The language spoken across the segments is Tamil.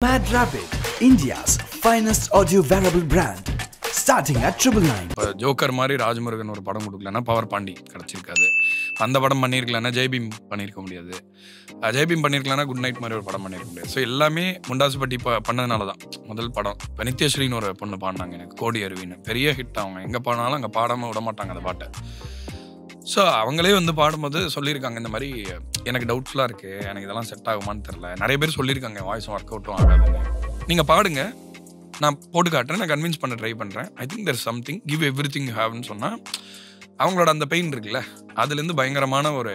Mad Rabbit, India's finest audio wearable brand, starting at 999. Joker மாதிரி ராஜ்முருகன் ஒரு படம் கொடுக்கலன்னா பவர் பாண்டி கிடச்சிருக்காது. அந்த படம் பண்ணியிருக்கலன்னா ஜெய்பீம் பண்ணியிருக்க முடியாது. ஜெய்பீம் பண்ணியிருக்கலன்னா குட் நைட் மாதிரி ஒரு படம் பண்ணியிருக்க முடியாது. ஸோ எல்லாமே முண்டாசுப்பட்டி பண்ணதுனால தான் முதல் படம். இப்போ நித்யஸ்ரீன்னு ஒரு பொண்ணு பாடினாங்க எனக்கு, கோடி அருவின்னு பெரிய ஹிட். அவங்க எங்கே பாடினாலும் அங்கே பாடாமல் விட மாட்டாங்க அந்த பாட்டை. ஸோ அவங்களே வந்து பாடும்போது சொல்லியிருக்காங்க, இந்த மாதிரி எனக்கு டவுட்ஃபுல்லாக இருக்குது, எனக்கு இதெல்லாம் செட் ஆகுமான்னு தெரில. நிறைய பேர் சொல்லியிருக்காங்க வாய்ஸும் ஒர்க் அவுட்டும் ஆகாதுன்னு. நீங்கள் பாடுங்க, நான் போட்டு காட்டுறேன், நான் கன்வின்ஸ் பண்ண ட்ரை பண்ணுறேன். I think there something, give everything you ஹேவ்னு சொன்னால் அவங்களோட அந்த பெயின் இருக்குல்ல, அதுலேருந்து பயங்கரமான ஒரு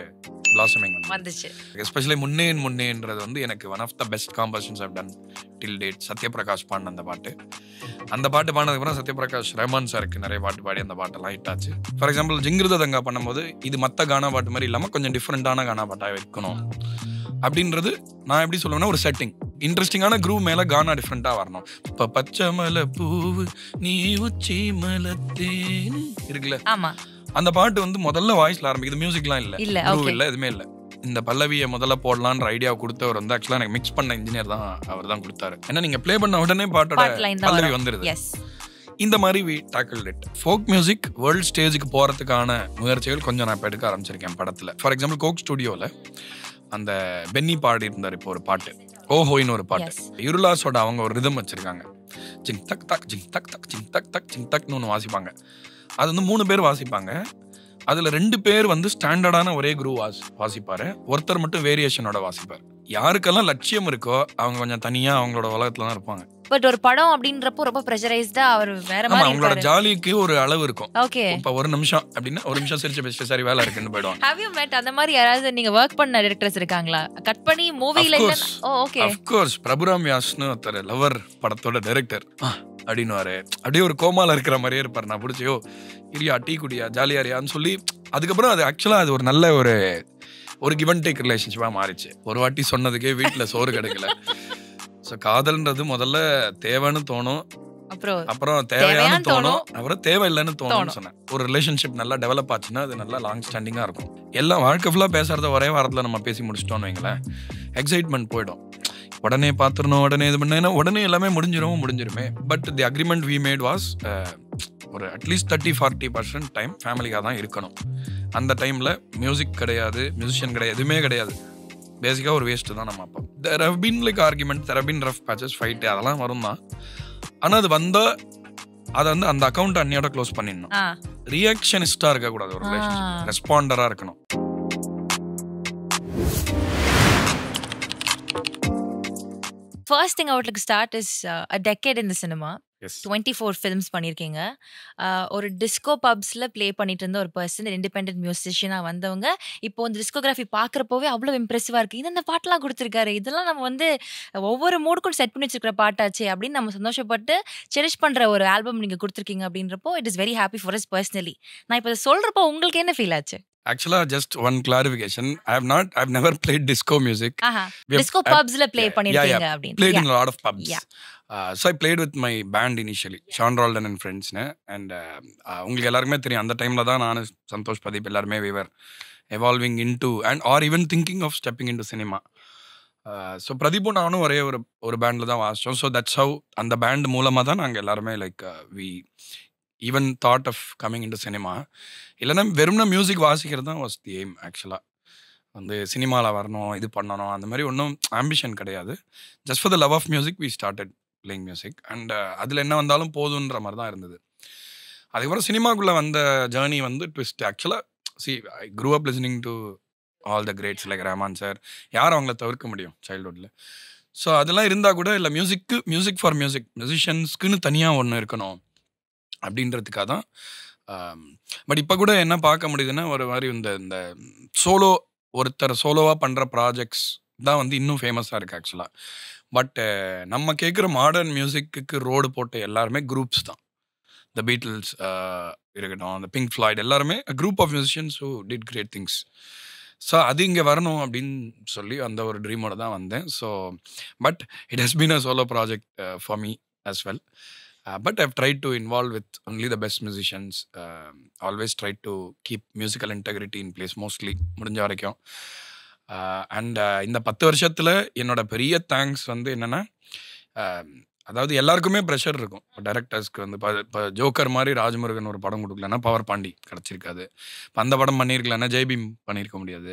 பிளாசமிங் வந்துச்சு. எஸ்பெஷலி முன்னேன்றது வந்து எனக்கு one of the best compositions I've done till date. Sathyaprakash பாடின அந்த பாட்டு, அந்த பாட்டு பாடினதுக்கப்புறம் சத்யபிரகாஷ் ரஹ்மான் சாருக்கு நிறைய பாட்டு பாடி அந்த பாட்டெல்லாம் ஹிட் ஆச்சு. ஃபார் எக்ஸாம்பிள் ஜிங்கிருத தங்கா பண்ணும்போது இது மற்ற கானா பாட்டு மாதிரி இல்லாமல் கொஞ்சம் டிஃப்ரெண்டான கானா பாட்டாக வைக்கணும் அப்படின்றது நான் எப்படி சொல்லுவேன்னா ஒரு செட்டிங். இன்ட்ரெஸ்டிங்கான க்ரூவ் மேலே கானா டிஃப்ரெண்ட்டாக வரணும். இப்போ பச்சை மலை பூவு நீ உச்சி மலத்தேன்னு இருக்குல்ல, அந்த பாட்டு வந்து முதல்ல வாய்ஸ்ல ஆரம்பிக்குது, மியூசிக்லாம் இல்லை, க்ரூவ் இல்லை, எதுவுமே இல்லை. இந்த பல்லவியை முதல்ல போடலான்ற ஐடியா கொடுத்தவர் வந்து ஆக்சுவலாக எனக்கு மிக்ஸ் பண்ண இன்ஜினியர் தான், அவர் தான் கொடுத்தாரு. ஏன்னா நீங்கள் ப்ளே பண்ண உடனே பாட்டோட பல்லவி வந்துருது. இந்த மாதிரி we tackled it. Folk music world ஸ்டேஜுக்கு போகிறதுக்கான முயற்சிகள் கொஞ்சம் நான் இப்போ எடுக்க ஆரம்பிச்சிருக்கேன் படத்தில். ஃபார் எக்ஸாம்பிள் கோக் ஸ்டுடியோவில் அந்த பென்னி பாடி இருந்தார் இப்போ ஒரு பாட்டு, ஓஹோயின்னு ஒரு பாட்டு. இருளாஸோட அவங்க ஒரு ரிதம் வச்சிருக்காங்க, ஜிங் தக் தக் ஜிங் தக் தக் ஜிங் தக் தக் ஜிங் தக்னு ஒன்று வாசிப்பாங்க. அது வந்து 3 பேர் வாசிப்பாங்க. அதில் 2 பேர் வந்து ஸ்டாண்டர்டான ஒரே குரூப் வாசிப்பார், ஒருத்தர் மட்டும் வேரியேஷனோட வாசிப்பார். யாருக்கெல்லாம் லட்சியம் இருக்கோ அவங்க கொஞ்சம் தனியாக அவங்களோட உலகத்துல தான் இருப்பாங்க. பட் ஒரு படம் அப்படின்றப்போ ரொம்ப பிரஷரைஸ்டா அவர் வேற மாதிரி அவங்களோட ஜாலிக்கு ஒரு அளவு இருக்கும். ஓகே, இப்போ ஒரு நிமிஷம் அப்படின்னா ஒரு நிமிஷம் சிரிச்சு பேசிட்டு சரி வேலை இருக்குன்னு போயிடுவாங்க. ஹேவ் யூ மெட் அந்த மாதிரி யாராவது நீங்க வர்க் பண்ண டைரக்டர்ஸ் இருக்காங்களா? கட் பண்ணி மூவில இல்ல? Okay, of course. பிரபுராம் யாஸ்னு ஒருத்தர் லவர் படத்தோட டைரக்டர் அப்படின்னுவாரு. அப்படியே ஒரு கோமால இருக்கிற மாதிரியே இருப்பார். நான் பிடிச்சியோ இரியா டீ குடியா ஜாலியாரியான்னு சொல்லி அதுக்கப்புறம் அது ஆக்சுவலாக அது ஒரு நல்ல ஒரு கிவ் அண்ட் டேக் ரிலேஷன்ஷிப்பாக மாறிச்சு. ஒரு வாட்டி சொன்னதுக்கே வீட்டில் சோறு கிடைக்கல. ஸோ காதல்ன்றது முதல்ல தேவைன்னு தோணும், அப்புறம் தேவையானு தோணும், அப்புறம் தேவையில்லைன்னு தோணும்னு சொன்னேன். ஒரு ரிலேஷன்ஷிப் நல்லா டெவலப் ஆச்சுன்னா அது நல்லா லாங் ஸ்டாண்டிங்காக இருக்கும். எல்லாம் வாழ்க்கை ஃபுல்லாக பேசுறத ஒரே வாரத்தில் நம்ம பேசி முடிச்சிட்டோன்னு வைங்களேன், எக்ஸைட்மெண்ட் போயிடும். உடனே பார்த்துடணும், உடனே இது பண்ணேன்னா உடனே எல்லாமே முடிஞ்சிருமே. But the agreement we made was ஒரு அட்லீஸ்ட் 30-40% டைம் ஃபேமிலிக்காக தான் இருக்கணும். அந்த டைமில் மியூசிக் கிடையாது, மியூசிஷியன் கிடையாது, எதுவுமே கிடையாது. பேசிக்காக ஒரு வேஸ்ட்டு தான் நம்ம அப்போ. There have been like argument, there have been rough patches, fight அதெல்லாம் வரும் தான். ஆனால் அது வந்தால் அதை வந்து அந்த அக்கௌண்ட் அன்னியோட க்ளோஸ் பண்ணிடணும். ரியாக்ஷனிஸ்டாக இருக்கக்கூடாது, ஒரு ரிலேஷன்ஷிப் ரெஸ்பாண்டராக இருக்கணும். First thing I would like to start is a decade in the cinema. Yes. 24 films பண்ணிருக்கீங்க. ஒரு டிஸ்கோ பப்ஸ்ல ப்ளே பண்ணிட்டு இருந்த ஒரு பர்சன், இண்டிபெண்டன்ட் மியூசிஷியனா வந்தவங்க, இப்போ இந்த டிஸ்கோகிராஃபி பார்க்குறப்போவே அவ்வளோ இம்ப்ரெசிவா இருக்கு. இந்த பாட்டெல்லாம் கொடுத்துருக்காரு, இதெல்லாம் நம்ம வந்து ஒவ்வொரு மூடுக்கும் செட் பண்ணி வச்சிருக்கிற பாட்டாச்சு அப்படின்னு நம்ம சந்தோஷப்பட்டு செரிஷ் பண்ற ஒரு ஆல்பம் நீங்க கொடுத்துருக்கீங்க அப்படின்றப்போ it is very happy for us personally. நான் இப்போ சொல்றப்போ உங்களுக்கு என்ன ஃபீல் ஆச்சு? Actually, just one clarification. I've never played disco music. Disco pubs la play பண்ணிருக்கீங்க அப்படினு. Played in a lot of pubs. So I played with my band initially, Sean Roldan and friends ne, and உங்களுக்கு எல்லாருக்குமே தெரியும் அந்த டைம்ல தான் நான் சந்தோஷ் பிரதீப் எல்லாருமே we were evolving into and or even thinking of stepping into cinema. So பிரதீப்பும் நானும் ஒரே ஒரு பேண்ட்ல தான் வாசிச்சோம். So that's how அந்த பேண்ட் மூலமா தான் நாங்க எல்லாருமே like we even thought of coming into cinema. இல்லைன்னா வெறும்னா மியூசிக் வாசிக்கிறது தான் வாஸ் தி எய்ம். ஆக்சுவலாக வந்து சினிமாவில் வரணும், இது பண்ணணும், அந்த மாதிரி ஒன்றும் ஆம்பிஷன் கிடையாது. Just for the love of music we started playing music and அதில் என்ன வந்தாலும் போதுன்ற மாதிரி தான் இருந்தது. அதுக்கப்புறம் சினிமாக்குள்ளே வந்த ஜேர்னி வந்து ட்விஸ்ட். ஆக்சுவலாக I grew up listening to all the greats like Rahman sir. யார் அவங்கள தவிர்க்க முடியும் சைல்ட்ஹுட்டில்? ஸோ அதெல்லாம் இருந்தால் கூட இல்லை, மியூசிக் ஃபார் மியூசிஷியன்ஸ்க்குன்னு தனியாக ஒன்று இருக்கணும் அப்படின்றதுக்காக தான். பட் இப்போ கூட என்ன பார்க்க முடியுதுன்னா ஒரு மாதிரி இந்த ஒருத்தர் சோலோவாக பண்ணுற ப்ராஜெக்ட்ஸ் தான் வந்து இன்னும் ஃபேமஸாக இருக்குது ஆக்சுவலாக. பட் நம்ம கேட்குற மாடர்ன் மியூசிக்கு ரோடு போட்ட எல்லாருமே குரூப்ஸ் தான். த பீட்டில்ஸ் இருக்கட்டும், அந்த பிங்க் ஃப்ளாய்ட், எல்லாருமே group of musicians who did great things. So அது இங்கே வரணும் அப்படின்னு சொல்லி அந்த ஒரு ட்ரீமோட தான் வந்தேன். So but it has been a solo project for me as well. But I've tried to involve with only the best musicians. Always tried to keep musical integrity in place mostly முடிஞ்ச வரைக்கும். அண்ட் இந்த 10 வருஷத்தில் என்னோட பெரிய தேங்க்ஸ் வந்து என்னென்னா, அதாவது எல்லாருக்குமே ப்ரெஷர் இருக்கும். இப்போ டைரக்டர்ஸ்க்கு வந்து இப்போ ஜோக்கர் மாதிரி ராஜ்முருகன் ஒரு படம் கொடுக்கலன்னா பவர் பாண்டி கிடச்சிருக்காது. இப்போ அந்த படம் பண்ணியிருக்கலன்னா ஜெய்பீம் பண்ணியிருக்க முடியாது.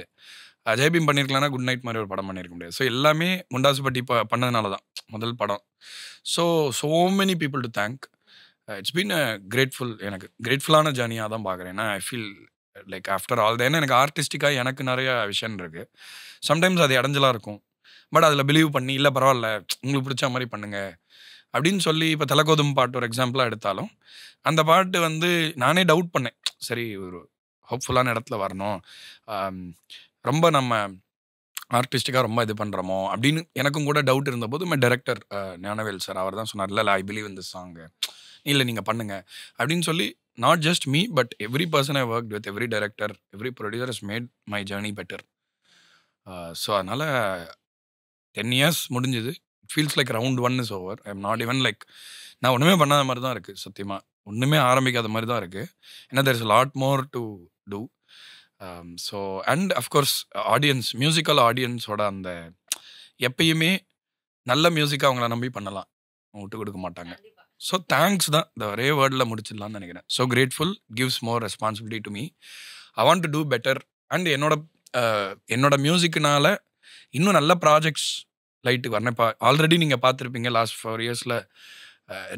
ஜெய்பீம் பண்ணியிருக்கலன்னா குட் நைட் மாதிரி ஒரு படம் பண்ணியிருக்க முடியாது. ஸோ எல்லாமே முண்டாசுப்பட்டி பண்ணதுனால தான் முதல் படம். So many people to thank. It's been a grateful, எனக்கு கிரேட்ஃபுல்லான ஜேர்னியாக தான் பார்க்குறேன். ஏன்னா I feel like after all ஏன்னா எனக்கு ஆர்டிஸ்டிக்காக எனக்கு நிறைய விஷயம் இருக்குது. சம்டைம்ஸ் அது இடைஞ்சலாக இருக்கும். பட் அதில் பிலீவ் பண்ணி இல்லை பரவாயில்ல உங்களுக்கு பிடிச்ச மாதிரி பண்ணுங்க அப்படின்னு சொல்லி இப்போ தலகோதும் பாட்டு ஒரு எக்ஸாம்பிளாக எடுத்தாலும் அந்த பாட்டு வந்து நானே டவுட் பண்ணேன். சரி ஒரு ஹோப்ஃபுல்லான இடத்துல வரணும், ரொம்ப நம்ம ஆர்டிஸ்டிக்காக ரொம்ப இது பண்ணுறோமோ அப்படின்னு எனக்கும் கூட டவுட் இருந்தபோது டைரக்டர் ஞானவேல் சார் அவர் தான் சொன்னார், இல்லை ஐ பிலீவ் இந்த சாங்கு, இல்லை நீங்கள் பண்ணுங்க அப்படின்னு சொல்லி not just me but every person I work with every director every producer is made my journey better. So அதனால் 10 years முடிஞ்சுது. It feels like round 1 is over. I am not even like நான் ஒன்றுமே பண்ணாத மாதிரி தான் இருக்குது. சத்தியமாக ஒன்றுமே ஆரம்பிக்காத மாதிரி தான் இருக்குது. ஏன்னா there is lot more to do. So and of course audience, musical ஆடியன்ஸோட அந்த எப்பயுமே நல்ல மியூசிக்காக அவங்கள நம்பி பண்ணலாம், விட்டு கொடுக்க மாட்டாங்க. ஸோ தேங்க்ஸ் தான் இந்த ஒரே வேர்டில் முடிச்சிடலான்னு நினைக்கிறேன். So grateful gives more responsibility to me. I want to do better. And என்னோட மியூசிக்னால இன்னும் நல்ல ப்ராஜெக்ட்ஸ் லைட்டுக்கு வரணும். இப்போ ஆல்ரெடி நீங்கள் பார்த்துருப்பீங்க லாஸ்ட் 4 yearsல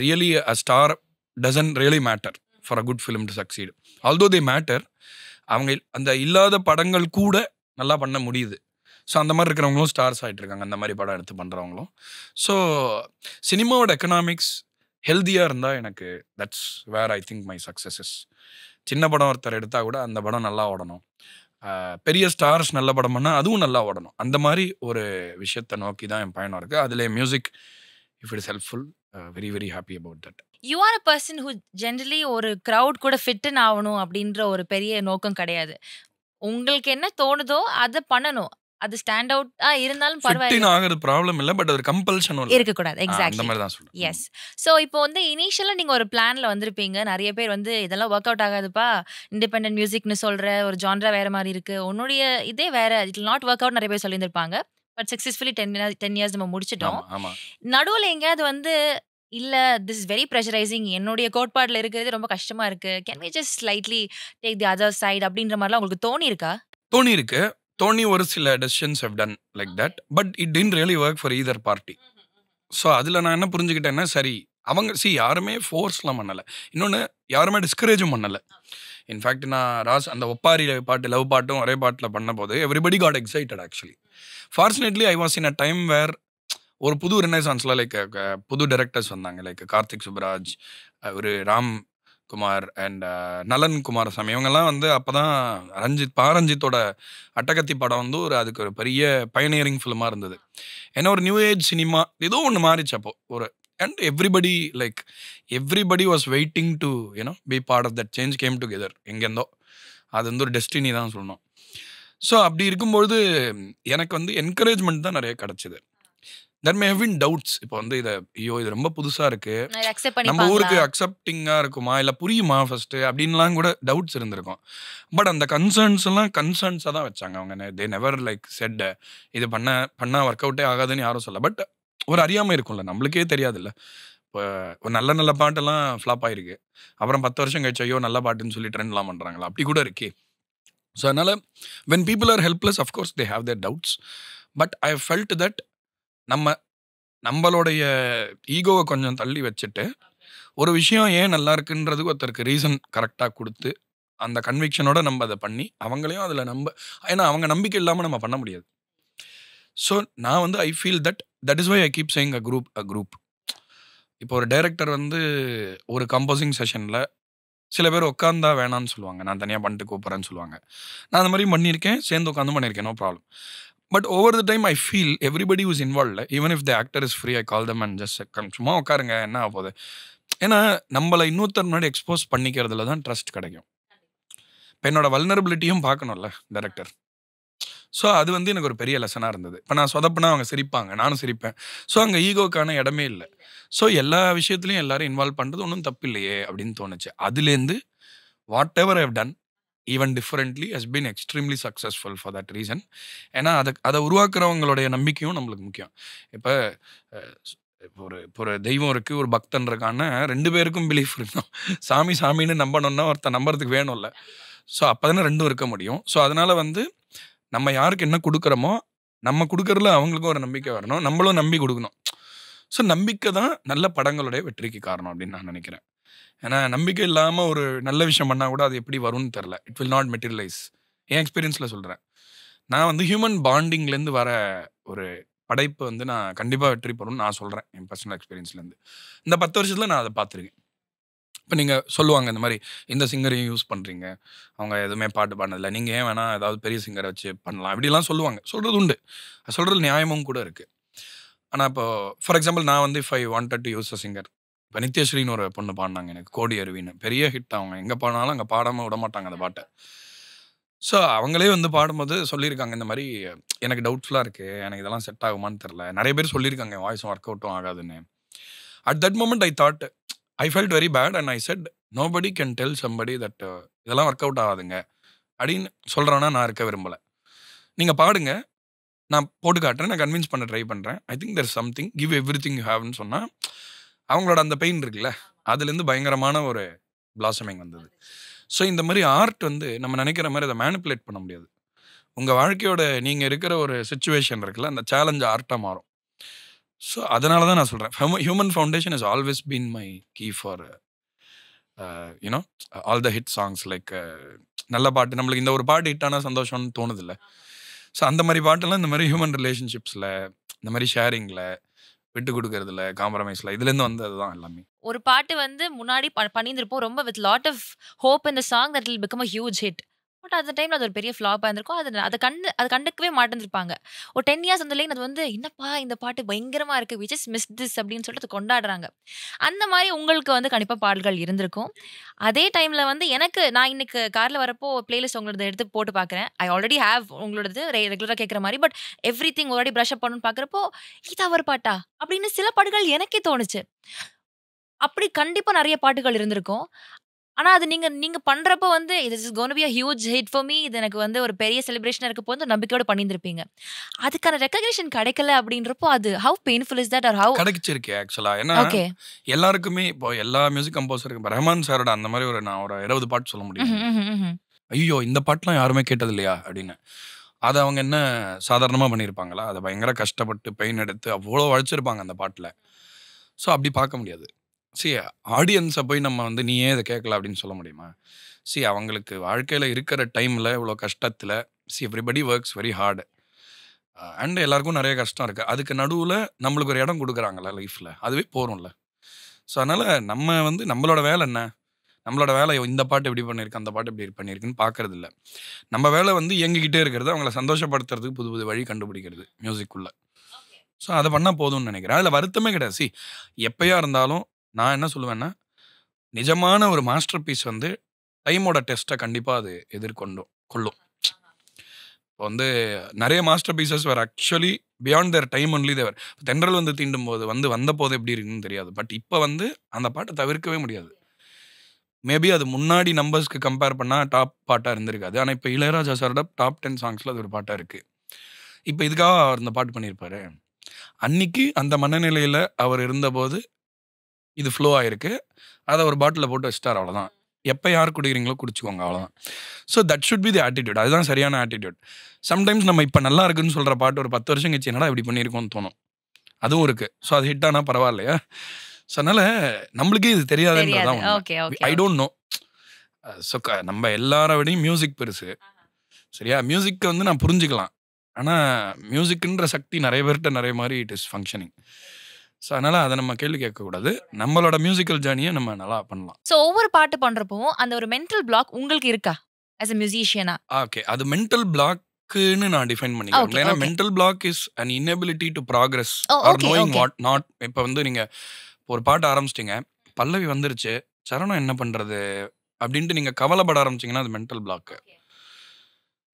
really a star doesn't really matter for a good film to succeed. Although they matter. அவங்க அந்த இல்லாத படங்கள் கூட நல்லா பண்ண முடியுது. ஸோ அந்த மாதிரி இருக்கிறவங்களும் ஸ்டார்ஸ் ஆகிட்டு இருக்காங்க, அந்த மாதிரி படம் எடுத்து பண்ணுறவங்களும். ஸோ சினிமாவோட எக்கனாமிக்ஸ் ஹெல்த்தியாக இருந்தால் எனக்கு that's where I think my success. சின்ன படம் ஒருத்தர் எடுத்தால் கூட அந்த படம் நல்லா ஓடணும், பெரிய ஸ்டார்ஸ் நல்ல படம் பண்ணால் அதுவும் நல்லா ஓடணும். அந்த மாதிரி ஒரு விஷயத்தை நோக்கி தான் என் பயணம் இருக்குது. அதில் music if it is helpful, very very happy about that. You are a person who generally ஒரு க்ரௌட் கூட ஃபிட்டன் ஆகணும் அப்படின்ற ஒரு பெரிய நோக்கம் கிடையாது. உங்களுக்கு என்ன தோணுதோ அதை பண்ணணும். அது ஸ்டாண்ட் அவுட் இருந்தாலும் பரவாயில்லை, ஆகிறது ப்ராப்ளம் இல்லை. பட் ஒரு கம்பல்ஷன் இருக்கக்கூடாது. எக்ஸாக்ட்லி அந்த மாதிரி தான் சொல்றேன். எஸ். ஸோ இப்போ வந்து இனிஷியலாக நீங்கள் ஒரு பிளான்ல வந்திருப்பீங்க. நிறைய பேர் வந்து இதெல்லாம் ஒர்க் அவுட் ஆகாதுப்பா, இண்டிபெண்டன்ட் மியூசிக்னு சொல்கிற ஒரு ஜான்ரா வேற மாதிரி இருக்கு, உன்னுடைய இதே வேற, இட் நாட் ஒர்க் அவுட் நிறைய பேர் சொல்லியிருந்திருப்பாங்க. பட் சக்ஸஸ்ஃபுல்லி 10 years நம்ம முடிச்சிட்டோம். நடுவில் எங்கேயாவது வந்து இல்ல திஸ் இஸ் வெரி ப்ரெஷரைசிங், என்னுடைய கோட்பாட்டில் இருக்கிறது ரொம்ப கஷ்டமா இருக்கு, can we just slightly take the other side அப்படின்ற மாதிரிலாம் உங்களுக்கு தோணி இருக்கா? தோணி இருக்கு. தோனி ஒரு சில decisions have done like that. But it didn't really work for either party. So அதில் நான் என்ன புரிஞ்சுக்கிட்டேன்னா, சரி அவங்க யாருமே ஃபோர்ஸ்லாம் பண்ணலை, இன்னொன்று யாருமே டிஸ்கரேஜும் பண்ணலை. இன்ஃபேக்ட் நான் அந்த ஒப்பாரி பாட்டு லவ் பாட்டும் ஒரே பாட்டில் பண்ண போது everybody got excited. Actually fortunately I was in a time where ஒரு புது ரெனசான்ஸில் லைக் புது டைரக்டர்ஸ் வந்தாங்க. லைக் கார்த்திக் சுப்ராஜ், ஒரு ராம் குமார் அண்ட் நலன் குமாரசாமி, இவங்கெல்லாம் வந்து அப்போ தான் ரஞ்சித்தோட அட்டகத்தி படம் வந்து அதுக்கு ஒரு பெரிய பயனியரிங் ஃபிலிமாக இருந்தது. ஏன்னா ஒரு நியூ ஏஜ் சினிமா ஏதோ ஒன்று மாறிச்சு அப்போ ஒரு. And everybody was waiting to be part of that change came together. எங்கேருந்தோ அது வந்து ஒரு டெஸ்டினி தான் சொல்லணும். ஸோ அப்படி இருக்கும்பொழுது எனக்கு வந்து என்கரேஜ்மெண்ட் தான் நிறைய கிடச்சிது. there may have been doubts. இப்போ வந்து இது ரொம்ப புதுசா இருக்கு, நம்ம ஊருக்கு அக்செப்டிங்கா இருக்குமா, இல்ல புரியுமா ஃபர்ஸ்ட் அப்படின்லாம் கூட டவுட்ஸ் இருந்திருக்கும். பட் அந்த கன்சர்ன்ஸா தான் வச்சாங்க அவங்க. they never like said இது பண்ணா ஒர்க் அவுட்டே ஆகாதுன்னு யாரும் சொல்ல. பட் ஒரு அறியாமை இருக்கும்ல, நம்மளுக்கே தெரியாதுல்ல. இப்போ ஒரு நல்ல பாட்டெல்லாம் ஃப்ளாப் ஆயிருக்கு, அப்புறம் 10 வருஷம் கழிச்சு ஐயோ நல்ல பாட்டுன்னு சொல்லி ட்ரெண்ட்லாம் பண்றாங்களா, அப்படி கூட இருக்கே. ஸோ அதனால when people are helpless of course they have their doubts, but I felt that நம்மளுடைய ஈகோவை கொஞ்சம் தள்ளி வச்சுட்டு ஒரு விஷயம் ஏன் நல்லா இருக்குன்றதுக்கு ஒருத்தருக்கு ரீசன் கரெக்டாக கொடுத்து அந்த கன்விக்ஷனோட நம்ம அதை பண்ணி அவங்களையும் அதில் ஏன்னா அவங்க நம்பிக்கை இல்லாமல் நம்ம பண்ண முடியாது. ஸோ நான் வந்து I feel that is why I keep saying a group. இப்போ ஒரு டைரக்டர் வந்து ஒரு கம்போசிங் செஷனில் சில பேர் உட்காந்தா வேணான்னு சொல்லுவாங்க, நான் தனியாக பண்ணிட்டு கூப்பிட்றேன்னு சொல்லுவாங்க. நான் அந்த மாதிரி பண்ணியிருக்கேன், சேர்ந்து உட்காந்து பண்ணியிருக்கேன், no problem. But over the time, I feel everybody who's involved, even if the actor is free, I call them and just சும்மா உட்காருங்க என்ன ஆகுது. ஏன்னா நம்மளை இன்னொருத்தர் முன்னாடி எக்ஸ்போஸ் பண்ணிக்கிறதுல தான் ட்ரஸ்ட் கிடைக்கும். இப்போ என்னோட வல்னரபிலிட்டியும் பார்க்கணும்ல டைரக்டர். ஸோ அது வந்து எனக்கு ஒரு பெரிய லெசனாக இருந்தது. இப்போ நான் சொதப்புனா அவங்க சிரிப்பாங்க, நானும் சிரிப்பேன். ஸோ அங்கே ஈகோக்கான இடமே இல்லை. ஸோ எல்லா விஷயத்துலையும் எல்லாரும் இன்வால்வ் பண்ணுறது ஒன்றும் தப்பு இல்லையே அப்படின்னு தோணுச்சு. அதுலேருந்து what ever I've done even differently has been extremely successful for that reason. ஏன்னா அதை உருவாக்குறவங்களுடைய நம்பிக்கையும் நம்மளுக்கு முக்கியம். இப்போ இப்போ ஒரு தெய்வம் இருக்கு, ஒரு பக்தன் இருக்கான்னு 2 பேருக்கும் பிலீஃப் இருக்கணும். சாமின்னு நம்பணும்னா ஒருத்தன் நம்புறதுக்கு வேணும்ல. ஸோ அப்பதானே 2ம் இருக்க முடியும். ஸோ அதனால வந்து நம்ம யாருக்கு என்ன குடுக்குறோமோ, நம்ம குடுக்குறதுல அவங்களுக்கும் ஒரு நம்பிக்கை வரணும். நம்மளும் நம்பி குடுக்கணும். ஸோ நம்பிக்கை தான் நல்ல படங்களுடைய வெற்றிக்கு காரணம் அப்படின்னு நான் நினைக்கிறேன். ஏன்னா நம்பிக்கை இல்லாம ஒரு நல்ல விஷயம் பண்ணா கூட அது எப்படி வரும்னு தெரியல. It will not materialise. என் எக்ஸ்பீரியன்ஸ்ல சொல்றேன். நான் வந்து ஹியூமன் பாண்டிங்லேருந்து வர ஒரு படைப்பு வந்து நான் கண்டிப்பா வெற்றி பெறும்னு நான் சொல்றேன். என் பர்சனல் எக்ஸ்பீரியன்ஸ்லேருந்து. இந்த 10 வருஷத்துல நான் அத பார்த்துருக்கேன். இப்ப நீங்க சொல்லுவாங்க இந்த மாரி, இந்த சிங்கரையும் யூஸ் பண்றீங்க. அவங்க எதுவுமே பாட்டு பாடுனதில்ல. நீங்க ஏன் வேணா ஏதாவது பெரிய சிங்கர வச்சு பண்ணலாம். இப்படிலாம் சொல்லுவாங்க. சொல்றது உண்டு. சொல்றதுல நியாயமும் கூட இருக்கு. ஆனா இப்போ ஃபார் எக்ஸாம்பிள் நான் வந்து if I wanted to use a singer. இப்ப நித்யஸ்ரீன்னு ஒரு பொண்ணு பாடுனாங்க எனக்கு. கோடி அருவின்னு. பெரிய ஹிட் அவங்க. எங்க பாடுனாலும் அங்க பாடாம விடமாட்டாங்க அந்த பாட்ட. ஸோ அவங்களே வந்து பாடும்போது சொல்லியிருக்காங்க இந்த மாரி, எனக்கு டவுட்ஃபுல்லா இருக்கு. எனக்கு இதெல்லாம் செட் ஆகுமான்னு தெரியல. நெறைய பேர் சொல்லியிருக்காங்க என் வாய்ஸும் ஒர்க் அவுட்டும் ஆகாதுன்னு. At that moment I thought I felt very bad and I said nobody can tell somebody that இதெல்லாம் ஒர்க் அவுட் ஆகாதுங்க அப்படின்னு சொல்றானா நான் இருக்க விரும்பல. நீங்க பாடுங்க. நான் போட்டு காட்டுறேன். நான் கன்வின்ஸ் பண்ண ட்ரை பண்றேன். I think there something give everything you ஹேவ்னு சொன்னா, அவங்களோட அந்த பெயின் இருக்குல்ல, அதுலேருந்து பயங்கரமான ஒரு பிளாசமிங் வந்தது. ஸோ இந்த மாரி ஆர்ட் வந்து நம்ம நினைக்கிற மாரி அதை மேனிப்புலேட் பண்ண முடியாது. உங்க வாழ்க்கையோட நீங்க இருக்கிற ஒரு சிச்சுவேஷன் இருக்குல்ல, அந்த சேலஞ்ச் ஆர்ட்டா மாறும். ஸோ அதனால தான் நான் சொல்றேன். Human foundation has always been my key for you know all the hit songs like நல்ல பாட்டு நம்மளுக்கு இந்த ஒரு பாட்டு ஹிட் ஆனா சந்தோஷம்னு தோணுதில்ல. ஸோ அந்த மாரி பாட்டெல்லாம் இந்த மாரி ஹியூமன் ரிலேஷன்ஷிப்ஸ்ல, இந்த மாரி ஷேரிங்ல, விட்டு குடுக்கறதுல, காம்ப்ரமைஸ்ல இதுலேருந்து வந்தது தான் எல்லாமே. ஒரு பாட்டு வந்து முன்னாடி பண்ணியிருந்திருப்போம் ரொம்ப with lot of hope in the song that will become a huge hit. But அந்த டைம்ல அது ஒரு பெரிய ஃப்ளாப்பா இருந்திருக்கும். அதை கண்டுக்கவே மாட்டேந்திருப்பாங்க. ஒரு 10 இயர்ஸ் அந்த லைன் அது வந்து என்னப்பா இந்த பாட்டு பயங்கரமா இருக்கு, வி ஜஸ்ட் மிஸ் திஸ் அப்படின்னு சொல்லிட்டு அதை கொண்டாடுறாங்க. அந்த மாதிரி உங்களுக்கு வந்து கண்டிப்பா பாடல்கள் இருந்திருக்கும். அதே டைம்ல வந்து நான் இன்னைக்கு கார்ல வரப்போ பிளேலிஸ்ட் உங்களோட எடுத்து போட்டு பார்க்குறேன். ஐ ஆல்ரெடி ஹேவ் உங்களோடது ரெகுலரா கேட்குற மாதிரி. But everything already brush up பண்ணணும்னு பார்க்குறப்போ இது அவர் பாட்டா அப்படின்னு சில பாட்டுகள் எனக்கே தோணுச்சு. அப்படி கண்டிப்பா நெறைய பாட்டுகள் இருந்திருக்கும். ஆனா அது நீங்க நீங்க பண்றப்போ வந்து this is gonna be a huge hit for me. இது எனக்கு வந்து ஒரு பெரிய செலிப்ரேஷனா இருக்க போது நம்பிக்கையோட பண்ணியிருந்திருப்பீங்க. அதுக்கான ரெகக்னிஷன் கிடைக்கல அப்படின்றப்போ அது how painful is that or how கிடைச்சிருக்கு ஆக்சுவலா. ஏன்னா ஓகே. எல்லாருக்குமே இப்போ எல்லா மியூசிக் கம்போசருக்கும் ரஹ்மான் சாரோட அந்த மாதிரி நான் ஒரு 20 பாட்டு சொல்ல முடியும். ஐயோ இந்த பாட்டுலாம் யாருமே கேட்டது இல்லையா அப்படின்னு. அதை அவங்க என்ன சாதாரணமா பண்ணியிருப்பாங்களா? அதை பயங்கர கஷ்டப்பட்டு பெயின் எடுத்து அவ்வளோ உழைச்சிருப்பாங்க அந்த பாட்டுல. ஸோ அப்படி பார்க்க முடியாது. ஆடியன்ஸை போய் நம்ம வந்து நீ ஏன் இதை கேட்கல அப்படின்னு சொல்ல முடியுமா? அவங்களுக்கு வாழ்க்கையில இருக்கிற டைம்ல இவ்வளோ கஷ்டத்துல everybody works very hard and எல்லாருக்கும் நிறைய கஷ்டம் இருக்கு. அதுக்கு நடுவுல நம்மளுக்கு ஒரு இடம் கொடுக்குறாங்கல்ல லைஃப்ல, அதுவே போறோம்ல. ஸோ அதனால நம்ம வந்து நம்மளோட வேலை என்ன? நம்மளோட வேலை இந்த பாட்டு எப்படி பண்ணியிருக்கு, அந்த பாட்டு எப்படி பண்ணியிருக்குன்னு பார்க்கறது இல்லை. நம்ம வேலை வந்து இயங்கிக்கிட்டே இருக்கிறது, அவங்கள சந்தோஷப்படுத்துறதுக்கு புது புது வழி கண்டுபிடிக்கிறது மியூசிக்குள்ள. ஸோ அதை பண்ணால் போதும்னு நினைக்கிறேன். அதில் வருத்தமே கிடையாது. எப்பயா இருந்தாலும் நான் என்ன சொல்லுவேன்னா, நிஜமான ஒரு மாஸ்டர் பீஸ் வந்து டைமோட டெஸ்ட்டை கண்டிப்பாக அது கொள்ளும். இப்போ வந்து நிறைய masterpieces where actually beyond their time only they were. தென்றல் வந்து தீண்டும் போது வந்த போது எப்படி இருக்குன்னு தெரியாது. பட் இப்போ வந்து அந்த பாட்டை தவிர்க்கவே முடியாது. மேபி அது முன்னாடி நம்பர்ஸ்க்கு கம்பேர் பண்ணால் டாப் பாட்டாக இருந்திருக்காது. ஆனால் இப்போ இளையராஜா சாரோட டாப் 10 சாங்ஸில் அது ஒரு பாட்டாக இருக்குது. இப்போ இதுக்காக அவர் இந்த பாட்டு பண்ணியிருப்பாரு. அன்னைக்கு அந்த மனநிலையில் அவர் இருந்தபோது இது ஃப்ளோ ஆயிருக்கு. அதை ஒரு பாட்டிலில் போட்டு வச்சிட்டார், அவ்வளோதான். எப்போ யார் குடிக்கிறீங்களோ குடிச்சுக்கோங்க, அவ்வளோதான். So that should be the attitude. அதுதான் சரியான ஆட்டிடியூட். சம்டைம்ஸ் நம்ம இப்போ நல்லா இருக்குன்னு சொல்கிற பாட்டு ஒரு 10 வருஷம் கழிச்சு என்னடா இப்படி பண்ணியிருக்கோம்னு தோணும். அதுவும் இருக்குது. ஸோ அது ஹிட் ஆனால் பரவாயில்லையா? ஸோ அதனால் நம்மளுக்கே இது தெரியாதுன்றதான் ஐ டோன்ட் நோ. ஸோ நம்ம எல்லார விடையும் மியூசிக் பெருசு, சரியா? மியூசிக்கை வந்து நான் புரிஞ்சுக்கலாம். ஆனால் மியூசிக்குன்ற சக்தி நிறைய பேர்கிட்ட நிறைய மாதிரி இட் இஸ் ஃபங்க்ஷனிங். ஸோ அதனால அதை நம்ம கேள்வி கேட்கக்கூடாது. நம்மளோட மியூசிக்கல் ஜேர்னியை நம்ம நல்லா பண்ணலாம். ஸோ ஒவ்வொரு பாட்டு பண்றப்போ அந்த ஒரு மென்டல் பிளாக் உங்களுக்கு இருக்கா as a musician-ஆ? ஓகே, அது மென்டல் பிளாக்னு நான் டிஃபைன் பண்ணிக்கிறேன். ஏன்னா mental black is an inability to progress or knowing what not. இப்போ வந்து நீங்க ஒரு பாட்டு ஆரம்பிச்சிட்டீங்க, பல்லவி வந்துருச்சு, சரணம் என்ன பண்றது அப்படின்ட்டு நீங்க கவலைப்பட ஆரம்பிச்சீங்கன்னா அது மென்டல் பிளாக்.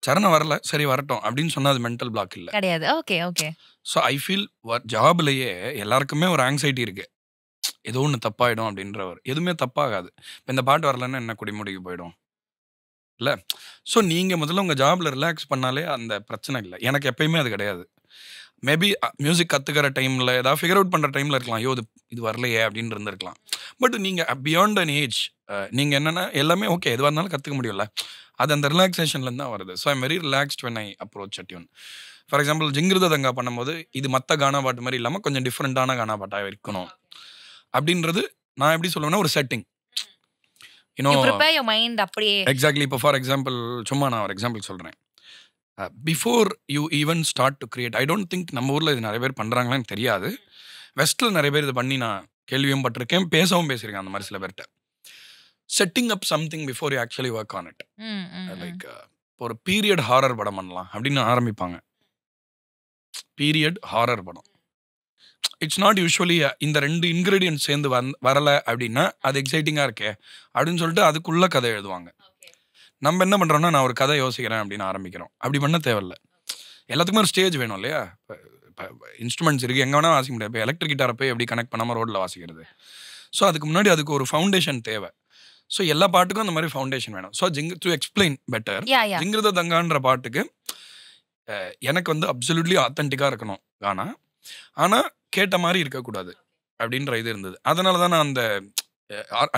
சரணம் வரல, சரி வரட்டும் அப்படின்னு சொன்னா அது மென்டல் பிளாக் இல்ல, கிடையாது. Okay okay. So I feel ஜாப்லயே எல்லாருக்குமே ஒரு ஆங்ஸைட்டி இருக்கு. ஏதோ ஒன்று தப்பாயிடும் அப்படின்றவர். எதுவுமே தப்பாகாது. இப்போ இந்த பாட்டு வரலன்னா என்ன குடிமுடிக்கு போயிடும் இல்லை? ஸோ நீங்கள் முதல்ல உங்கள் ஜாபில் ரிலாக்ஸ் பண்ணாலே அந்த பிரச்சனை இல்லை. எனக்கு எப்பயுமே அது கிடையாது. மேபி மியூசிக் கற்றுக்கிற டைமில் ஏதாவது ஃபிகர் அவுட் பண்ணுற டைமில் இருக்கலாம், ஐயோ இது வரலையே அப்படின்னு இருந்திருக்கலாம். பட் நீங்கள் பியாண்ட் அன் ஏஜ் நீங்கள் என்னென்னா எல்லாமே ஓகே எதுவாக இருந்தாலும் கற்றுக்க முடியும்ல, அது அந்த ரிலாக்ஸேஷன்லேருந்து தான் வருது. So I'm very relaxed when I approach a tune. For example ஜிங்கிருத தங்கா பண்ணும்போது இது மற்ற கானா பாட்டு மாதிரி இல்லாமல் கொஞ்சம் டிஃப்ரெண்ட்டான கானா பாட்டாக இருக்கணும் அப்படின்றது நான் எப்படி சொல்லுவேன்னா ஒரு செட்டிங். எக்ஸாக்ட்லி. இப்போ ஃபார் எக்ஸாம்பிள் சும்மா நான் ஒரு எக்ஸாம்பிள் சொல்கிறேன். Before you even start to create, I don't think நம்ம ஊரில் இது நிறைய பேர் பண்ணுறாங்களான்னு தெரியாது. வெஸ்ட்டில் நிறைய பேர் இது பண்ணி நான் கேள்வியும் பட்டிருக்கேன், பேசவும் பேசியிருக்கேன் அந்த மாதிரி சில பேர்கிட்ட. Setting up something before you actually work on it. Like ஒரு பீரியட் ஹாரர் படம் பண்ணலாம் அப்படின்னு ஆரம்பிப்பாங்க. பீரியட் ஹாரர் படம், இட்ஸ் நாட் யூஸ்வலி இந்த 2 இன்க்ரீடியன்ட் சேர்ந்து வரலை அப்படின்னா அது எக்ஸைட்டிங்காக இருக்கே அப்படின்னு சொல்லிட்டு அதுக்குள்ளே கதை எழுதுவாங்க. நம்ம என்ன பண்ணுறோம்னா நான் ஒரு கதை யோசிக்கிறேன் அப்படின்னு ஆரம்பிக்கிறோம். அப்படி பண்ண தேவையில்ல. எல்லாத்துக்குமே ஒரு ஸ்டேஜ் வேணும் இல்லையா? இப்போ இன்ஸ்ட்ருமெண்ட்ஸ் இருக்குது, எங்கே வேணால் வாசிக்க முடியாது. இப்போ எலக்ட்ரிக் கிட்டாரை போய் எப்படி கனெக்ட் பண்ணாமல் ரோட்டில் வாசிக்கிறது? ஸோ அதுக்கு முன்னாடி அதுக்கு ஒரு ஃபவுண்டேஷன் தேவை. ஸோ எல்லா பாட்டுக்கும் அந்த மாதிரி ஃபவுண்டேஷன் வேணும். ஸோ டு எக்ஸ்பிளைன் பெட்டர், ஜிங்கிருத தங்கான்ற பாட்டுக்கு எனக்கு வந்து அப்சல்யூட்லி ஆத்தென்டிக்காக இருக்கணும் கானா, ஆனால் கேட்ட மாதிரி இருக்கக்கூடாது அப்படின்ற இது இருந்தது. அதனால தான் நான் அந்த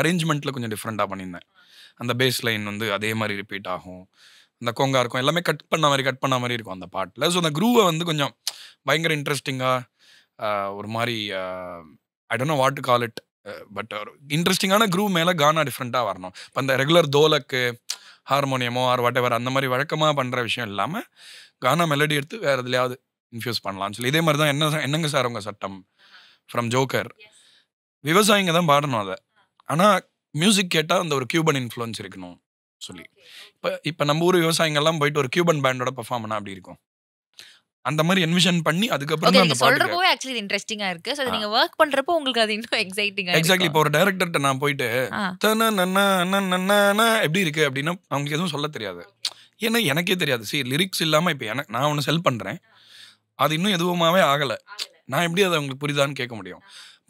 அரேஞ்ச்மெண்ட்டில் கொஞ்சம் டிஃப்ரெண்ட்டாக பண்ணியிருந்தேன். அந்த பேஸ் லைன் வந்து அதே மாதிரி ரிப்பீட் ஆகும், அந்த கொங்கா இருக்கும், எல்லாமே கட் பண்ண மாதிரி இருக்கும் அந்த பாட்டில். ஸோ அந்த க்ரூவை வந்து கொஞ்சம் பயங்கர இன்ட்ரெஸ்டிங்காக ஒரு மாதிரி ஐ don't know what to call it, but ஒரு இன்ட்ரெஸ்டிங்கான க்ரூவ் மேலே கானா டிஃப்ரெண்ட்டாக வரணும். இப்போ அந்த ரெகுலர் தோலக்கு ஹார்மோனியமோ ஆர் வாட் எவர் அந்த மாதிரி வழக்கமாக பண்ணுற விஷயம் இல்லாமல் கானா மெலடி எடுத்து வேறு எதுலையாவது இன்ஃபியூஸ் பண்ணலாம்னு சொல்லி. இதே மாதிரி தான் என்னங்க சார் உங்கள் சட்டம் ஃப்ரம் ஜோக்கர், விவசாயிங்க தான் பாடணும் அதை, ஆனால் மியூசிக் கேட்டால் அந்த ஒரு கியூபன் இன்ஃப்ளூயன்ஸ் இருக்கணும் சொல்லி. இப்போ நம்ம ஊர் விவசாயிங்கெல்லாம் போயிட்டு ஒரு கியூபன் பேண்டோட பெர்ஃபார்ம் பண்ணால் அப்படி இருக்கும். அந்த மாதிரி என்விஷன் பண்ணி அதுக்கப்புறம் தான் அந்த பாட்டு ஆக்சுவலி இன்ட்ரெஸ்டிங்கா இருக்கு. சோ நீங்க வர்க் பண்றப்போ உங்களுக்கு அது இன்னும் எக்ஸைட்டிங்கா இருக்கு. எக்ஸாக்ட்லி. இப்போ ஒரு டைரக்டர்ட்ட நான் போயிட்டு எப்படி இருக்கு அப்படின்னா அவங்களுக்கு எதுவும் சொல்ல தெரியாது, ஏன்னா எனக்கே தெரியாது. சரி லிரிக்ஸ் இல்லாமல் இப்போ எனக்கு நான் ஒன்று செல் பண்ணுறேன், அது இன்னும் எதுவுமாவே ஆகலை, நான் எப்படி அதை அவங்களுக்கு புரியுதான்னு கேட்க முடியும்.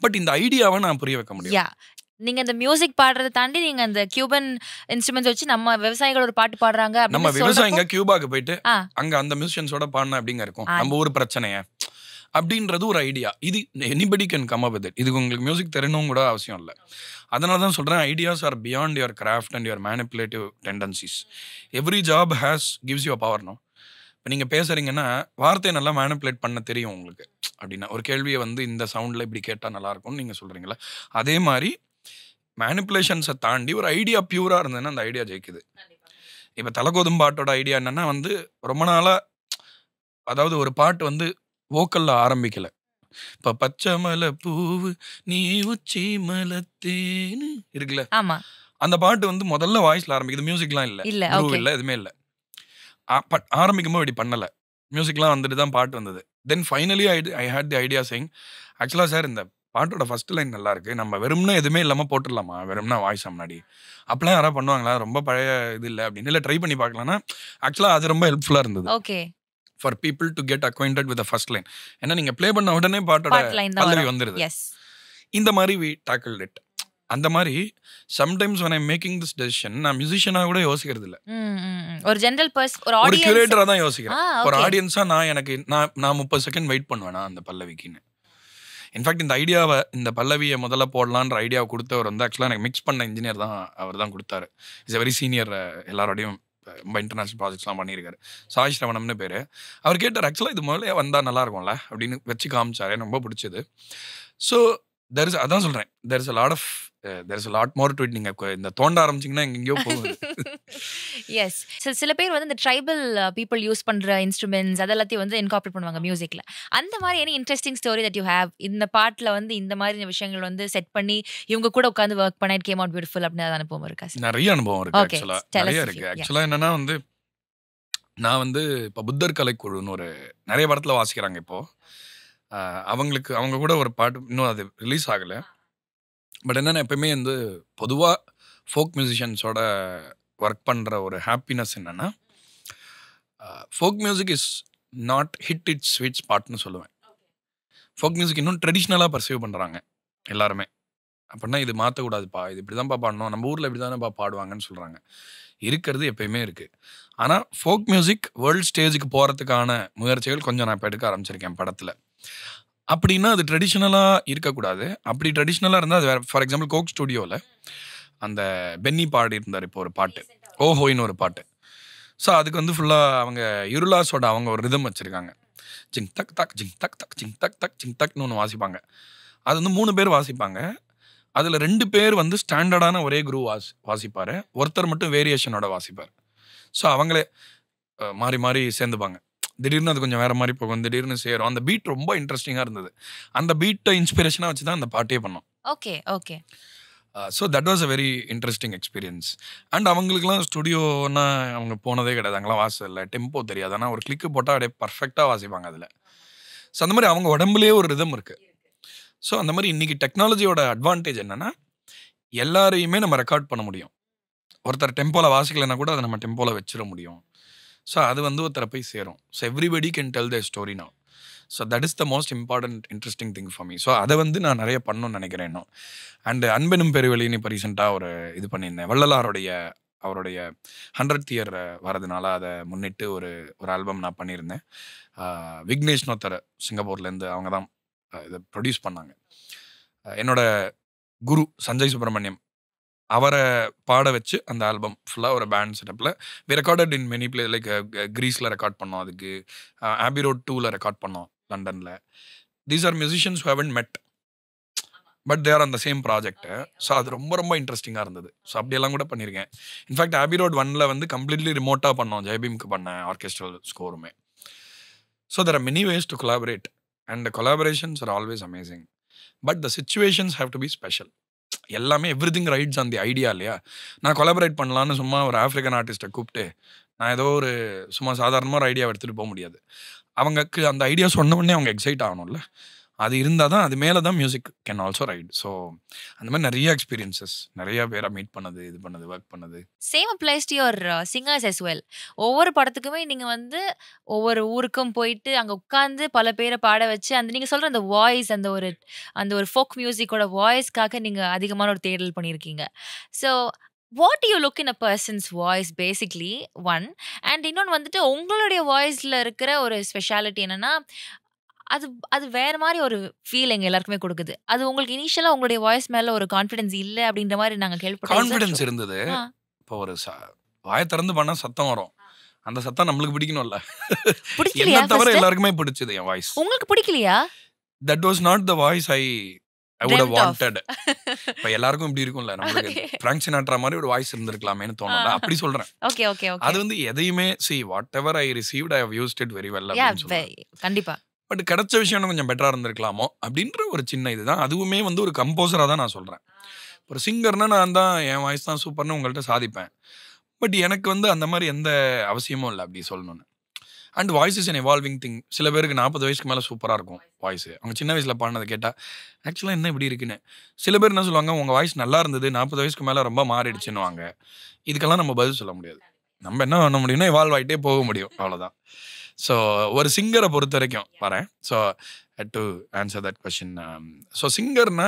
பட் இந்த ஐடியாவை நான் புரிய வைக்க முடியும். நீங்க அந்த மியூசிக் பாடுறதை தாண்டி நீங்க அந்த கியூபன் இன்ஸ்ட்ருமெண்ட்ஸ் வச்சு நம்ம விவசாயிகள் ஒரு பாட்டு பாடுறாங்க, நம்ம விவசாயிங்க கியூபாக்கு போயிட்டு அங்க அந்த மியூசிஷியன்ஸோட பாடினா அப்படிங்க இருக்கும் நம்ம ஊர் பிரச்சனைய அப்படின்றது ஒரு ஐடியா. இது anybody can come up with it. இது உங்களுக்கு மியூசிக் தெரியணும் கூட அவசியம் இல்லை. அதனால தான் சொல்றேன், ideas are beyond your craft and your manipulative tendencies. Every job has gives you power. No, இப்போ நீங்கள் பேசுறீங்கன்னா வார்த்தையை நல்லா மேனிப்புலேட் பண்ண தெரியும் உங்களுக்கு அப்படின்னா, ஒரு கேள்வியை வந்து இந்த சவுண்டில் இப்படி கேட்டால் நல்லா இருக்கும்னு நீங்கள் சொல்கிறீங்களா, அதே மாதிரி மேனிப்புலேஷன்ஸை தாண்டி ஒரு ஐடியா பியூராக இருந்ததுன்னா அந்த ஐடியா ஜெயிக்குது. இப்போ தலகோதும் பாட்டோட ஐடியா என்னென்னா வந்து ரொம்ப நாளாக, அதாவது ஒரு பாட்டு வந்து வோக்கலில் ஆரம்பிக்கல. இப்போ பச்சை மலை பூவு நீ உச்சி மலத்தேன்னு இருக்குல்ல, அந்த பாட்டு வந்து முதல்ல வாய்ஸில் ஆரம்பிக்குது, மியூசிக்லாம் இல்லை, இல்லை எதுவுமே இல்லை. ஆரம்பிக்கும் போது இப்படி பண்ணலை, மியூசிக்லாம் வந்துட்டு தான் பாட்டு வந்தது. Then finally I had the idea saying, ஆக்சுவலாக சார் இந்த பாட்டோட ஃபர்ஸ்ட் லைன் நல்லா இருக்கு, நம்ம வெறும்னா எதுவுமே இல்லாமல் போட்டுடலாமா, வெறும்னா வாய்ஸ் முன்னாடி, அப்பெல்லாம் யாராவது பண்ணுவாங்களா, ரொம்ப பழைய இது இல்லை அப்படின்னு, இல்லை ட்ரை பண்ணி பார்க்கலாம்னா ஆக்சுவலாக அது ரொம்ப ஹெல்ப்ஃபுல்லாக இருந்தது. Okay, for people to get acquainted with the first line. ஏன்னா நீங்கள் ப்ளே பண்ண உடனே பாட்டோட பல்லவி வந்துடுது. இந்த மாதிரி வி டேக்கிள்ட் இட். அந்த மாதிரி sometimes when I'm making this decision நான் மியூசிஷியனா கூட யோசிக்கிறது இல்ல, ஒரு ஜெனரல் பர்சன், ஒரு கியூரேட்டரா தான் யோசிக்கிறேன். ஒரு ஆடியன்ஸா நான் 30 செகண்ட் வெயிட் பண்ணுவேனா அந்த பல்லவிக்குன்னு. இன்ஃபேக்ட் இந்த ஐடியாவை, இந்த பல்லவியை முதல்ல போடலான்ற ஐடியாவை கொடுத்தவர் வந்து ஆக்சுவலாக எனக்கு மிக்ஸ் பண்ண இன்ஜினியர் தான், அவர் தான் கொடுத்தாரு. இஸ் எ வெரி சீனியர், எல்லாரோடையும் ரொம்ப இன்டர்நேஷனல் ப்ராஜெக்ட்ஸ்லாம் பண்ணியிருக்காரு, சாய் ஸ்ரவணம்னு பேர். அவர் கேட்டார், ஆக்சுவலாக இது முதல்ல வந்தால் நல்லா இருக்கும்ல அப்படின்னு வச்சு காமிச்சார், எனக்கு ரொம்ப பிடிச்சது. ஸோ அதான் சொல்கிறேன், there is a lot more to it. நீங்க இந்த தோண்ட ஆரம்பிச்சீங்கன்னா எங்கேயோ போகுது. எஸ், சில பேர் வந்து இந்த ட்ரைபல் பீப்புள் யூஸ் பண்ற இன்ஸ்ட்ருமெண்ட்ஸ் அதெல்லாத்தையும் வந்து இன்கார்பரேட் பண்ணுவாங்க மியூசிக்ல. அந்த மாதிரி any interesting story that you have, இந்த பாட்டுல வந்து இந்த மாதிரி விஷயங்கள் வந்து செட் பண்ணி இவங்க கூட உட்காந்து ஒர்க் பண்ண, இட் கேம் அவுட் பியூட்டிஃபுல் அப்படின்னு அனுபவம் இருக்கா? நிறைய அனுபவம் இருக்கு. ஆக்சுவலா நிறைய இருக்கு. ஆக்சுவலா என்னன்னா வந்து நான் வந்து இப்போ புத்தர் கலைக்குழுன்னு ஒரு நிறைய படத்துல வாசிக்கிறாங்க இப்போ. அவங்க கூட ஒரு பாட்டு இன்னும் அது ரிலீஸ் ஆகலை. பட் என்னென்னா எப்பயுமே வந்து பொதுவாக ஃபோக் மியூசிஷியன்ஸோட ஒர்க் பண்ணுற ஒரு ஹாப்பினஸ் என்னென்னா, folk music is not hit it's sweet ஸ்பாட்னு சொல்லுவேன். ஃபோக் மியூசிக் இன்னும் ட்ரெடிஷ்னலாக பர்சீவ் பண்ணுறாங்க எல்லாருமே. அப்படின்னா இது மாற்றக்கூடாதுப்பா, இது இப்படி தான்ப்பா பாடணும், நம்ம ஊரில் இப்படி தானேப்பா பாடுவாங்கன்னு சொல்கிறாங்க. இருக்கிறது எப்பயுமே இருக்குது. ஆனால் ஃபோக் மியூசிக் வேர்ல்டு ஸ்டேஜுக்கு போகிறதுக்கான முயற்சிகள் கொஞ்சம் நான் இப்போ எடுக்க ஆரம்பிச்சிருக்கேன் படத்தில். அப்படின்னா அது ட்ரெடிஷ்னலாக இருக்கக்கூடாது. அப்படி ட்ரெடிஷ்னலாக இருந்தால் அது வேறு. ஃபார் எக்ஸாம்பிள் கோக் ஸ்டுடியோவில் அந்த பென்னி பாடி இருந்தார் இப்போ ஒரு பாட்டு, ஓஹோயின்னு ஒரு பாட்டு. ஸோ அதுக்கு வந்து ஃபுல்லாக அவங்க இருளாஸோட அவங்க ஒரு ரிதம் வச்சுருக்காங்க. ஜிங் தக் தக் ஜிங் தக் தக் ஜிங் தக் தக் ஜிங் தக்னு ஒன்று வாசிப்பாங்க. அது வந்து 3 பேர் வாசிப்பாங்க. அதில் 2 பேர் வந்து ஸ்டாண்டர்டான ஒரே குரூப் வாசிப்பார், ஒருத்தர் மட்டும் வேரியேஷனோட வாசிப்பார். ஸோ அவங்களே மாறி மாறி சேர்ந்துப்பாங்க. திடீர்னு அது கொஞ்சம் வேறு மாதிரி போகும், திடீர்னு சேரும். அந்த பீட் ரொம்ப இன்ட்ரெஸ்டிங்காக இருந்தது. அந்த பீட்டை இன்ஸ்பிரேஷனாக வச்சு தான் அந்த பாட்டே பண்ணோம். Okay okay. So that was a very interesting experience. And அவங்களுக்குலாம் ஸ்டுடியோன்னா அவங்க போனதே கிடையாது, அங்கெல்லாம் வாசல டெம்போ தெரியாது. ஆனால் ஒரு கிளிக்கு போட்டால் அப்படியே பர்ஃபெக்டாக வாசிப்பாங்க அதில். ஸோ அந்த மாதிரி அவங்க உடம்புலேயே ஒரு ரிதம் இருக்குது. ஸோ அந்த மாதிரி இன்றைக்கி டெக்னாலஜியோட அட்வான்டேஜ் என்னென்னா எல்லாரையுமே நம்ம ரெக்கார்ட் பண்ண முடியும். ஒருத்தர் டெம்போவில் வாசிக்கலைன்னா கூட அதை நம்ம டெம்போவில் வச்சிட முடியும். ஸோ அது வந்து ஒருத்தரை போய் சேரும். So everybody can tell the story now. So that is the most important interesting thing for me. So அதை வந்து நான் நிறைய பண்ணணும்னு நினைக்கிறேன் இன்னும். அண்டு அன்பெனும் பெருவெளின்னு இப்போ ரீசெண்டாக ஒரு இது பண்ணியிருந்தேன். வள்ளலாருடைய அவருடைய 100th இயர் வரதுனால அதை முன்னிட்டு ஒரு ஆல்பம் நான் பண்ணியிருந்தேன். விக்னேஷ் நோத்தர் சிங்கப்பூர்லேருந்து அவங்க தான் இதை ப்ரொடியூஸ் பண்ணாங்க. என்னோட குரு சஞ்சய் சுப்ரமணியம் அவரை பாட வச்சு அந்த ஆல்பம் ஃபுல்லாக ஒரு பேண்ட் செட்டப்பில் we recorded in many place. Like கிரீஸில் ரெக்கார்ட் பண்ணோம், அதுக்கு ஆபி ரோட் 2ல் ரெக்கார்ட் பண்ணோம் லண்டனில். These are musicians who haven't met but they're on the same project. So அது ரொம்ப ரொம்ப இன்ட்ரெஸ்டிங்காக இருந்தது. ஸோ அப்படியெல்லாம் கூட பண்ணியிருக்கேன். இன்ஃபேக்ட் ஆபி ரோட் 1ல் வந்து கம்ப்ளீட்லி ரிமோட்டாக பண்ணோம், ஜெய்பீம்க்கு பண்ண ஆர்கெஸ்ட்ரல் ஸ்கோருமே. So there are many ways to collaborate and collaborations are always amazing. But the situations have to be special. எல்லாமே everything rides on the idea இல்லையா? நான் கொலாபரேட் பண்ணலான்னு சும்மா ஒரு ஆஃப்ரிக்கன் ஆர்டிஸ்ட்டை கூப்பிட்டு நான் ஏதோ ஒரு சும்மா சாதாரணமாக ஒரு ஐடியாவை எடுத்துகிட்டு போக முடியாது. அவங்களுக்கு அந்த ஐடியா சொன்ன உடனே அவங்க எக்ஸைட் ஆகணும்ல. அது இருந்தால் தான் அது மேலே தான் music can also right. So அந்த மாதிரி நிறைய எக்ஸ்பீரியன்சஸ், நிறைய பேரை மீட் பண்ணது, இது பண்ணது, ஒர்க் பண்ணது. Same applies to your singers as well. ஒவ்வொரு படத்துக்குமே நீங்கள் வந்து ஒவ்வொரு ஊருக்கும் போயிட்டு அங்கே உட்காந்து பல பேரை பாட வச்சு அந்த நீங்கள் சொல்கிற அந்த வாய்ஸ், அந்த ஒரு ஃபோக் மியூசிக்கோட வாய்ஸ்க்காக நீங்கள் அதிகமான ஒரு தேடல் பண்ணியிருக்கீங்க. So what you look in a persons voice basically one. And இன்னொன்று வந்துட்டு உங்களுடைய வாய்ஸில் இருக்கிற ஒரு ஸ்பெஷாலிட்டி என்னென்னா அது வேற மாதிரி ஒரு ஃபீலிங் எல்லாருக்குமே கொடுக்குது. அது உங்களுக்கு இனிஷியலாக உங்களுடைய வாய்ஸ் மேலே ஒரு கான்ஃபிடன்ஸ் இல்லை அப்படின்ற மாதிரி நாங்கள் கேள்விப்பட்டோம். கான்ஃபிடன்ஸ் இருந்தது. இப்போ ஒரு வாயை திறந்து பண்ணால் சத்தம் வரும், அந்த சத்தம் நம்மளுக்கு பிடிக்கணும்ல. என்ன தவிர எல்லாருக்குமே பிடிச்சது என் வாய்ஸ். உங்களுக்கு பிடிக்கலையா? That was not the voice I would have wanted. இப்போ எல்லாருக்கும் இப்படி இருக்கும்ல, நம்மளுக்கு பிராங்க் சினாட்ரா மாதிரி ஒரு வாய்ஸ் இருந்திருக்கலாமேன்னு தோணும்ல, அப்படி சொல்றேன். Okay okay okay. அது வந்து எதையுமே whatever I received I have used it very well அப்படின்னு சொல்றேன். கண்டிப்பா. பட் கிடைச்ச விஷயம் கொஞ்சம் பெட்டரா இருந்திருக்கலாமோ அப்படின்ற ஒரு சின்ன இதுதான். அதுவுமே வந்து ஒரு கம்போசரா தான் நான் சொல்றேன். ஒரு சிங்கர்னா நான் தான் என் வாய்ஸ் தான் சூப்பர்னு உங்கள்கிட்ட சாதிப்பேன். பட் எனக்கு வந்து அந்த மாதிரி எந்த அவசியமும் இல்லை அப்படி சொல்லணும்னு. And voice is an evolving thing. சில பேருக்கு 40 வயசுக்கு மேலே சூப்பராக இருக்கும் வாய்ஸ், அவங்க சின்ன வயசில் பாடினதை கேட்டால் ஆக்சுவலாக என்ன இப்படி இருக்குன்னு. சில பேர் என்ன சொல்லுவாங்க, உங்கள் வாய்ஸ் நல்லா இருந்தது, 40 வயசுக்கு மேலே ரொம்ப மாறிடுச்சுன்னுவாங்க. இதுக்கெல்லாம் நம்ம பதில் சொல்ல முடியாது. நம்ம என்ன பண்ண முடியும்னா எவால்வ் ஆகிட்டே போக முடியும், அவ்வளோதான். ஸோ ஒரு சிங்கரை பொறுத்த வரைக்கும் வரேன். So to answer that question, so சிங்கர்னா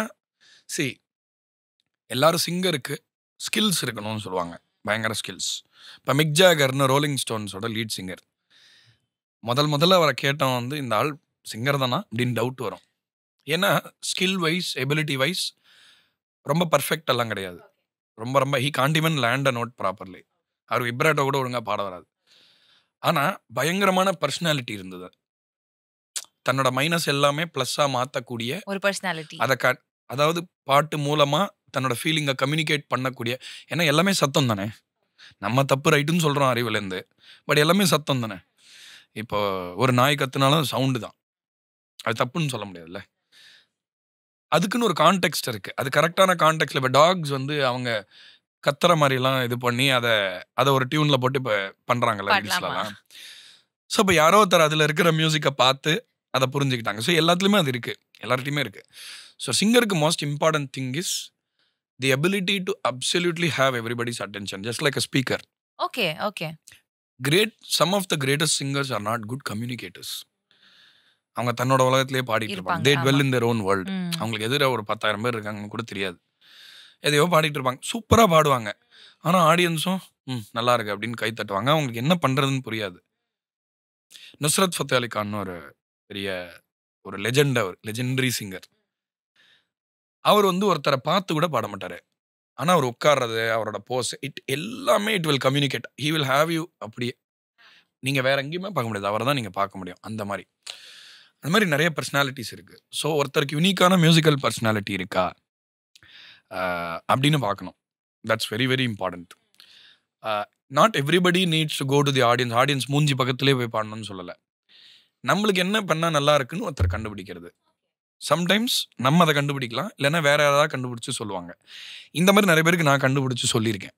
எல்லாரும் சிங்கருக்கு ஸ்கில்ஸ் இருக்கணும்னு சொல்லுவாங்க, பயங்கர ஸ்கில்ஸ். இப்போ மிக் ஜாகர்னு ரோலிங் ஸ்டோன்ஸோட லீட் சிங்கர், முதல்ல அவரை கேட்டோம் வந்து இந்த ஆள் சிங்கர் தானா அப்படின்னு டவுட் வரும். ஏன்னா ஸ்கில் வைஸ் எபிலிட்டி வைஸ் ரொம்ப பர்ஃபெக்டெல்லாம் கிடையாது. ரொம்ப he can't even land a note properly. அவர் விப்ராட்டோ கூட ஒழுங்காக பாட வராது. ஆனால் பயங்கரமான பர்சனாலிட்டி இருந்தது. தன்னோட மைனஸ் எல்லாமே ப்ளஸ்ஸாக மாற்றக்கூடிய ஒரு பர்சனாலிட்டி. அதாவது பாட்டு மூலமாக தன்னோட ஃபீலிங்கை கம்யூனிகேட் பண்ணக்கூடிய. ஏன்னா எல்லாமே சத்தம் தானே, நம்ம தப்பு ரைட்டுன்னு சொல்கிறோம் அறிவுலேருந்து, பட் எல்லாமே சத்தம் தானே. இப்போ ஒரு நாய் கத்துனாலும் சவுண்டு தான், அது தப்புன்னு சொல்ல முடியாதுல்ல. அதுக்குன்னு ஒரு கான்டெக்ஸ்ட் இருக்குது, அது கரெக்டான கான்டெக்ட்ல. இப்போ டாக்ஸ் வந்து அவங்க கத்துற மாதிரிலாம் இது பண்ணி அதை ஒரு டியூனில் போட்டு இப்போ பண்ணுறாங்கல்ல ரீல்ஸ்லாம். ஸோ இப்போ யாரோ ஒருத்தர் அதில் இருக்கிற மியூசிக்கை பார்த்து அதை புரிஞ்சுக்கிட்டாங்க. ஸோ எல்லாத்துலேயுமே அது இருக்குது, எல்லார்ட்டையுமே இருக்குது. ஸோ சிங்கருக்கு most important thing is the ability to absolutely have everybody's attention, just like a speaker. Okay okay. some of the greatest singers are not good communicators. அவங்க தன்னோட உலகத்திலேயே பாடிட்டு இருப்பாங்க. They dwell in their own world. அவங்களுக்கு எதிர ஒரு 10,000 பேர் இருக்காங்கன்னு கூட தெரியாது. எதையோ பாடிட்டு இருப்பாங்க, சூப்பராக பாடுவாங்க. ஆனால் ஆடியன்ஸும் நல்லா இருக்கு அப்படின்னு கை தட்டுவாங்க. அவங்களுக்கு என்ன பண்ணுறதுன்னு புரியாது. நுஸ்ரத் ஃபத்தே அலி கான் ஒரு பெரிய ஒரு லெஜெண்ட், அவர் லெஜெண்டரி சிங்கர். அவர் வந்து ஒருத்தரை பார்த்து கூட பாட மாட்டார். ஆனால் அவர் உட்கார்றது, அவரோட போஸ், எல்லாமே it will communicate. He will have you அப்படியே. நீங்கள் வேற எங்கேயுமே பார்க்க முடியாது, அவரை தான் நீங்கள் பார்க்க முடியும். அந்த மாதிரி நிறைய பர்சனாலிட்டிஸ் இருக்குது. ஸோ ஒருத்தருக்கு யூனிக்கான மியூசிக்கல் பர்சனாலிட்டி இருக்கா அப்படின்னு பார்க்கணும். That's very very important. Not everybody needs to go to the audience. Audience மூஞ்சி பக்கத்துலேயே போய் பாடணும்னு சொல்லலை. நம்மளுக்கு என்ன பண்ணால் நல்லா இருக்குன்னு ஒருத்தர் கண்டுபிடிக்கிறது. சம்டைம்ஸ் நம்ம அதை கண்டுபிடிக்கலாம், இல்லைன்னா வேற யாராவது கண்டுபிடிச்சி சொல்லுவாங்க. இந்த மாதிரி நிறைய பேருக்கு நான் கண்டுபிடிச்சி சொல்லியிருக்கேன்.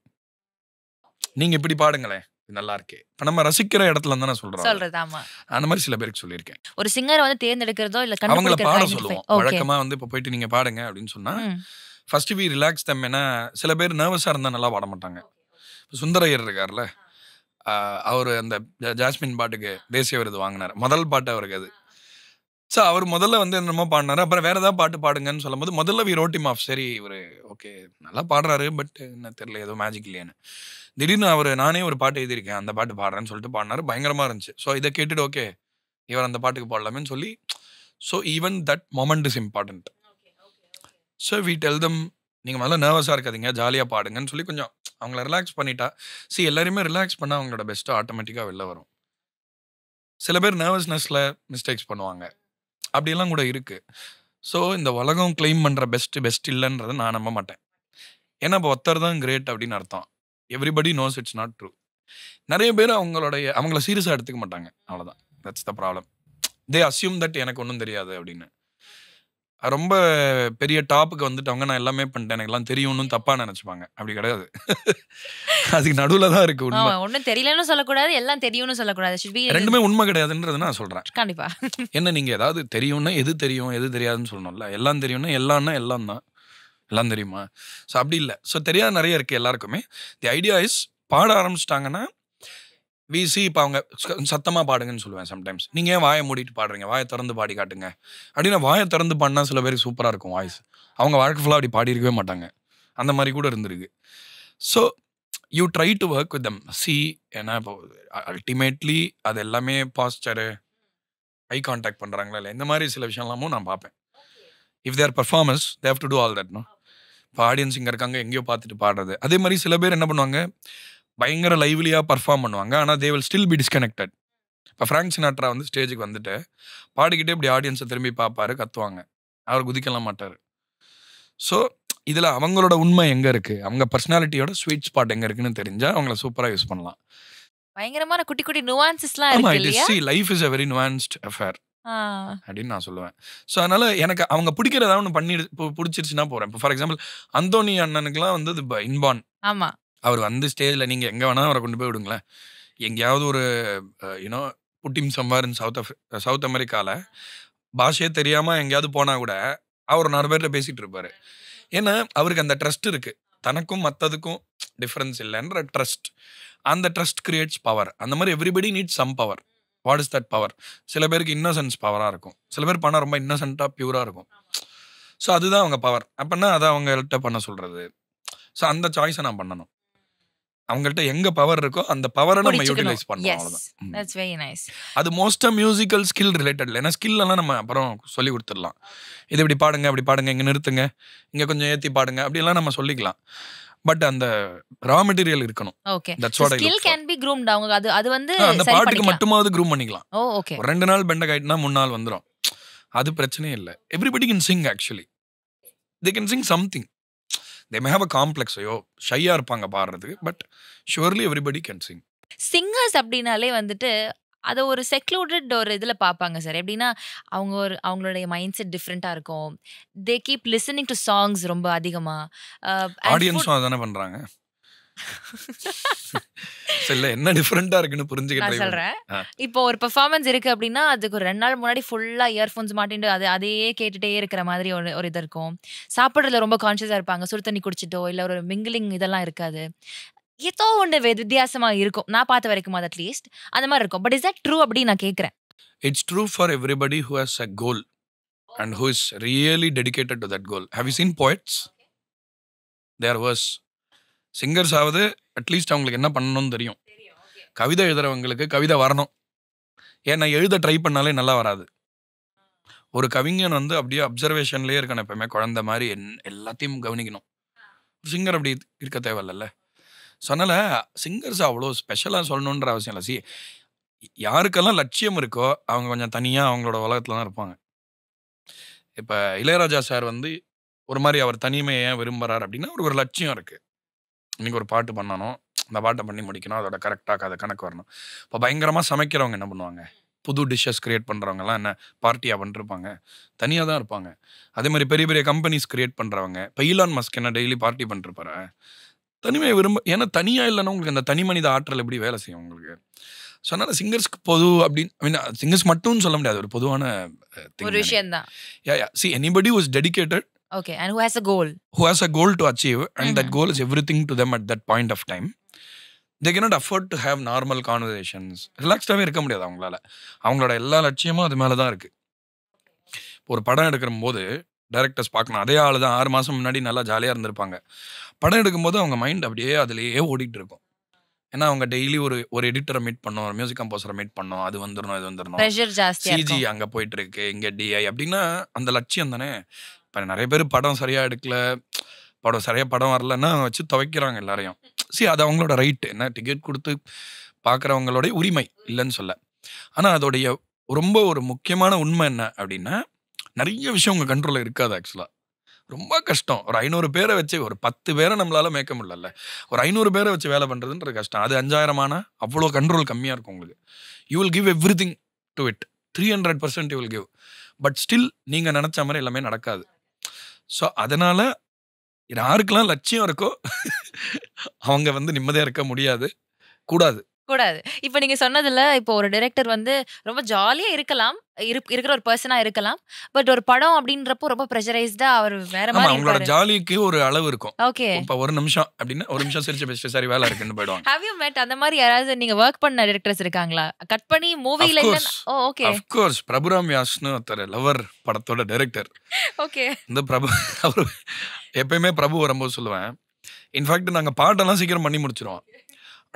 நீங்கள் இப்படி பாடுங்களேன், நல்லா இருக்கே. இப்போ நம்ம ரசிக்கிற இடத்துல தான் நான் சொல்றேன். அந்த மாதிரி சில பேருக்கு சொல்லியிருக்கேன். ஒரு சிங்கரை வந்து தேர்ந்தெடுக்கிறதோ இல்லை அவங்கள பாட சொல்லுவோம். வழக்கமாக வந்து இப்போ போயிட்டு நீங்கள் பாடுங்க அப்படின்னு சொன்னா ஃபர்ஸ்ட் வி ரிலாக்ஸ் தம். ஏன்னா சில பேர் நர்வஸாக இருந்தால் நல்லா பாட மாட்டாங்க. இப்போ சுந்தரையர் இருக்கார்ல, அவர் அந்த ஜாஸ்மின் பாட்டுக்கு தேசிய விருது வாங்கினார். முதல் பாட்டு அவருக்கு அது. ஸோ அவர் முதல்ல வந்து என்னமோ பாடினாரு. அப்புறம் வேற ஏதாவது பாட்டு பாடுங்கன்னு சொல்லும் போது முதல்ல வி ரோட் ஹிம் ஆஃப். சரி இவர் ஓகே நல்லா பாடுறாரு, பட் என்ன தெரியல, ஏதோ மேஜிக் இல்லையான்னு. திடீர்னு அவர் நானே ஒரு பாட்டு எழுதியிருக்கேன், அந்த பாட்டு பாடுறேன்னு சொல்லிட்டு பாடினாரு. பயங்கரமாக இருந்துச்சு. ஸோ இதை கேட்டுட்டு ஓகே இவர் அந்த பாட்டுக்கு பாடலாமேன்னு சொல்லி, so even that moment is important. So we tell them, நீங்கள் முதல்ல நர்வஸாக இருக்காதீங்க, ஜாலியாக பாடுங்கன்னு சொல்லி கொஞ்சம் அவங்கள ரிலாக்ஸ் பண்ணிட்டா. எல்லாருமே ரிலாக்ஸ் பண்ணால் அவங்களோட பெஸ்ட்டு ஆட்டோமேட்டிக்காக வெளில வரும். சில பேர் நர்வஸ்னஸில் மிஸ்டேக்ஸ் பண்ணுவாங்க, அப்படியெல்லாம் கூட இருக்குது. ஸோ இந்த உலகம் கிளைம் பண்ணுற பெஸ்ட் இல்லைன்றதை நான் நம்ப மாட்டேன். ஏன்னா இப்போ ஒருத்தர் தான் கிரேட் அப்படின்னு அர்த்தம். Everybody knows it's not true. நிறைய பேர் அவங்கள சீரியஸாக எடுத்துக்க மாட்டாங்க, அவ்வளோதான். That's the problem. They assume that எனக்கு ஒன்றும் தெரியாது அப்படின்னு. ரொம்ப பெரிய டாப்புக்கு வந்துட்டவங்க நான் எல்லாமே பண்ணிட்டேன், எனக்கு எல்லாம் தெரியும்னு தப்பாக நினச்சிப்பாங்க. அப்படி கிடையாது. அதுக்கு நடுவில் தான் இருக்குது உண்மை. ஒன்றும் தெரியலன்னு சொல்லக்கூடாது, எல்லாம் தெரியும்னு சொல்லக்கூடாது. ரெண்டுமே உண்மை கிடையாதுன்றது நான் சொல்கிறேன். கண்டிப்பா. என்ன நீங்கள் ஏதாவது தெரியும்னா எது தெரியும் எது தெரியாதுன்னு சொல்லணும்ல. எல்லாம் தெரியும்னா எல்லாம்னா எல்லாம் தான். எல்லாம் தெரியுமா? ஸோ அப்படி இல்லை. ஸோ தெரியாத நிறைய இருக்குது எல்லாருக்குமே. தி ஐடியா இஸ் பாட ஆரம்பிச்சிட்டாங்கன்னா விசி. இப்போ அவங்க சத்தமாக பாடுங்கன்னு சொல்லுவேன் சம்டைம்ஸ். நீங்கள் ஏன் வாயை மூடிட்டு பாடுறீங்க, வாயை திறந்து பாடி காட்டுங்க அப்படின்னா வாயை திறந்து பாடினா சில பேருக்கு சூப்பராக இருக்கும் வாய்ஸ். அவங்க வாழ்க்கை ஃபுல்லாக அப்படி பாடியிருக்கவே மாட்டாங்க. அந்த மாதிரி கூட இருந்திருக்கு. So you try to work with them. ஏன்னா இப்போ அல்டிமேட்லி அது எல்லாமே பாஸ்டரு, ஐ கான்டாக்ட் பண்ணுறாங்களா இல்லை, இந்த மாதிரி சில விஷயம்லாமும் நான் பார்ப்பேன். If their performance they have to do all that. No இப்போ ஆடியன்ஸ் இங்கே இருக்காங்க, எங்கேயோ பார்த்துட்டு பாடுறது. அதே மாதிரி சில பேர் என்ன பண்ணுவாங்க, பயங்கர லைவ்லியாக பர்ஃபார்ம் பண்ணுவாங்க, ஆனால் they will still be disconnected. இப்போ ஃப்ராங்க் சினாட்ரா வந்து ஸ்டேஜுக்கு வந்துட்டு பாடிக்கிட்டே இப்படி ஆடியன்ஸை திரும்பி பார்ப்பாரு, கத்துவாங்க, அவர் குதிக்கலாம் மாட்டார். ஸோ இதில் அவங்களோட உண்மை எங்கே இருக்குது, அவங்க பர்சனாலிட்டியோட ஸ்வீட் ஸ்பாட் எங்கே இருக்குன்னு தெரிஞ்சால் அவங்கள சூப்பராக யூஸ் பண்ணலாம். பயங்கரமான குட்டி குட்டி நுவான்சஸ்லாம் இருக்கு இல்லையா? Life is a very nuanced affair அப்படின்னு நான் சொல்லுவேன். ஸோ அதனால எனக்கு அவங்க பிடிக்கிறதா ஒன்று பண்ணி பிடிச்சிருச்சுன்னா போகிறேன். இப்போ ஃபார் எக்ஸாம்பிள் அந்தோனி அண்ணனுக்குலாம் வந்து இன்பான். ஆமா, அவர் வந்து ஸ்டேஜில் நீங்கள் எங்கே வேணாலும் அவரை கொண்டு போய் விடுங்களேன். எங்கேயாவது ஒரு யூனோ புட்டிம் சம்பார் இன் சவுத் அமெரிக்காவில் பாஷையே தெரியாமல் எங்கேயாவது போனால் கூட அவர் 4 பேர்கிட்ட பேசிகிட்டு இருப்பார். ஏன்னா அவருக்கு அந்த ட்ரஸ்ட் இருக்குது, தனக்கும் மற்றதுக்கும் டிஃப்ரென்ஸ் இல்லைன்ற ட்ரஸ்ட். அந்த ட்ரஸ்ட் கிரியேட்ஸ் பவர். அந்த மாதிரி everybody needs some power. What is that power? சில பேருக்கு இன்னோசன்ஸ் பவராக இருக்கும், சில பேர் பண்ணால் ரொம்ப இன்னோசென்ட்டாக பியூராக இருக்கும். ஸோ அதுதான் அவங்க பவர். அப்படின்னா அதை அவங்கள்ட்ட பண்ண சொல்கிறது. ஸோ அந்த சாய்ஸை நான் பண்ணணும். அவங்கள்ட்ட எங்க பவர் இருக்கோ அந்த பவரை நம்ம யூட்டிலைஸ் பண்ணணும், அவ்வளவுதான். That's very nice. அது மோஸ்டா மியூசிக்கல் ஸ்கில் ரிலேட்டட். ஏன்னா ஸ்கில் எல்லாம் நம்ம அப்புறம் சொல்லி கொடுத்துடலாம். இது இப்படி பாடுங்க, அப்படி பாடுங்க, இங்க நிறுத்துங்க, இங்க கொஞ்சம் ஏத்தி பாடுங்க, அப்படி எல்லாம் நம்ம சொல்லிக்கலாம். பட் அந்த ரா மெட்டீரியல் இருக்கணும். Okay, skill can be groomed. அவங்க அது வந்து அந்த பாட்டுக்கு மட்டுமாவது க்ரூம் பண்ணிக்கலாம். ஓ ஓகே. 2 நாள் பெண்ட ஆயிட்டுனா 3 நாள் வந்துரும். அது பிரச்சனையே இல்லை. Everybody can Singh. Actually they can Singh something. they may have a complex. ஐயோ ஷையா இருப்பாங்க பாடுறதுக்கு, but surely everybody can sing. Singers அப்படினாலே வந்துட்டு அதை ஒரு செக்லூடட் ஒரு இதில் பார்ப்பாங்க சார். எப்படின்னா அவங்களுடைய மைண்ட் செட் டிஃப்ரெண்ட்டாக இருக்கும். They keep listening to songs ரொம்ப அதிகமாக. ஆடியன்ஸும் அதானே பண்ணுறாங்க. இல்ல என்ன டிஃபரெண்டா இருக்குன்னு புரிஞ்சுக்கிட்டு சொல்றேன். இப்போ ஒரு பெர்ஃபார்மன்ஸ் இருக்கு அப்படின்னா அதுக்கு ஒரு 2 நாள் முன்னாடி ஃபுல்லா இயர்ஃபோன்ஸ் மாட்டிட்டு அதையே கேட்டுட்டே இருக்கிற மாதிரி ஒரு இது இருக்கும். சாப்பிட்றதுல ரொம்ப கான்ஷியஸா இருப்பாங்க. சுடு தண்ணி குடிச்சிட்டோ இல்ல ஒரு மிங்கிலிங் இதெல்லாம் இருக்காது. ஏதோ ஒன்று வித்தியாசமா இருக்கும். நான் பார்த்த வரைக்கும் அது அட்லீஸ்ட் அந்த மாதிரி இருக்கும். பட் இஸ் தட் ட்ரூ அப்படின்னு நான் கேட்குறேன். It's true for everybody who has a goal and who is really dedicated to that goal. Have you seen poets? There were. Singers ஆவது அட்லீஸ்ட் அவங்களுக்கு என்ன பண்ணணும்னு தெரியும். கவிதை எழுதுறவங்களுக்கு கவிதை வரணும். ஏன்னா எழுத ட்ரை பண்ணாலே நல்லா வராது. ஒரு கவிஞன் வந்து அப்படியே அப்சர்வேஷன்லேயே இருக்கணும் எப்பவுமே, குழந்தை மாதிரி எல்லாத்தையும் கவனிக்கணும். சிங்கர் அப்படி இருக்க தேவையில்ல. ஸோ அதனால் சிங்கர்ஸ் அவ்வளோ ஸ்பெஷலாக சொல்லணுன்ற அவசியம் இல்லை. யாருக்கெல்லாம் லட்சியம் இருக்கோ அவங்க கொஞ்சம் தனியாக அவங்களோட உலகத்தில் தான் இருப்பாங்க. இப்போ இளையராஜா சார் வந்து ஒரு மாதிரி அவர் தனிமையை ஏன் விரும்புகிறார் அப்படின்னா அவருக்கு ஒரு லட்சியம் இருக்குது. இன்றைக்கி ஒரு பாட்டு பண்ணணும், அந்த பாட்டை பண்ணி முடிக்கணும், அதோட கரெக்டாக அதை கணக்கு வரணும். இப்போ பயங்கரமாக சமைக்கிறவங்க என்ன பண்ணுவாங்க, புது டிஷ்ஷஸ் க்ரியேட் பண்ணுறவங்கலாம் என்ன பார்ட்டியாக பண்ணிருப்பாங்க, தனியாக தான் இருப்பாங்க. அதே மாதிரி பெரிய பெரிய கம்பெனிஸ் க்ரியேட் பண்ணுறவங்க, இப்போ ஈலான் மஸ்க் என்ன டெய்லி பார்ட்டி பண்ணிருப்பாரு, தனிமையை ஏன்னா தனியாக இல்லைன்னா உங்களுக்கு அந்த தனி மனித ஆற்றல் எப்படி வேலை செய்யும் உங்களுக்கு. ஸோ அதனால் சிங்கர்ஸ்க்கு பொது அப்படின்னு ஐ மீன் சிங்கர்ஸ் மட்டும்னு சொல்ல முடியாது, ஒரு பொதுவான ஒரு விஷயம் தான். See, anybody who is dedicated, okay, and who has a goal, to achieve, and that goal is everything to them at that point of time, they cannot afford to have normal conversations. ரிலாக்ஸ்டாகவே இருக்க முடியாது அவங்களால. அவங்களோட எல்லா லட்சியமும் அது மேலே தான் இருக்குது. ஒரு படம் எடுக்கிற போது டைரக்டர்ஸ் பார்க்கணும், அதே ஆள் தான் 6 மாதம் முன்னாடி நல்லா ஜாலியாக இருந்திருப்பாங்க. படம் எடுக்கும்போது அவங்க மைண்ட் அப்படியே அதுலேயே ஓடிட்டு இருக்கும். ஏன்னா அவங்க டெய்லி ஒரு எடிட்டரை மீட் பண்ணோம், ஒரு மியூசிக் கம்போசரை மீட் பண்ணோம், அது வந்துடணும் இது வந்துடணும், சிஜி அங்கே போயிட்டு இருக்கு, இங்கே டிஐ அப்படின்னா அந்த லட்சியம் தானே. இப்போ நிறைய பேர் படம் சரியாக எடுக்கல, படம் வரலன்னா வச்சு துவைக்கிறாங்க எல்லாரையும். அது அவங்களோட ரைட்டு, என்ன டிக்கெட் கொடுத்து பார்க்குறவங்களோட உரிமை இல்லைன்னு சொல்ல. ஆனால் அதோடைய ரொம்ப ஒரு முக்கியமான உண்மை என்ன அப்படின்னா நிறைய விஷயம் உங்கள் கண்ட்ரோலில் இருக்காது. ஆக்சுவலாக ரொம்ப கஷ்டம். ஒரு 500 பேரை வச்சு ஒரு 10 பேரை நம்மளால மேய்க்க முடியல, ஒரு 500 பேரை வச்சு வேலை பண்ணுறதுன்றது கஷ்டம். அது 5000 ஆனால் அவ்வளோ கண்ட்ரோல் கம்மியாக இருக்கும் உங்களுக்கு. You will give every thing to it, 300% you will give. But still நீங்கள் நினச்ச மாதிரி எல்லாமே நடக்காது. ஸோ அதனால் யாருக்கெல்லாம் லட்சியம் இருக்கோ அவங்க வந்து நிம்மதியாக இருக்க முடியாது, கூடாது. இப்போ நீங்க சொன்னதுல இப்போ ஒரு டைரக்டர் வந்து ரொம்ப ஜாலியா இருக்கலாம், இருக்கிற ஒரு பர்சனா இருக்கலாம். பட் ஒரு படம் அப்படின்றப்போ ரொம்ப பிரஷரைஸ்டா அவர் வேற மாதிரி அவங்களோட ஜாலிக்கு ஒரு அளவு இருக்கும். ஓகே, இப்போ ஒரு நிமிஷம் அப்படின்னா ஒரு நிமிஷம் சிரிச்சு பேசிட்டு சரி வேலை இருக்குன்னு போயிடுவாங்க. ஹேவ் யூ மெட் அந்த மாதிரி யாராவது நீங்க வர்க் பண்ண டைரக்டர்ஸ் இருக்காங்களா? கட் பண்ணி மூவில இல்ல? ஓ ஓகே, ஆஃப் கோர்ஸ். பிரபுராம் வியாஸ்னு ஒருத்தர் லவர் படத்தோட டைரக்டர். ஓகே, இந்த பிரபு அவர் எப்பயுமே பிரபு வரும்போது சொல்லுவேன், இன்ஃபேக்ட் நாங்கள் பாட்டெல்லாம் சீக்கிரம் பண்ணி முடிச்சிருவோம்.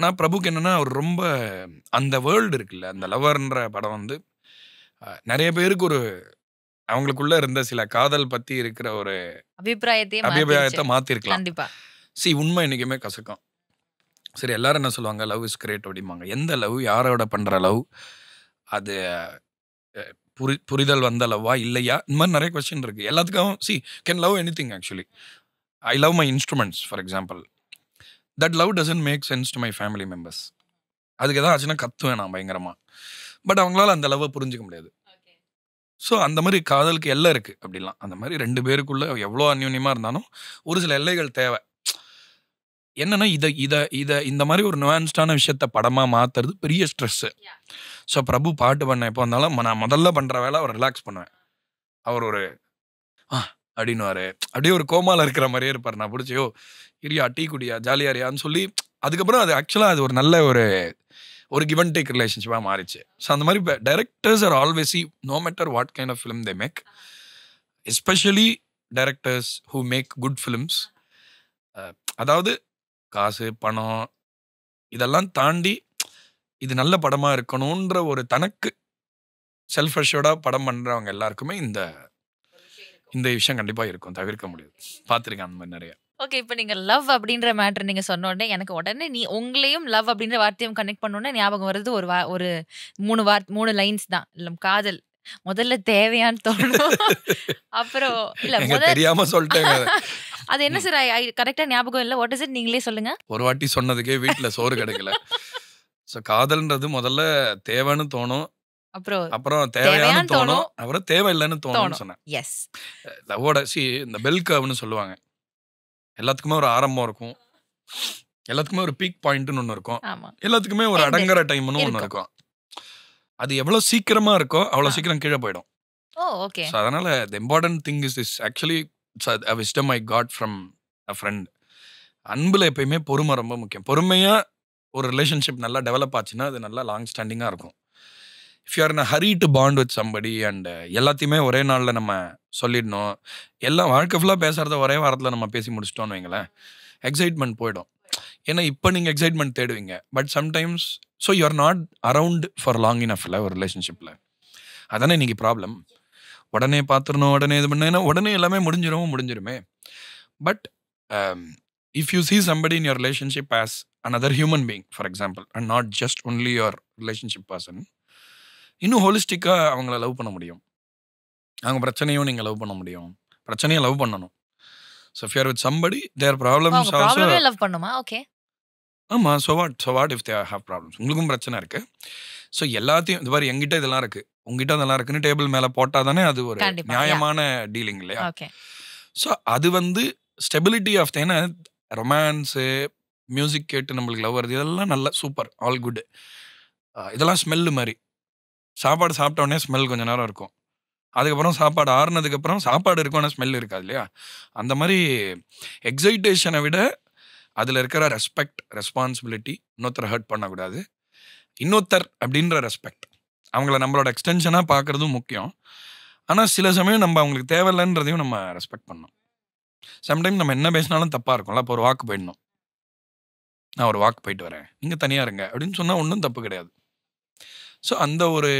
ஆனால் பிரபுக்கு என்னென்னா அவர் ரொம்ப அந்த வேர்ல்டு இருக்குல்ல, அந்த லவர்ன்ற படம் வந்து நிறைய பேருக்கு ஒரு அவங்களுக்குள்ள இருந்த சில காதல் பற்றி இருக்கிற ஒரு அபிப்பிராயத்தை மாற்றிருக்கலாம். உண்மை என்றைக்குமே கசக்கும். சரி, எல்லாரும் என்ன சொல்லுவாங்க, லவ் இஸ் கிரேட் அப்படிம்பாங்க. எந்த லவ், யாரோட பண்ணுற லவ், அது புரிதல் வந்த லவ்வா இல்லையா, இந்த மாதிரி நிறைய கொஸ்டின் இருக்குது. எல்லாத்துக்கும் can love any thing. Actually I love my instruments for example. That love doesn't make sense to my family members. அதுக்கு எதாவது ஆச்சுன்னா கத்துவேன் நான் பயங்கரமாக. பட் அவங்களால அந்த லவ்வை புரிஞ்சிக்க முடியாது. ஸோ அந்த மாதிரி காதலுக்கு எல்லை இருக்குது அப்படிலாம். அந்த மாதிரி 2 பேருக்குள்ளே எவ்வளோ அந்யூன்யமாக இருந்தாலும் ஒரு சில எல்லைகள் தேவை. என்னென்னா இந்த மாதிரி ஒரு நுவான்ஸ்டான விஷயத்த படமாக மாற்றுறது பெரிய ஸ்ட்ரெஸ்ஸு. ஸோ பிரபு பாட்டு பண்ண எப்போ வந்தாலும் நான் முதல்ல பண்ணுற வேலை அவர் ரிலாக்ஸ் பண்ணுவேன். அவர் ஒரு அப்படின்னுவாரு, அப்படியே ஒரு கோமால இருக்கிற மாதிரியே இருப்பார். நான் பிடிச்சியோ இரியா டீ குடியா ஜாலியாரியான்னு சொல்லி அதுக்கப்புறம் அது ஆக்சுவலாக அது ஒரு நல்ல ஒரு கிவ் அண்ட் டேக் ரிலேஷன்ஷிப்பாக மாறிச்சு. ஸோ அந்த மாதிரி directors are always no matter what kind of film they make, especially directors who make good films. அதாவது காசு பணம் இதெல்லாம் தாண்டி இது நல்ல படமாக இருக்கணுன்ற ஒரு தனக்கு செல்ஃப் அஷ்யூர்டாக படம் பண்ணுறவங்க எல்லாருக்குமே இந்த விஷயம் கண்டிப்பாக இருக்கும், தவிர்க்க முடியாது. பார்த்துருக்கேன் அந்த மாதிரி நிறைய. ஓகே, இப்போ நீங்க லவ் அப்படின்ற மேட்டர் நீங்க சொன்ன உடனே எனக்கு உடனே உங்களையும் லவ் அப்படின்ற வார்த்தையும் கனெக்ட் பண்ணோன்னே ஞாபகம் வருது ஒரு 3 லைன்ஸ் தான். இல்லை, காதல் முதல்ல தேவையான்னு தோணும். அப்புறம் இல்ல தெரியாம சொல்லிட்டேங்க. அது என்ன சார், கரெக்டா ஞாபகம் இல்லை. வாட் இஸ் இட், நீங்களே சொல்லுங்க. ஒரு வாட்டி சொன்னதுக்கே வீட்டுல சோறு கிடைக்கல. ஸோ காதல்ன்றது முதல்ல தேவைன்னு தோணும், அப்புறம் தேவையான்னு தோணும், அப்புறம் தேவையில்லைன்னு தோணும்னு சொன்னேன். எஸ், லவ்வோட இந்த பெல் கர்வ்னு சொல்லுவாங்க. எல்லாத்துக்குமே ஒரு ஆரம்பம் இருக்கும், எல்லாத்துக்குமே ஒரு பீக் பாயிண்ட்னு ஒன்று இருக்கும், எல்லாத்துக்குமே ஒரு அடங்குற டைம்னு ஒன்று இருக்கும். அது எவ்வளோ சீக்கிரமா இருக்கோ அவ்வளோ சீக்கிரம் கீழே போயிடும். ஸோ அதனால the important thing is actually a wisdom I got from a friend. அன்பில் எப்பயுமே பொறுமை ரொம்ப முக்கியம். பொறுமையாக ஒரு ரிலேஷன்ஷிப் நல்லா டெவலப் ஆச்சுன்னா அது நல்லா லாங் ஸ்டாண்டிங்காக இருக்கும். If you are in a Hari to bond with somebody and எல்லாத்தையுமே ஒரே நாளில் நம்ம சொல்லிடணும். எல்லாம் வாழ்க்கை ஃபுல்லாக பேசுகிறத ஒரே வாரத்தில் நம்ம பேசி முடிச்சிட்டோன்னு வைங்களேன், எக்ஸைட்மெண்ட் போயிடும். ஏன்னா இப்போ நீங்கள் எக்ஸைட்மெண்ட் தேடுவீங்க, but sometimes so you are not around for long enough இல்லை ஒரு ரிலேஷன்ஷிப்பில். அதானே இன்னைக்கு ப்ராப்ளம். உடனே பார்த்துடணும், உடனே இது பண்ணேன்னா உடனே எல்லாமே முடிஞ்சிருமே. But if you see somebody in your relationship as another human being, for example, and not just only your relationship person, இன்னும் ஹோலிஸ்டிக்காக அவங்கள லவ் பண்ண முடியும். அவங்க பிரச்சனையும் நீங்கள் லவ் பண்ண முடியும், பிரச்சனையை லவ் பண்ணணும். So if you are with somebody, their problems also ப்ராப்ளமே லவ் பண்ணுமா? ஓகே. ஆமாம். So what if they have problems, உங்களுக்கும் பிரச்சனை இருக்குது. ஸோ எல்லாத்தையும் இது மாதிரி எங்கிட்ட இதெல்லாம் இருக்குது, உங்ககிட்ட அதெல்லாம் இருக்குன்னு டேபிள் மேலே போட்டால் தானே அது ஒரு கண்டிப்பா, நியாயமான டீலிங் இல்லையா? ஓகே. ஸோ அது வந்து ஸ்டெபிலிட்டி ஆஃப் ஏன்னா ரொமான்ஸு, மியூசிக் கேட்டு நம்மளுக்கு லவ் வருது, இதெல்லாம் நல்ல சூப்பர், ஆல் குட். இதெல்லாம் ஸ்மெல்லு மாதிரி. சாப்பாடு சாப்பிட்ட உடனே ஸ்மெல் கொஞ்சம் நேரம் இருக்கும், அதுக்கப்புறம் சாப்பாடு ஆறுனதுக்கப்புறம் சாப்பாடு இருக்கும், ஆனால் ஸ்மெல் இருக்காது இல்லையா? அந்த மாதிரி எக்ஸைட்டேஷனை விட அதில் இருக்கிற ரெஸ்பெக்ட், ரெஸ்பான்சிபிலிட்டி, இன்னொருத்தரை ஹர்ட் பண்ணக்கூடாது, இன்னொருத்தர் அப்படின்ற ரெஸ்பெக்ட், அவங்கள நம்மளோட எக்ஸ்டென்ஷனாக பார்க்குறதும் முக்கியம். ஆனால் சில சமயம் நம்ம அவங்களுக்கு தேவையில்லைன்றதையும் நம்ம ரெஸ்பெக்ட் பண்ணணும். சம்டைம் நம்ம என்ன பேசினாலும் தப்பாக இருக்கும்ல. அப்போ ஒரு வாக்கு போயிடணும், நான் ஒரு வாக்கு போயிட்டு வரேன், நீங்கள் தனியாக இருங்க அப்படின்னு சொன்னால் ஒன்றும் தப்பு கிடையாது. ஸோ அந்த ஒரு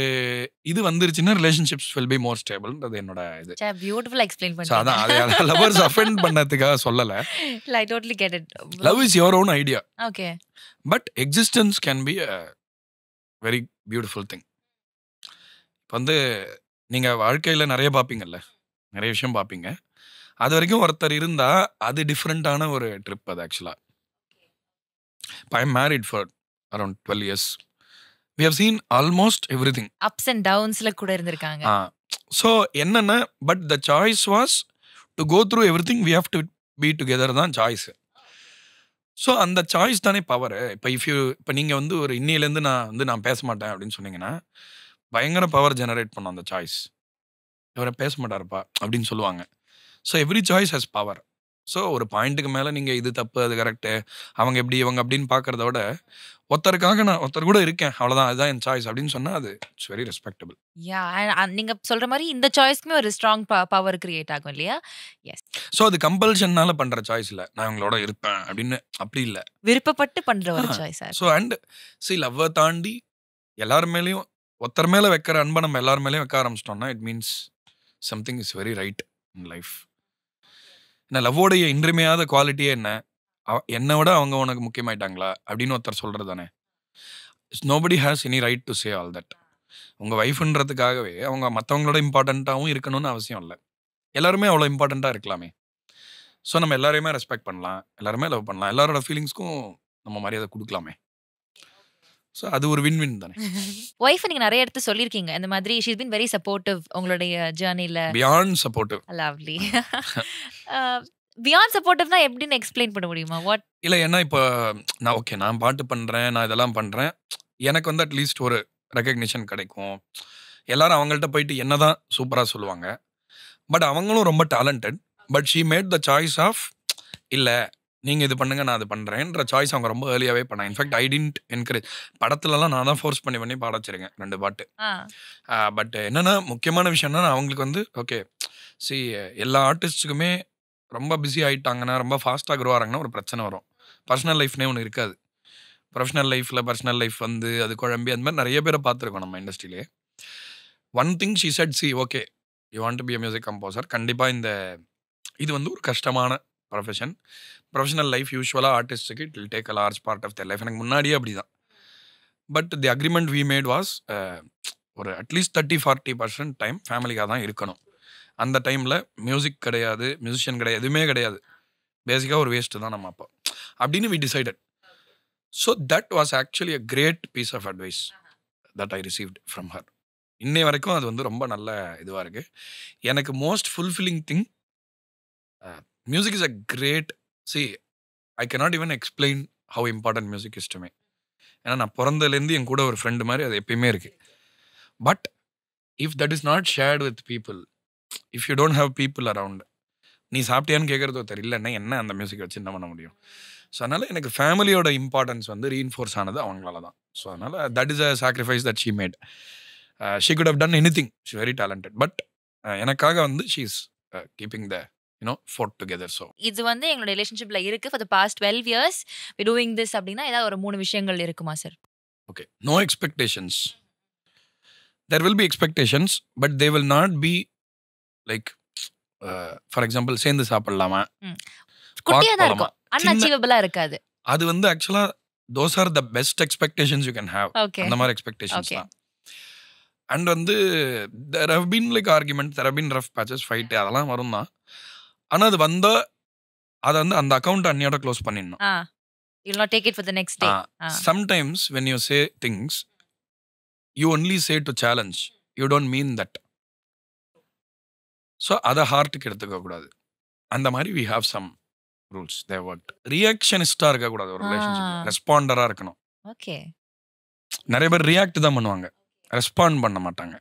இது வந்துருச்சுன்னா ரிலேஷன்ஷிப்ஸ் வில் பி மோர் ஸ்டேபிள்ன்றது என்னோட இது. பியூட்டிஃபுல்லா எக்ஸ்பிளைன் ஸோ அதான் அதை லவர்ஸ் அஃபெண்ட் பண்ணதுக்காக சொல்லலை. இல்ல, I totally get it. Love is your own idea, okay, but existence can be a very beautiful thing. இப்போ வந்து நீங்கள் வாழ்க்கையில் நிறைய பார்ப்பீங்கல்ல, நிறைய விஷயம் பார்ப்பீங்க. அது வரைக்கும் ஒருத்தர் இருந்தால் அது டிஃப்ரெண்ட்டான ஒரு ட்ரிப் அது ஆக்சுவலாக. இப்போ I am married for around 12 years. We have seen almost everything. Ups and டவுன்ஸ்ல கூட இருந்திருக்காங்க. ஸோ என்னென்ன, but the choice was to go through everything, we have to be together தான் சாய்ஸ். ஸோ அந்த சாய்ஸ் தானே பவர். இப்போ நீங்கள் வந்து ஒரு இன்னிலேருந்து நான் பேச மாட்டேன் அப்படின்னு சொன்னீங்கன்னா பயங்கர பவர் ஜெனரேட் பண்ணும் அந்த சாய்ஸ். இவரை பேச மாட்டாருப்பா அப்படின்னு சொல்லுவாங்க. So every choice has power. So ஒரு பாயிண்ட்டுக்கு மேலே நீங்கள் இது தப்பு அது கரெக்டு, அவங்க எப்படி இவங்க அப்படின்னு பார்க்குறத விட ஒருத்தருக்காக நான் ஒருத்தர் கூட இருக்கேன், அவ்வளோதான், அதுதான் என் சாய்ஸ் அப்படின்னு சொன்னால் அது இட்ஸ் வெரி ரெஸ்பெக்டபிள். யா, நீங்க சொல்ற மாதிரி இந்த சாய்ஸ்க்குமே ஒரு ஸ்ட்ராங் பவர் கிரியேட் ஆகும் இல்லையா? எஸ். ஸோ அது கம்பல்ஷன்னால பண்ணுற சாய்ஸ் இல்லை, நான் இவங்களோட இருப்பேன் அப்படின்னு அப்படி இல்லை, விருப்பப்பட்டு பண்ற ஒரு சாய்ஸ். ஸோ அண்ட் லவ்வை தாண்டி எல்லார் மேலேயும் ஒருத்தர் மேலே வைக்கிற அன்பை நம்ம எல்லார் மேலேயும் வைக்க ஆரம்பிச்சிட்டோம்னா it means something is very right in life. ஏன்னா லவ்வோடைய இன்றியமையாத குவாலிட்டியே என்ன, என்னை விட அவங்க உனக்கு முக்கியமாயிட்டாங்களா அப்படின்னு ஒருத்தர் சொல்கிறது தானே. Nobody has any right to say all that. உங்கள் ஒய்ஃப்ன்றதுக்காகவே அவங்க மற்றவங்களோட இம்பார்ட்டண்ட்டாகவும் இருக்கணும்னு அவசியம் இல்லை, எல்லாருமே அவ்வளோ இம்பார்ட்டண்ட்டாக இருக்கலாமே. ஸோ நம்ம எல்லாரையுமே ரெஸ்பெக்ட் பண்ணலாம், எல்லாருமே லவ் பண்ணலாம், எல்லாரோட ஃபீலிங்ஸ்க்கும் நம்ம மரியாதை கொடுக்கலாமே. ஸோ அது ஒரு வின் வின் தானே. ஒய்ஃப் நீங்க நிறைய இடத்து சொல்லியிருக்கீங்க இந்த மாதிரி she is been very supportive உங்களுடைய ஜர்னில. Beyond supportive. லவ்லி. பியாண்ட் சப்போர்ட்டிவ்னா எப்படின்னு எக்ஸ்பிளைன் பண்ண முடியுமா? வாட் இல்லை, ஏன்னா இப்போ நான் பாட்டு பண்ணுறேன், நான் இதெல்லாம் பண்ணுறேன், எனக்கு வந்து அட்லீஸ்ட் ஒரு ரெக்கக்னிஷன் கிடைக்கும். எல்லாரும் அவங்கள்ட்ட போயிட்டு என்ன தான் சூப்பராக சொல்லுவாங்க, பட் அவங்களும் ரொம்ப talented. But she made the choice of இல்லை நீங்கள் இது பண்ணுங்க நான் அது பண்ணுறேன்ற சாய்ஸ் அவங்க ரொம்ப ஏர்லியாகவே பண்ணாங்க. In fact I didn't encourage. படத்துலலாம் நான் தான் ஃபோர்ஸ் பண்ணி பாட வச்சிருக்கேன் 2 பாட்டு. பட் என்னென்னா முக்கியமான விஷயம்னா அவங்களுக்கு வந்து ஓகே எல்லா ஆர்டிஸ்ட்டுக்குமே ரொம்ப பிஸி ஆகிட்டாங்கன்னா, ரொம்ப ஃபாஸ்ட்டாக க்ரோ ஆகிறாங்கன்னா ஒரு பிரச்சனை வரும். பர்சனல் லைஃப்னே ஒன்று இருக்காது. ப்ரொஃபஷனல் லைஃப்பில் பர்சனல் லைஃப் வந்து அது குழம்பி அந்த மாதிரி நிறைய பேரை பார்த்துருக்கோம் நம்ம இண்டஸ்ட்ரியிலே. One thing she said, okay you want to be a music composer, கண்டிப்பாக இது வந்து ஒரு கஷ்டமான ப்ரொஃபஷன். ப்ரொஃபஷனல் லைஃப் யூஸ்வலாக ஆர்டிஸ்ட்டுக்கு it will take a large part of their life. எனக்கு முன்னாடியே அப்படி தான். But the agreement we made was ஒரு அட்லீஸ்ட் 30-40% டைம் ஃபேமிலிக்காக தான் இருக்கணும். அந்த டைமில் மியூசிக் கிடையாது, மியூசிஷியன் கிடையாது, எதுவுமே கிடையாது, பேசிக்காக ஒரு வேஸ்ட்டு தான் நம்ம அப்போ அப்படின்னு we decided. So that was actually a great piece of advice that I received from her. இன்னை வரைக்கும் அது வந்து ரொம்ப நல்ல இதுவாக இருக்குது. எனக்கு most fulfilling thing music is a great I cannot even explain how important music is to me. ஏன்னா நான் பிறந்ததுலேருந்து என் கூட ஒரு ஃப்ரெண்டு மாதிரி அது எப்பயுமே இருக்குது. But if that is not shirt with people, if you don't have people around, நீ சாப்பிட்டியான்னு கேட்குறது தெரியலன்னா என்ன அந்த மியூசிக் வச்சு என்ன பண்ண முடியும்? ஸோ அதனால் எனக்கு ஃபேமிலியோட இம்பார்ட்டன்ஸ் வந்து ரீஇன்ஃபோர்ஸ் ஆனது அவங்களால தான். ஸோ அதனால் that is a sacrifice that she made. She could have done anything, she very talented. But எனக்காக வந்து she is keeping the fort together. So இது வந்து எங்களோட ரிலேஷன்ஷிப்ல இருக்கு for the past 12 years we doing this அப்படின்னா ஏதாவது ஒரு 3 விஷயங்கள் இருக்குமா sir? Okay, no expectations. there will be expectations but they will not be like for example சேர்ந்து சாப்பிடலாமா, குட்டியா தான் இருக்கும், அன்அச்சீவபிளா இருக்காது. அது வந்து ஆக்சுவலா those are the best expectations you can have. Okay. அந்த மாதிரி எக்ஸ்பெக்டேஷன்ஸ் Okay. தான். அண்ட் வந்து there have been like argument, there have been rough patches, fight அதெல்லாம் வரும் தான். ஆனா அது வந்தா அதை வந்து அந்த அக்கௌண்ட் அன்னையோட க்ளோஸ் பண்ணிடணும். you'll not take it for the next day. Sometimes when you say things you only say to challenge, you don't mean that. So அதை ஹார்ட்டுக்கு எடுத்துக்க கூடாது. அந்த மாதிரி we have some rules, they worked. ரியாக்ஷனிஸ்டா இருக்க கூடாது ஒரு ரிலேஷன்ஷிப்ல, ரெஸ்பாண்டரா இருக்கணும். ஓகே. நிறைய பேர் ரியாக்ட் தான் பண்ணுவாங்க, ரெஸ்பாண்ட் பண்ண மாட்டாங்க.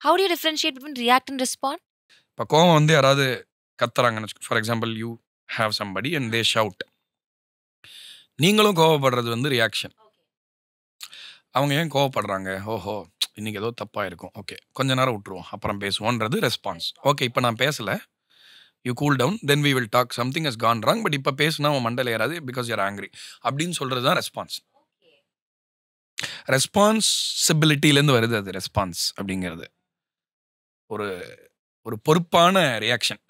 how do you differentiate between react and respond? இப்போ கோவம் வந்து யாராவது கத்துறாங்கன்னு, for example you have somebody and they shout, நீங்களும் கோவப்படுறது வந்து ரியாக்ஷன். அவங்க ஏன் கோவப்படுறாங்க, ஓஹோ இன்னைக்கு ஏதோ தப்பா இருக்கும், ஓகே கொஞ்ச நேரம் விட்டுருவோம் அப்புறம் பேசுவோன்றது ரெஸ்பான்ஸ். ஓகே இப்போ நான் பேசல, you cool down, then we will talk, something has gone wrong, but இப்போ பேசுனா அவன் மண்டல ஏறாது பிகாஸ் யூர் ஆங்கிரி அப்படின்னு சொல்றது தான் ரெஸ்பான்ஸ். ரெஸ்பான்சிபிலிட்டிலேருந்து வருது அது ரெஸ்பான்ஸ் அப்படிங்கிறது. ஒரு ஒரு பொறுப்பான ரியாக்ஷன்.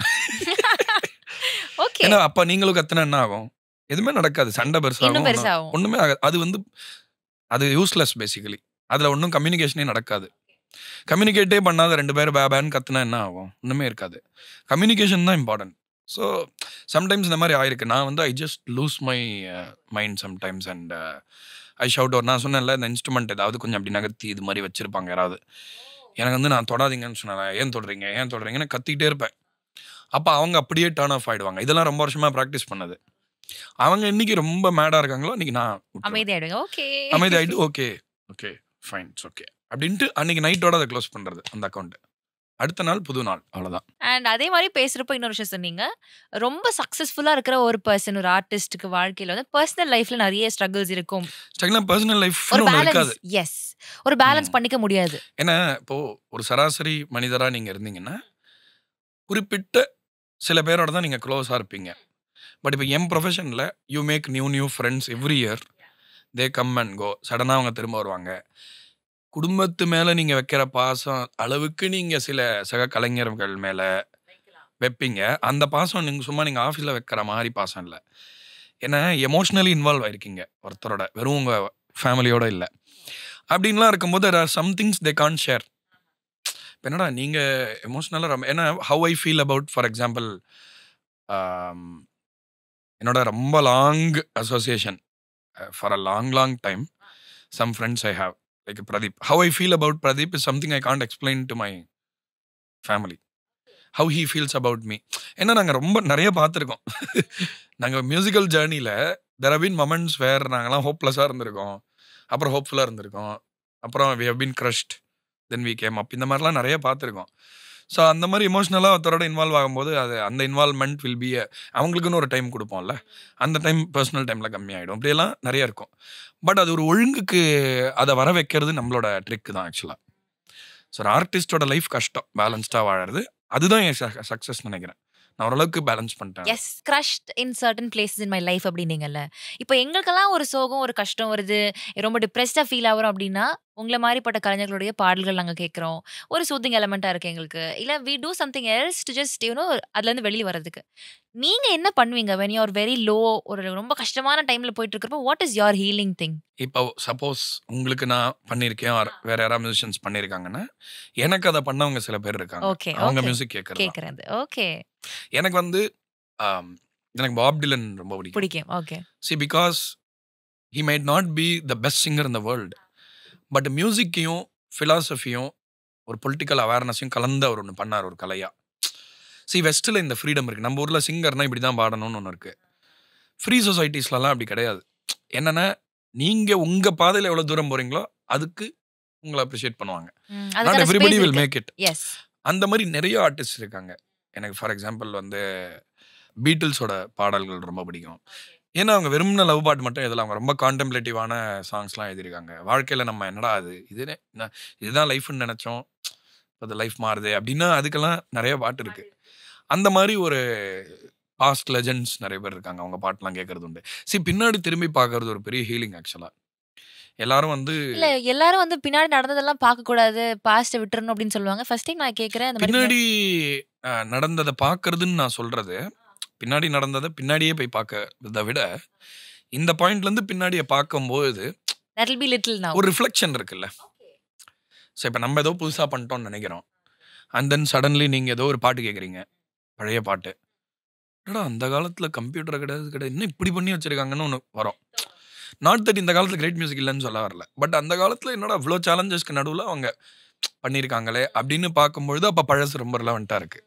ஓகே. ஏன்னா அப்ப நீங்களும் கத்துனா என்ன ஆகும், எதுவுமே நடக்காது, சண்டை இன்னும் பெருசாகும், பெருசாகும். ஒண்ணுமே ஆகாது. அது வந்து அது யூஸ்லெஸ் பேசிக்கலி. அதுல ஒன்றும் கம்யூனிகேஷனே நடக்காது. கம்யூனிகேட்டே பண்ணாத ரெண்டு பேரும் பேபேன்னு கத்துனா என்ன ஆகும், ஒண்ணுமே இருக்காது. கம்யூனிகேஷன் தான் இம்பார்ட்டன்ட். ஸோ சம்டைம்ஸ் இந்த மாதிரி ஆயிருக்கு. நான் வந்து I just loose my mind sometimes and I shout out. நான் சொன்னேன்ல இந்த இன்ஸ்ட்ருமெண்ட் ஏதாவது கொஞ்சம் அப்படி நகர்த்தி இது மாதிரி வச்சிருப்பாங்க யாராவது, எனக்கு வந்து நான் தொடாதீங்கன்னு சொன்னேன், ஏன் தொடுறீங்கன்னு கத்திக்கிட்டே இருப்பேன். அப்போ அவங்க அப்படியே டர்ன் ஆஃப் ஆயிடுவாங்க. இதெல்லாம் ரொம்ப வருஷமா ப்ராக்டிஸ் பண்ணது. அவங்க இன்னைக்கு ரொம்ப மேடா இருக்காங்களோ இன்னைக்கு நான் அமைதியாயிடுங்க. ஓகே. அமைதியாயிட்டு okay okay fine it's okay அப்படின்ட்டு அன்னைக்கு நைட்டோட அதை க்ளோஸ் பண்றது அந்த அக்கௌண்ட். அடுத்த நாள் புது நாள், அவ்வளவுதான். அண்ட் அதே மாதிரி பேசுறப்போ இன்னொரு விஷயம் சொன்னீங்க, ரொம்ப சக்சஸ்ஃபுல்லா இருக்கிற ஒரு பர்சன், ஒரு ஆர்டிஸ்டுக்கு வாழ்க்கையில வந்து பர்சனல் லைஃப்ல நிறைய ஸ்ட்ரகிள்ஸ் இருக்கும். பர்சனல் லைஃப் ஒரு இருக்காது. பேலன்ஸ், எஸ், ஒரு பேலன்ஸ் பண்ணிக்க முடியாது. ஏன்னா இப்போ ஒரு சராசரி மனிதரா நீங்க இருந்தீங்கன்னா குறிப்பிட்ட சில பேரோட தான் நீங்க க்ளோஸா இருப்பீங்க. பட் இப்போ என் ப்ரொஃபஷனில் you make new friends every year, they come and go, சடனாக அவங்க திரும்ப வருவாங்க. குடும்பத்து மேலே நீங்கள் வைக்கிற பாசம் அளவுக்கு நீங்கள் சில சக கலைஞர்கள் மேலே வைப்பீங்க. அந்த பாசம் நீங்கள் சும்மா நீங்கள் ஆஃபீஸில் வைக்கிற மாதிரி பாசம் இல்லை. ஏன்னா எமோஷ்னலி இன்வால்வ் ஆயிருக்கீங்க ஒருத்தரோட, வெறும் உங்கள் ஃபேமிலியோட இல்லை. அப்படின்லாம் இருக்கும்போது there are some things they can't share. இப்போ என்னடா நீங்கள் எமோஷ்னலாக ரொம்ப, ஏன்னா how I feel about, for example என்னோட ரொம்ப long association for a long time, some friends I have like Pradeep. How I feel about Pradeep is something I can't explain to my family. How he feels about me. ஏன்னா நாங்கள் ரொம்ப நிறைய பார்த்துருக்கோம். நாங்கள் மியூசிக்கல் ஜேர்னியில் there have been moments where நாங்கள்லாம் ஹோப்லெஸ்ஸாக இருந்திருக்கோம், அப்புறம் ஹோப்ஃபுல்லாக இருந்திருக்கோம், அப்புறம் we have been crushed, then we came அப். இந்த மாதிரிலாம் நிறைய பார்த்துருக்கோம். ஸோ அந்த மாதிரி இமோஷ்னலாக ஒருத்தரோட இன்வால்வ் ஆகும்போது அது அந்த இன்வால்வ்மெண்ட் வில் பி அவங்களுக்குன்னு ஒரு டைம் கொடுப்போம்ல, அந்த டைம் பர்சனல் டைமில் கம்மியாகிடும். இப்படியெல்லாம் நிறைய இருக்கும். பட் அது ஒரு ஒழுங்குக்கு அதை வர வைக்கிறது நம்மளோட ட்ரிக்கு தான் ஆக்சுவலாக. ஸோ ஒரு ஆர்டிஸ்டோட லைஃப் கஷ்டம் பேலன்ஸ்டாக வாழறது, அதுதான் என் சக்ஸஸ் நினைக்கிறேன். நான் ஓரளவுக்கு பேலன்ஸ் பண்ணிட்டேன். Yes, crushed in certain places in my life அப்படின்னீங்கல்ல. இப்போ எங்களுக்கெல்லாம் ஒரு சோகம், ஒரு கஷ்டம் வருது, ரொம்ப டிப்ரெஸ்டாக ஃபீல் ஆகிறோம் அப்படின்னா உங்களை மாதிரிப்பட்ட கலைஞர்களுடைய பாடல்கள் நாங்கள் கேட்குறோம். ஒரு சூத்திங் எலமெண்ட்டாக இருக்குது எங்களுக்கு. இல்லை we do something else to just அதுலேருந்து வெளியே வர்றதுக்கு. நீங்கள் என்ன பண்ணுவீங்க when you are very low, ஒரு ரொம்ப கஷ்டமான டைமில் போயிட்டு இருக்கிறப்போ what is your healing thing? இப்போ சப்போஸ் உங்களுக்கு நான் பண்ணியிருக்கேன், வேற யாராவது மியூசிஷியன்ஸ் பண்ணியிருக்காங்கன்னா எனக்கு அதை பண்ணவங்க சில பேர் இருக்காங்க. ஓகே, அவங்க மியூசிக் கேட்குறது. ஓகே. எனக்கு வந்து எனக்கு பாப் டிலன் ரொம்ப பிடிக்கும். Okay. see because he might not be the best singer in the world, but மியூசிக்கையும் ஃபிலாசபியும் ஒரு பொலிட்டிக்கல் அவேர்னஸையும் கலந்து அவர் ஒன்று பண்ணார் ஒரு கலையா. வெஸ்ட்டில் இந்த ஃப்ரீடம் இருக்குது. நம்ம ஊரில் சிங்கர்னா இப்படி தான் பாடணும்னு ஒன்று இருக்குது. ஃப்ரீ சொசைட்டிஸ்லாம் அப்படி கிடையாது. என்னென்னா நீங்கள் உங்கள் பாதையில் எவ்வளோ தூரம் போகிறீங்களோ அதுக்கு உங்களை அப்ரிஷியேட் பண்ணுவாங்க. Not everybody will make it. அந்த மாதிரி நிறைய ஆர்டிஸ்ட் இருக்காங்க. எனக்கு ஃபார் எக்ஸாம்பிள் வந்து பீட்டில்ஸோட பாடல்கள் ரொம்ப பிடிக்கும். ஏன்னா அவங்க வெறும்ன லவ் பாட்டு மட்டும் இதில் அவங்க ரொம்ப கான்டெம்ப்ளேட்டிவான சாங்ஸ்லாம் எழுதியிருக்காங்க. வாழ்க்கையில் நம்ம என்னடா இதுதான் லைஃப்னு நினச்சோம், அது லைஃப் மாறுது அப்படின்னா அதுக்கெல்லாம் நிறைய பாட்டு இருக்கு. அந்த மாதிரி ஒரு பாஸ்ட் லெஜெண்ட்ஸ் நிறைய பேர் இருக்காங்க. அவங்க பாட்டுலாம் கேட்கறது உண்டு. பின்னாடி திரும்பி பார்க்கறது ஒரு பெரிய ஹீலிங் ஆக்சுவலா. எல்லாரும் வந்து இல்ல எல்லாரும் வந்து பின்னாடி நடந்ததெல்லாம் பார்க்க கூடாது, பாஸ்ட விட்டுறணும் அப்படின்னு சொல்லுவாங்க. ஃபர்ஸ்ட் டைம் நான் கேட்கிறேன் அந்த மாதிரி பின்னாடி நடந்ததை பார்க்கறதுன்னு நான் சொல்றது, பின்னாடி நடந்ததை பின்னாடியே போய் பார்க்கறத விட இந்த பாயிண்ட்ல இருந்து பின்னாடியே பார்க்கும்போது that will be little now. ஒரு ரிஃப்ளெக்ஷன் இருக்குல்ல. இப்போ நம்ம ஏதோ புதுசா பண்ணிட்டோம்னு நினைக்கிறோம். அண்ட் தென் சடன்லி நீங்க ஏதோ ஒரு பாட்டு கேட்குறீங்க, பழைய பாட்டு. என்னடா அந்த காலத்துல கம்ப்யூட்டர் கிடையாது இன்னும் இப்படி பண்ணி வச்சிருக்காங்கன்னு ஒன்று வரும். நாட் தட் இந்த காலத்துல கிரேட் மியூசிக் இல்லைன்னு சொல்ல வரல, பட் அந்த காலத்துல என்னடா இவ்வளோ சேலஞ்சஸ்க்கு நடுவில் அவங்க பண்ணியிருக்காங்களே அப்படின்னு பார்க்கும்பொழுது அப்போ பழசு ரொம்ப ரிலவெண்ட்டாக இருக்கு.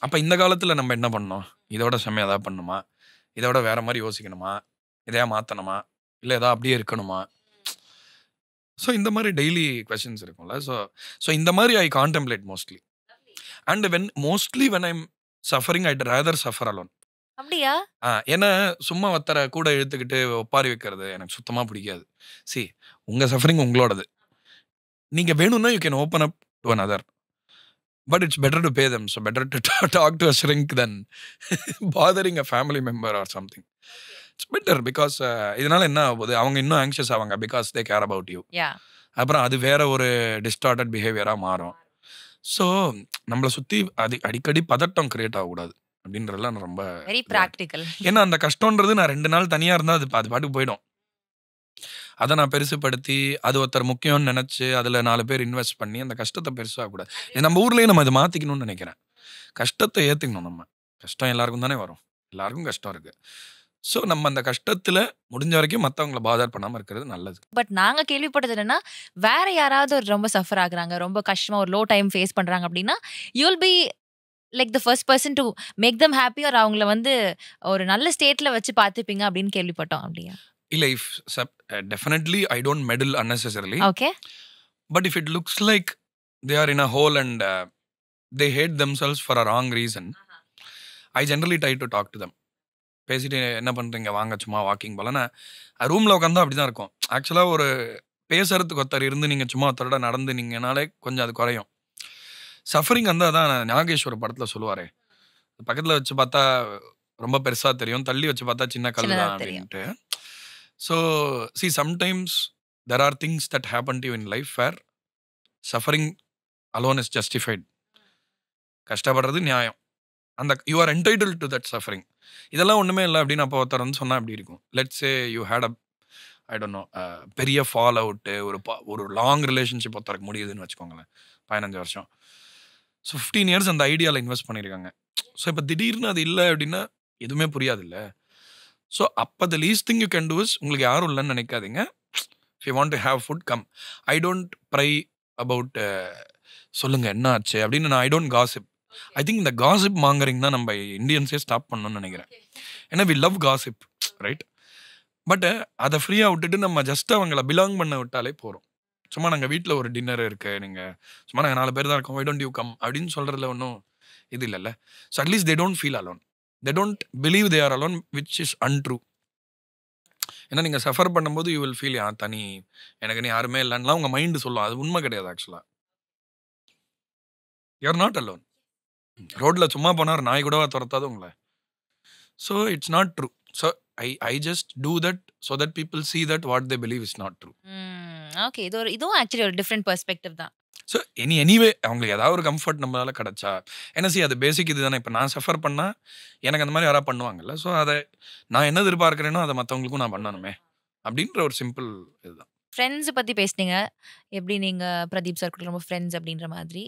அப்போ இந்த காலத்தில் நம்ம என்ன பண்ணோம், இதோட செம்மையாக எதாவது பண்ணுமா, இதோட வேற மாதிரி யோசிக்கணுமா, இதையா மாற்றணுமா, இல்லை எதாவது அப்படியே இருக்கணுமா. ஸோ இந்த மாதிரி டெய்லி கொஸ்டின்ஸ் இருக்கும்ல. ஸோ இந்த மாதிரி I contemplate mostly. And when I'm suffering I'd rather suffer alone. அப்படியா? ஏன்னா சும்மா ஒருத்தரை கூட இழுத்துக்கிட்டு ஒப்பாரி வைக்கிறது எனக்கு சுத்தமாக பிடிக்காது. உங்கள் சஃபரிங் உங்களோடது. நீங்கள் வேணும்னா you can open up to another. But it's better to pay them. So better to talk to a shrink than bothering a family member or something. It's better because இதனால என்ன ஆகுது, அவங்க இன்னும் ஆங்ஷியஸ் ஆவாங்க because they care about you. அப்புறம் அது வேற ஒரு டிஸ்டார்டட் பிஹேவியராக மாறும். ஸோ நம்மளை சுற்றி அடிக்கடி பதட்டம் கிரியேட் ஆகக்கூடாது அப்படின்றதுலாம் நான் ரொம்ப வெரி ப்ராக்டிக்கல். ஏன்னா அந்த கஷ்டன்றது நான் 2 நாள் தனியாக இருந்தால் அது பாட்டுக்கு போயிடும். அதை நான் பெருசுப்படுத்தி அது ஒருத்தர் முக்கியம்னு நினச்சி அதில் 4 பேர் இன்வெஸ்ட் பண்ணி அந்த கஷ்டத்தை பெருசாகக்கூடாது. நம்ம ஊர்லேயே நம்ம அதை மாற்றிக்கணும்னு நினைக்கிறேன். கஷ்டத்தை ஏற்றுக்கணும். நம்ம கஷ்டம் எல்லாருக்கும் தானே வரும், எல்லாருக்கும் கஷ்டம் இருக்குது. ஸோ நம்ம அந்த கஷ்டத்தில் முடிஞ்ச வரைக்கும் மற்றவங்களை பாதர் பண்ணாமல் இருக்கிறது நல்லது. பட் நாங்கள் கேள்விப்பட்டது என்னன்னா, வேற யாராவது ஒரு ரொம்ப சஃபர் ஆகுறாங்க, ரொம்ப கஷ்டமாக ஒரு லோ டைம் ஃபேஸ் பண்ணுறாங்க அப்படின்னா you'll be like the first person to make them happy, ஒரு அவங்கள வந்து ஒரு நல்ல ஸ்டேட்டில் வச்சு பார்த்துப்பீங்க அப்படின்னு கேள்விப்பட்டோம். அப்படியா? இல்லை, definitely I don't meddle unnecessarily. Okay. But if it looks like they are in a hole and they hate themselves for a wrong reason, I generally try to talk to them. பேசிட்டு என்ன பண்ணுறீங்க, வாங்க சும்மா வாக்கிங் போலன்னா ரூமில் உட்காந்தா அப்படி தான் இருக்கும். ஆக்சுவலாக ஒரு பேசுறதுக்கு ஒருத்தர் இருந்து நீங்கள் சும்மா ஒருத்தரோட நடந்து நீங்கனாலே கொஞ்சம் அது குறையும். சஃபரிங் வந்து அதான் நாகேஸ்வர படத்தில் சொல்லுவாரே, பக்கத்தில் வச்சு பார்த்தா ரொம்ப பெருசாக தெரியும், தள்ளி வச்சு பார்த்தா சின்ன கல் தான் அப்படின்ட்டு. So, see, sometimes there are things that happen to you in life where suffering alone is justified. கஷ்டப்படுறது நியாயம். அந்த you are entitled to that suffering. இதெல்லாம் ஒன்றுமே இல்லை அப்படின்னு அப்போ ஒருத்தர் வந்து சொன்னால் அப்படி இருக்கும். Let's say you had I don't know பெரிய ஃபால் அவுட்டு, ஒரு லாங் ரிலேஷன்ஷிப் ஒருத்தருக்கு முடியுதுன்னு வச்சுக்கோங்களேன், 15 வருஷம். ஸோ 15 இயர்ஸ் அந்த ஐடியாவில் இன்வெஸ்ட் பண்ணியிருக்காங்க. ஸோ இப்போ திடீர்னு அது இல்லை அப்படின்னா எதுவுமே புரியாது இல்லை. ஸோ அப்போ the least thing you can do is, உங்களுக்கு யாரும் இல்லைன்னு நினைக்காதீங்க. If you want to have food come. I don't pry about சொல்லுங்கள் என்ன ஆச்சு அப்படின்னு. நான் I don't gossip. I think இந்த காசிப் மாங்கரிங் தான் நம்ம இந்தியன்ஸே ஸ்டாப் பண்ணணும்னு நினைக்கிறேன். ஏன்னா we love gossip, right? But அதை ஃப்ரீயாக விட்டுட்டு நம்ம ஜஸ்ட் அவங்கள பிலாங் பண்ண விட்டாலே போகிறோம். சும்மா நாங்கள் வீட்டில் ஒரு டின்னர் இருக்குது, நீங்கள் சும்மா நாங்கள் 4 பேர் தான் இருக்கோம், வை டோன்ட் யூ கம் அப்படின்னு சொல்கிறதுல ஒன்றும் இது இல்லைல்ல. So at least they don't feel alone. They don't believe they are alone, which is untrue. ஏன்னா நீங்கள் சஃபர் பண்ணும்போது யூ வில் ஃபீல் தனி, எனக்கு நீ யாருமே இல்லைன்னா உங்கள் மைண்டு சொல்லும். அது உண்மை கிடையாது. ஆக்சுவலாக யூ ஆர் நாட் அலோன். ரோட்டில் சும்மா போனார் நாய் கூட துரத்தாது உங்களை. So it's not true. So I just do that so that people see that what they believe is not true. Okay, இதுவும் ஆக்சுவலி ஒரு டிஃப்ரெண்ட் பெர்ஸ்பெக்டிவ் தான். ஸோ எனிவே அவங்களுக்கு ஏதாவது ஒரு கம்ஃபர்ட் நம்மளால கிடச்சா என்ன அது பேசிக் இது தானே. இப்போ நான் சஃபர் பண்ணால் எனக்கு அந்த மாதிரி யாராவது பண்ணுவாங்கல்ல. ஸோ அதை நான் என்ன எதிர்பார்க்குறேனோ அதை மற்றவங்களுக்கும் நான் பண்ணணுமே அப்படின்ற ஒரு சிம்பிள் இதுதான். ஃப்ரெண்ட்ஸை பற்றி பேசுனீங்க, எப்படி நீங்கள் பிரதீப் சார் கூட ரொம்ப ஃப்ரெண்ட்ஸ் அப்படின்ற மாதிரி.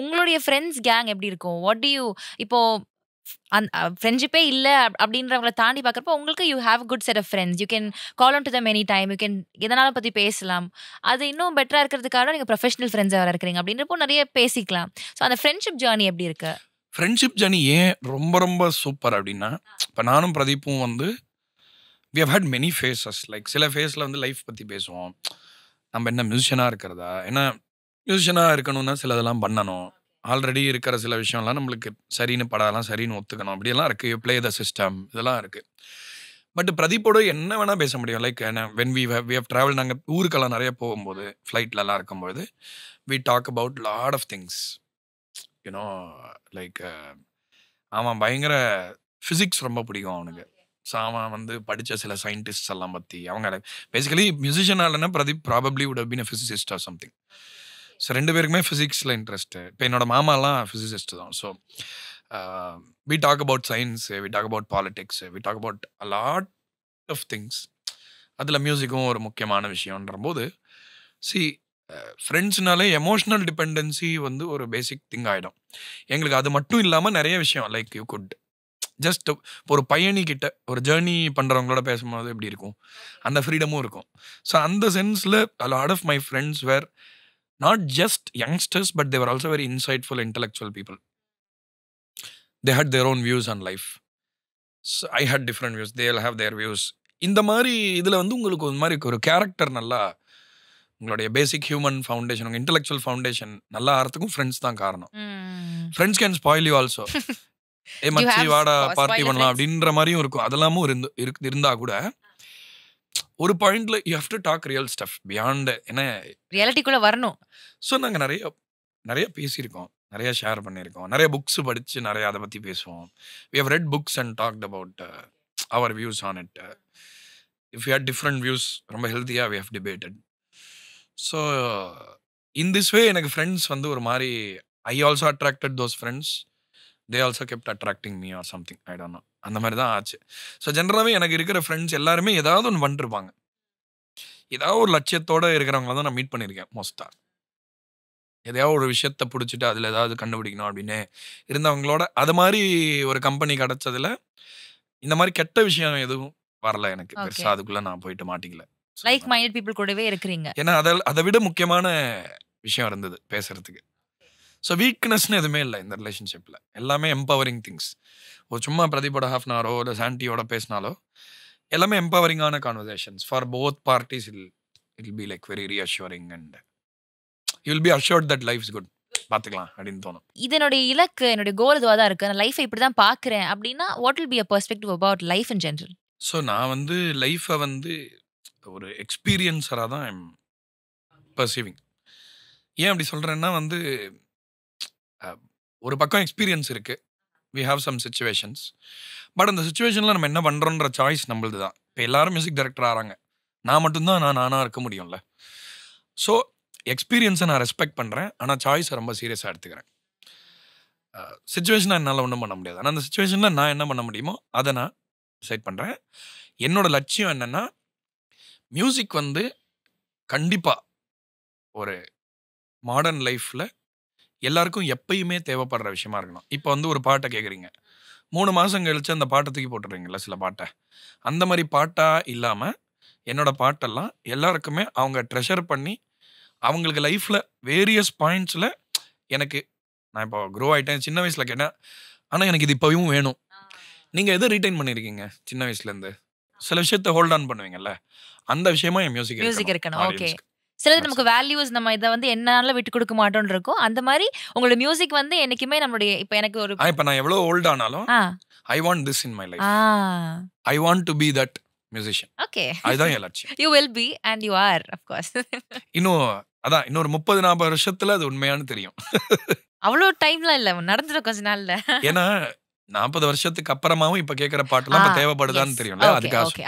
உங்களுடைய ஃப்ரெண்ட்ஸ் கேங் எப்படி இருக்கும்? வாட் டு யூ இப்போது ஃப்ரெண்ட்ஷிப்பே இல்லை அப்படின்றவங்கள தாண்டி பார்க்குறப்போ உங்களுக்கு you have good set of friends, you can call on to them any time, you can எதனாலும் பற்றி பேசலாம். அது இன்னும் பெட்டராக இருக்கிறதுக்காக நீங்கள் ப்ரொஃபஷனல் ஃப்ரெண்ட்ஸாக வர இருக்கிறீங்க அப்படின்றப்போ நிறைய பேசிக்கலாம். ஸோ அந்த ஃப்ரெண்ட்ஷிப் ஜேர்னி எப்படி இருக்கு? ஃப்ரெண்ட்ஷிப் ஜேர்னி ஏன் ரொம்ப ரொம்ப சூப்பர் அப்படின்னா, இப்போ நானும் பிரதீப்பும் வந்து we have had many phases. Like சில ஃபேஸில் வந்து லைஃப் பற்றி பேசுவோம். நம்ம என்ன மியூசிஷியனாக இருக்கிறதா, ஏன்னா மியூசிஷியனாக இருக்கணும்னா சிலதெல்லாம் பண்ணணும். ஆல்ரெடி இருக்கிற சில விஷயம்லாம் நம்மளுக்கு சரின்னு படாதெல்லாம் சரின்னு ஒத்துக்கணும், அப்படியெல்லாம் இருக்குது. ப்ளே த சிஸ்டம் இதெல்லாம் இருக்குது. பட் பிரதீப்போட என்ன வேணால் பேச முடியும். Like when we have travel, நாங்கள் ஊருக்கெல்லாம் நிறைய போகும்போது ஃப்ளைட்லலாம் இருக்கும்போது we talk about lot of things. You know like அவன் பயங்கர ஃபிசிக்ஸ் ரொம்ப பிடிக்கும் அவனுக்கு. ஸோ அவன் வந்து படித்த சில சயின்டிஸ்ட்ஸ் எல்லாம் பற்றி அவங்க பேசிக்கலி மியூசிஷியனாலன்னா Pradeep probably would have been a physicist or something. So 2 பேருக்குமே ஃபிசிக்ஸில் இன்ட்ரெஸ்ட்டு. இப்போ என்னோட மாமாலாம் ஃபிசிசிஸ்ட் தான். So we talk about science, we talk about politics, we talk about a lot of things. அதில் மியூசிக்கும் ஒரு முக்கியமான விஷயம்ன்ற போது ஃப்ரெண்ட்ஸ்னாலே எமோஷ்னல் டிபெண்டன்சி வந்து ஒரு பேசிக் திங் ஆகிடும் எங்களுக்கு. அது மட்டும் இல்லாமல் நிறைய விஷயம் லைக் யூ குட் ஜஸ்ட் ஒரு பயணிக்கிட்ட ஒரு ஜேர்னி பண்ணுறவங்களோட பேசும்போது எப்படி இருக்கும், அந்த ஃப்ரீடமும் இருக்கும். ஸோ அந்த சென்ஸில் lot of my friends were not just youngsters, but they were also very insightful intellectual people. They had their own views on life. So I had different views, they will have their views. இந்த மாதிரி இதில் வந்து உங்களுக்கு ஒரு மாதிரி ஒரு கேரக்டர் நல்லா, உங்களுடைய பேசிக் ஹியூமன் ஃபவுண்டேஷன், உங்கள் இன்டெலெக்சுவல் ஃபவுண்டேஷன் நல்லா ஆகிறதுக்கும் ஃப்ரெண்ட்ஸ் தான் காரணம். Friends can spoil you also. ஏ மச்சி வாடா பார்ட்டி பண்ணலாம் அப்படின்ற மாதிரியும் இருக்கும். அதெல்லாமும் இருந்தா கூட ஒரு பாயிண்ட்ல you have to talk real stuff beyond என்ன ரியாலிட்டிக்குள்ள வரணும். ஸோ நாங்கள் நிறைய பேசியிருக்கோம், நிறைய ஷேர் பண்ணியிருக்கோம், நிறைய புக்ஸ் படித்து நிறைய அதை பற்றி பேசுவோம். We have read books and talked about our views on it. If you had different views ரொம்ப ஹெல்த்தியாக we have debated. So in this way எனக்கு ஃப்ரெண்ட்ஸ் வந்து ஒரு மாதிரி I also attracted those friends, they also kept attracting me or something, I don't know. அந்த மாதிரி தான் ஆச்சு. ஸோ ஜென்ரலாகவே எனக்கு இருக்கிற ஃப்ரெண்ட்ஸ் எல்லாருமே ஏதாவது ஒன்று பண்ணிருப்பாங்க. ஏதாவது ஒரு லட்சியத்தோடு இருக்கிறவங்கள தான் நான் மீட் பண்ணியிருக்கேன் மோஸ்ட்டாக. எதையாவது ஒரு விஷயத்தை பிடிச்சிட்டு அதில் ஏதாவது கண்டுபிடிக்கணும் அப்படின்னு இருந்தவங்களோட அது மாதிரி ஒரு கம்பெனி கிடச்சதில் இந்த மாதிரி கெட்ட விஷயம் எதுவும் வரல எனக்கு பெருசாக. அதுக்குள்ளே நான் போயிட்டு மாட்டிக்கல. லைக் மைண்டட் பீப்புள் கூடவே இருக்கிறீங்க. ஏன்னா அதை விட முக்கியமான விஷயம் இருந்தது பேசுறதுக்கு. ஸோ வீக்னஸ்னு எதுவுமே இல்லை இந்த ரிலேஷன்ஷிப்பில், எல்லாமே எம்பவரிங் திங்ஸ். ஒரு சும்மா பிரதீப்போட ஹாஃப் அன் ஹவரோ இல்லை சாண்டியோட பேசினாலோ எல்லாமே எம்பவரிங்கான conversations for both parties. It be like very reassuring and you will be assured that life is good, பார்த்துக்கலாம் அப்படின்னு தோணும். இதனுடைய இலக்கு, என்னுடைய கோல் இதுவாக தான் இருக்குது, நான் லைஃபை இப்படி தான் பார்க்குறேன் அப்படின்னா what will be a perspective about life in general? So நான் வந்து லைஃப்பை வந்து ஒரு எக்ஸ்பீரியன்ஸராக தான் ஐம் பர்சீவிங். ஏன் அப்படி சொல்கிறேன்னா வந்து ஒரு பக்கம் எக்ஸ்பீரியன்ஸ் இருக்குது, we have some situations, but அந்த சுச்சுவேஷனில் நம்ம என்ன பண்ணுறோன்ற சாய்ஸ் நம்மளது தான். இப்போ எல்லாரும் மியூசிக் டைரக்டர் ஆகிறாங்க, நான் மட்டும்தான் நானாக இருக்க முடியும்ல. ஸோ எக்ஸ்பீரியன்ஸை நான் ரெஸ்பெக்ட் பண்ணுறேன், ஆனால் சாய்ஸை ரொம்ப சீரியஸாக எடுத்துக்கிறேன். சிச்சுவேஷனை என்னால் ஒன்றும் பண்ண முடியாது, ஆனால் அந்த சுச்சுவேஷனில் நான் என்ன பண்ண முடியுமோ அதை நான் டிசைட் பண்ணுறேன். என்னோட லட்சியம் என்னென்னா மியூசிக் வந்து கண்டிப்பாக ஒரு மாடர்ன் லைஃப்பில் எல்லாருக்கும் எப்பயுமே தேவைப்படுற விஷயமா இருக்கணும். இப்போ வந்து ஒரு பாட்டை கேட்குறீங்க, 3 மாதம் கழிச்சு அந்த பாட்டை தூக்கி போட்டுடுறீங்களா சில பாட்டை, அந்த மாதிரி பாட்டாக இல்லாமல் என்னோடய பாட்டெல்லாம் எல்லாருக்குமே அவங்க ட்ரெஷர் பண்ணி அவங்களுக்கு லைஃப்பில் வேரியஸ் பாயிண்ட்ஸில் எனக்கு நான் இப்போ க்ரோ ஆகிட்டேன். சின்ன வயசில் கேட்டேன், ஆனால் எனக்கு இது இப்போவும் வேணும். நீங்கள் எதை ரீட்டைன் பண்ணியிருக்கீங்க சின்ன வயசுலேருந்து? சில விஷயத்த ஹோல்ட் ஆன் பண்ணுவீங்கல்ல, அந்த விஷயமா என் மியூசிக் இருக்கணும். ஓகே, சிலது நமக்கு வேல்யூஸ், நம்ம இதை வந்து என்னால விட்டு கொடுக்க மாட்டோம்னு இருக்கும். அந்த மாதிரி உங்களோட மியூசிக் வந்து என்னைக்குமே நம்மளுடைய, இப்போ எனக்கு ஒரு இப்போ நான் எவ்வளோ ஓல்ட் ஆனாலும் I want this in my life, I want to be that musician. Okay, அதுதான் என் லட்சியம். You will be and you are of course. இன்னொரு 30-40 வருஷத்துல அது உண்மையானு தெரியும். அவ்வளோ டைம்லாம் இல்லை, நடந்துடும் கொஞ்ச நாள்ல. ஏன்னா 40 வருஷத்துக்கு அப்புறமாவும் இப்ப கேட்கிற பாட்டுலாம் இப்ப தேவைப்படுதான்னு தெரியும்ல,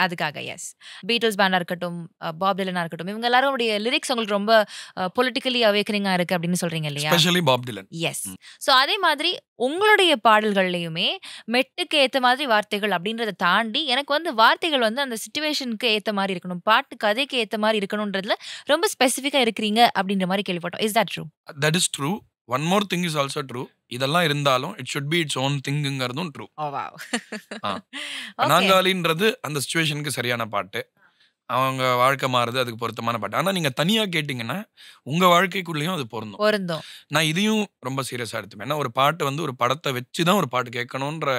அதுக்காக. எஸ், பீட்டில்ஸ் பேண்டா இருக்கட்டும், பாப் டிலனா இருக்கட்டும், இவங்க எல்லாரும் லிரிக்ஸ் உங்களுக்கு ரொம்ப பொலிட்டிக்கலி அவேக்கனிங்கா இருக்கு அப்படின்னு சொல்றீங்க இல்லையா? Specially Bob Dylan. Yes. So அதே மாதிரி உங்களுடைய பாடல்கள்லையுமே மெட்டுக்கு ஏற்ற மாதிரி வார்த்தைகள் அப்படின்றத தாண்டி எனக்கு வந்து வார்த்தைகள் வந்து அந்த சிச்சுவேஷனுக்கு ஏற்ற மாதிரி இருக்கணும், பாட்டு கதைக்கு ஏற்ற மாதிரி இருக்கணும்ன்றதுல ரொம்ப ஸ்பெசிஃபிக்கா இருக்கிறீங்க அப்படின்ற மாதிரி கேள்விப்பட்டோம். Is that true? That is true. One more thing is also true. இதெல்லாம் இருந்தாலும் it should be it's own திங்குங்கிறதும் ட்ரூ. நாங்காலின்றது அந்த சிச்சுவேஷனுக்கு சரியான பாட்டு, அவங்க வாழ்க்கை மாறுது, அதுக்கு பொருத்தமான பாட்டு. ஆனால் நீங்கள் தனியாக கேட்டிங்கன்னா உங்கள் வாழ்க்கைக்குள்ளேயும் அது பொருந்தும். நான் இதையும் ரொம்ப சீரியஸாக எடுத்துப்பேன். ஏன்னா ஒரு பாட்டு வந்து ஒரு படத்தை வச்சு தான் ஒரு பாட்டு கேட்கணுன்ற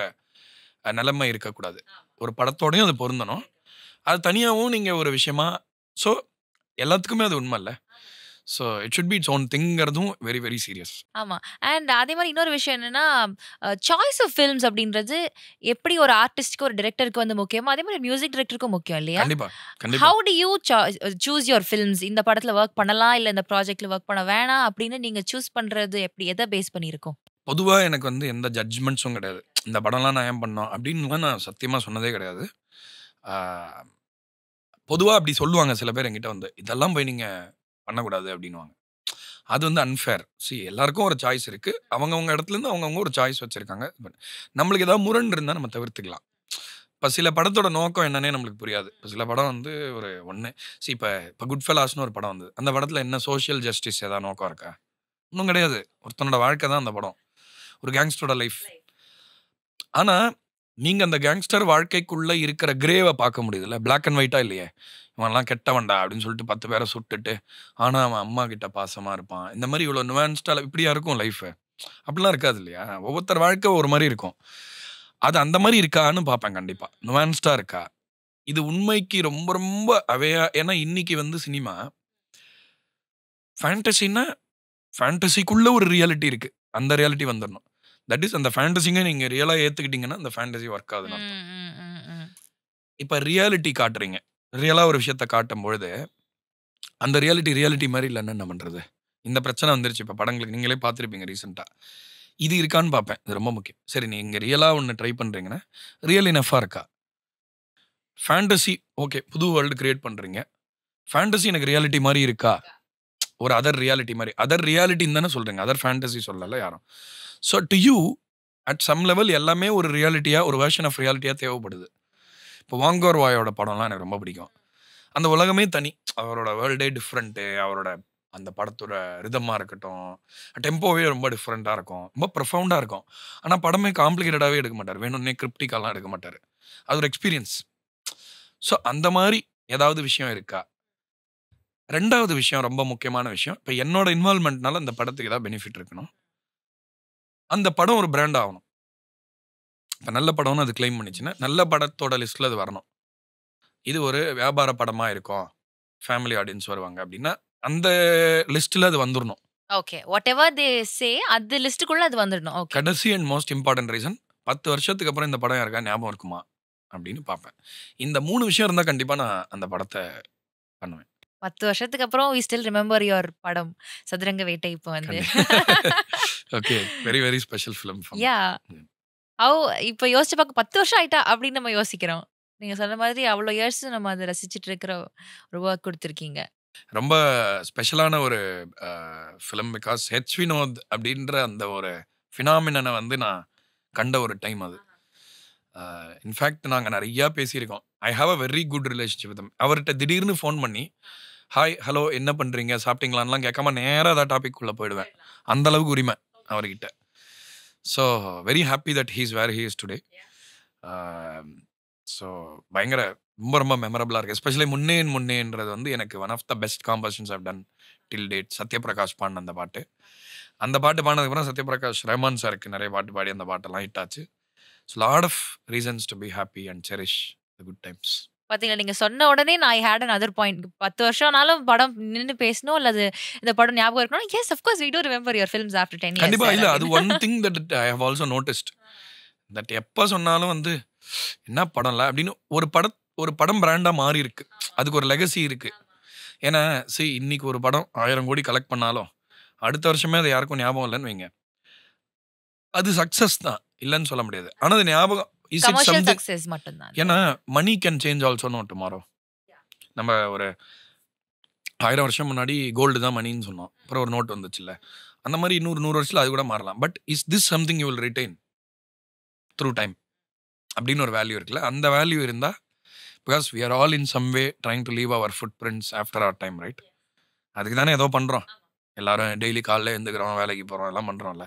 நிலைமை இருக்கக்கூடாது, ஒரு படத்தோடையும் அது பொருந்தணும். அது தனியாகவும் நீங்கள் ஒரு விஷயமா, ஸோ எல்லாத்துக்குமே அது உண்மை இல்லை. So it should be it's own திங்கிறதும் வெரி வெரி சீரியஸ். ஆமா. அண்ட் அதே மாரி இன்னொரு விஷயம் என்னன்னா, சாய்ஸ் ஆஃப் ஃபில்ம்ஸ் அப்படின்றது எப்படி ஒரு ஆர்டிஸ்ட்க்கு, ஒரு டைரக்டருக்கு வந்து முக்கியமோ, அதே மாரி மியூசிக் டைரக்டருக்கும் முக்கியம் இல்லையா? கண்டிப்பா கண்டிப்பா. How do you choose your films? இந்த படத்துல ஒர்க் பண்ணலாம், இல்ல இந்த ப்ராஜெக்ட்ல ஒர்க் பண்ண வேணாம் அப்படின்னு நீங்க சூஸ் பண்றது எப்படி? எத பேஸ் பண்ணி இருக்கும்? பொதுவா எனக்கு வந்து எந்த ஜட்ஜ்மெண்ட்ஸும் கிடையாது. இந்த படம்லாம் நான் ஏன் பண்ணோம் அப்படின்னுலாம் நான் சத்தியமா சொன்னதே கிடையாது. ஆ, பொதுவா அப்படி சொல்லுவாங்க சில பேர் என்கிட்ட வந்து, இதெல்லாம் போய் நீங்க பண்ணக்கூடாது அப்படின்னுவாங்க. அது வந்து அன்ஃபேர். எல்லாருக்கும் ஒரு சாய்ஸ் இருக்கு. அவங்கவங்க இடத்துலேருந்து அவங்கவங்க ஒரு சாய்ஸ் வச்சிருக்காங்க. பட் நம்மளுக்கு ஏதாவது முரண் இருந்தா நம்ம தவிர்த்துக்கலாம். இப்ப சில படத்தோட நோக்கம் என்னன்னே நம்மளுக்கு புரியாது. இப்ப சில படம் வந்து ஒரு ஒண்ணு இப்ப இப்ப குட் ஃபெல்லாஸ்ன்னு ஒரு படம் வந்தது. அந்த படத்துல என்ன சோசியல் ஜஸ்டிஸ் ஏதாவது நோக்கம் இருக்கா? ஒண்ணும் கிடையாது. ஒருத்தனோட வாழ்க்கை தான் அந்த படம். ஒரு கேங்ஸ்டரோட லைஃப். ஆனா, நீங்க அந்த கேங்ஸ்டர் வாழ்க்கைக்குள்ள இருக்கிற கிரேவ பார்க்க முடியுதுல்ல. பிளாக் அண்ட் ஒயிட்டா இல்லையே. இவன்லாம் கெட்டவன்டா அப்படின்னு சொல்லிட்டு 10 பேர சுட்டுட்டு, ஆனா அவன் அம்மா கிட்ட பாசமா இருப்பான். இந்த மாரி இவ்வளோ நுவான்ஸ்டா இப்படியா இருக்கும் லைஃப்? அப்படிலாம் இருக்காது இல்லையா? ஒவ்வொருத்தர் வாழ்க்கை ஒரு மாரி இருக்கும். அது அந்த மாரி இருக்கான்னு பார்ப்பேன் கண்டிப்பா. நுவான்ஸ்டா இருக்கா? இது உண்மைக்கு ரொம்ப ரொம்ப ஏன்னா இன்னைக்கு வந்து சினிமா ஃபேண்டஸின்னா ஃபேண்டஸிக்குள்ள ஒரு ரியாலிட்டி இருக்கு. அந்த ரியாலிட்டி வந்துரணும். தட் இஸ் அந்த ஃபேண்டஸிங்க நீங்க ரியலா ஏத்துக்கிட்டீங்கன்னா, அந்த ஃபேண்டஸி ஒர்க் ஆகுதுன்னு அர்த்தம். இப்ப ரியாலிட்டி காட்டுறீங்க. ரியலா ஒரு விஷயத்த காட்டும்பொழுது, அந்த ரியாலிட்டி மாரி இல்லன்னா என்ன பண்றது? இந்த பிரச்சனை வந்துருச்சு. இப்ப படங்களுக்கு நீங்களே பார்த்திருப்பீங்க ரீசென்ட்டா. இது இருக்கான்னு பார்ப்பேன். இது ரொம்ப முக்கியம். சரி நீங்க ரியலா ஒண்ணு ட்ரை பண்றீங்கன்னா, ரியல் எனஃப்பா இருக்கா? Fantasy okay. புது வேர்ல்ட் கிரியேட் பண்றீங்க. ஃபேண்டஸி எனக்கு ரியாலிட்டி மாரி இருக்கா? ஒரு அதர் ரியாலிட்டி மாரி. அதர் ரியாலிட்டின்னு தானே சொல்றீங்க. அதர் ஃபேண்டஸி சொல்லல யாரும். So do you at some level எல்லாமே ஒரு ரியாலிட்டியா, ஒரு வெர்ஷன் ஆஃப் ரியாலிட்டியா தேவைப்படுது. இப்போ வாங்கோர் வாயோட படம்லாம் எனக்கு ரொம்ப பிடிக்கும். அந்த உலகமே தனி. அவரோட வேர்ல்டே டிஃப்ரெண்ட்டு. அவரோட அந்த படத்தோட ரிதமா இருக்கட்டும், டெம்போவே ரொம்ப டிஃப்ரெண்ட்டா இருக்கும். ரொம்ப ப்ரொஃபவுண்டா இருக்கும். ஆனா படமே காம்ப்ளிகேட்டடாவே எடுக்க மாட்டாரு. வேணும்னே கிரிப்டிக்காலாம் எடுக்க மாட்டாரு. அது ஒரு எக்ஸ்பீரியன்ஸ். ஸோ அந்த மாரி ஏதாவது விஷயம் இருக்கா? 2வது விஷயம் ரொம்ப முக்கியமான விஷயம். இப்ப என்னோட இன்வால்வ்மென்ட்னால அந்த படத்துக்கு ஏதாவது பெனிஃபிட் இருக்கணும். அந்த படம் ஒரு பிராண்ட் ஆவணும். இப்ப நல்ல படம்னு அது கிளைம் பண்ணிச்சுன்னா, நல்ல படத்தோட லிஸ்ட்ல அது வரணும். இது ஒரு வியாபார படமா இருக்கும். ஃபேமிலி ஆடியன்ஸ் வருவாங்க அப்டின்னா, அந்த லிஸ்ட்ல அது வந்துரணும். ஓகே. வாட்டெவர் தே சே அது லிஸ்ட்டுக்குள்ள அது வந்துடணும். ஓகே. கடைசி அண்ட் மோஸ்ட் இம்பார்ட்டன்ட் ரீசன் 10 வருஷத்துக்கு அப்புறம் இந்த படம் யாருக்கா ஞாபகம் இருக்குமா? அப்டின்னு பார்ப்பேன். இந்த 3 விஷயம் இருந்தா கண்டிப்பா நான் அந்த படத்த பண்ணுவேன். 10 வருஷத்துக்கு அப்புறம் வி ஸ்டில் ரிமெம்பர் யுவர் படம் சதுரங்க வேட்டை இப்போ வந்து. Okay. Very very special film for me. Yeah. இப்ப யோசிச்சு பார்க்க 10 வருஷம் ஆயிட்டா அப்படின்னு நம்ம யோசிக்கிறோம். நீங்க சொன்ன மாதிரி அவ்வளோ இயர்ஸ் நம்ம அத ரசிச்சுட்டு இருக்கிற ஒரு வொர்க் குடுத்துருக்கீங்க. ரொம்ப ஸ்பெஷலான ஒரு ஃபிலிம் பிகாஸ் ஹெச் வினோத் அப்படின்ற அந்த ஒரு ஃபினாமினனை வந்து நான் கண்ட ஒரு டைம் அது. இன்ஃபேக்ட் நாங்கள் நிறையா பேசியிருக்கோம். I have a very good relationship with அவர்கிட்ட திடீர்னு ஃபோன் பண்ணி ஹாய் ஹலோ என்ன பண்ணுறீங்க சாப்பிட்டீங்களான்லாம் கேட்காம நேராக அதான் டாபிக் உள்ள போயிடுவேன். அந்த அளவுக்கு உரிமை அவர்கிட்ட. So very happy that he's where he is today. So பயங்கர ரொம்ப ரொம்ப மெமரபிளாக இருக்குது. எஸ்பெஷலி முன்னேன்றது வந்து எனக்கு one of the best compositions I've done till date. Sathyaprakash பாடின அந்த பாட்டு. அந்த பாட்டு பாடினதுக்கப்புறம் சத்யபிரகாஷ் ரஹ்மான் சாருக்கு நிறைய பாட்டு பாடி அந்த பாட்டெல்லாம் ஹிட் ஆச்சு. So lot of reasons to be happy and cherish the good times. பாத்தீங்களா, நீங்க சொன்ன உடனே நான் ஐ ஹேட் another பாயிண்ட். 10 வருஷம் ஆனாலும் படம் நின்னு பேசணும் இல்ல அது இந்த படம் ஞாபகம் இருக்கணும். Yes of course we do remember your films after 10 years. கண்டிப்பா இல்ல அது one thing that I have also noticed that எப்ப சொன்னாலும் வந்து என்ன படம்ல அப்படின்னு ஒரு படம் பிராண்டா மாறி இருக்கு. அதுக்கு ஒரு லெகசி இருக்கு. ஏன்னா இன்னைக்கு ஒரு படம் 1000 கோடி கலெக்ட் பண்ணாலும் அடுத்த வருஷமே அது யாருக்கும் ஞாபகம் இல்லைன்னு வைங்க. அது சக்சஸ் தான் இல்லைன்னு சொல்ல முடியாது. ஆனா அது ஞாபகம் கமர்ஷியல் சக்சஸ் மட்டும் தான். ஏன்னா money can change also no tomorrow. நம்ம ஒரு 1000 வருஷம் முன்னாடி கோல்டு தான் மணின்னு சொன்னோம். அப்புறம் ஒரு நோட் வந்துச்சுல்ல. அந்த மாதிரி 100 வருஷத்துல அது கூட மாறலாம். But is this something you will retain through time அப்படின்னு ஒரு வேல்யூ இருக்குல்ல. அந்த வேல்யூ இருந்தா because we are all in some way trying to leave our footprints after our time right. அதுக்கு தானே ஏதோ பண்ணுறோம். எல்லாரும் டெய்லி காலைல எழுந்துக்கிறோம், வேலைக்கு போகிறோம், எல்லாம் பண்ணுறோம்ல.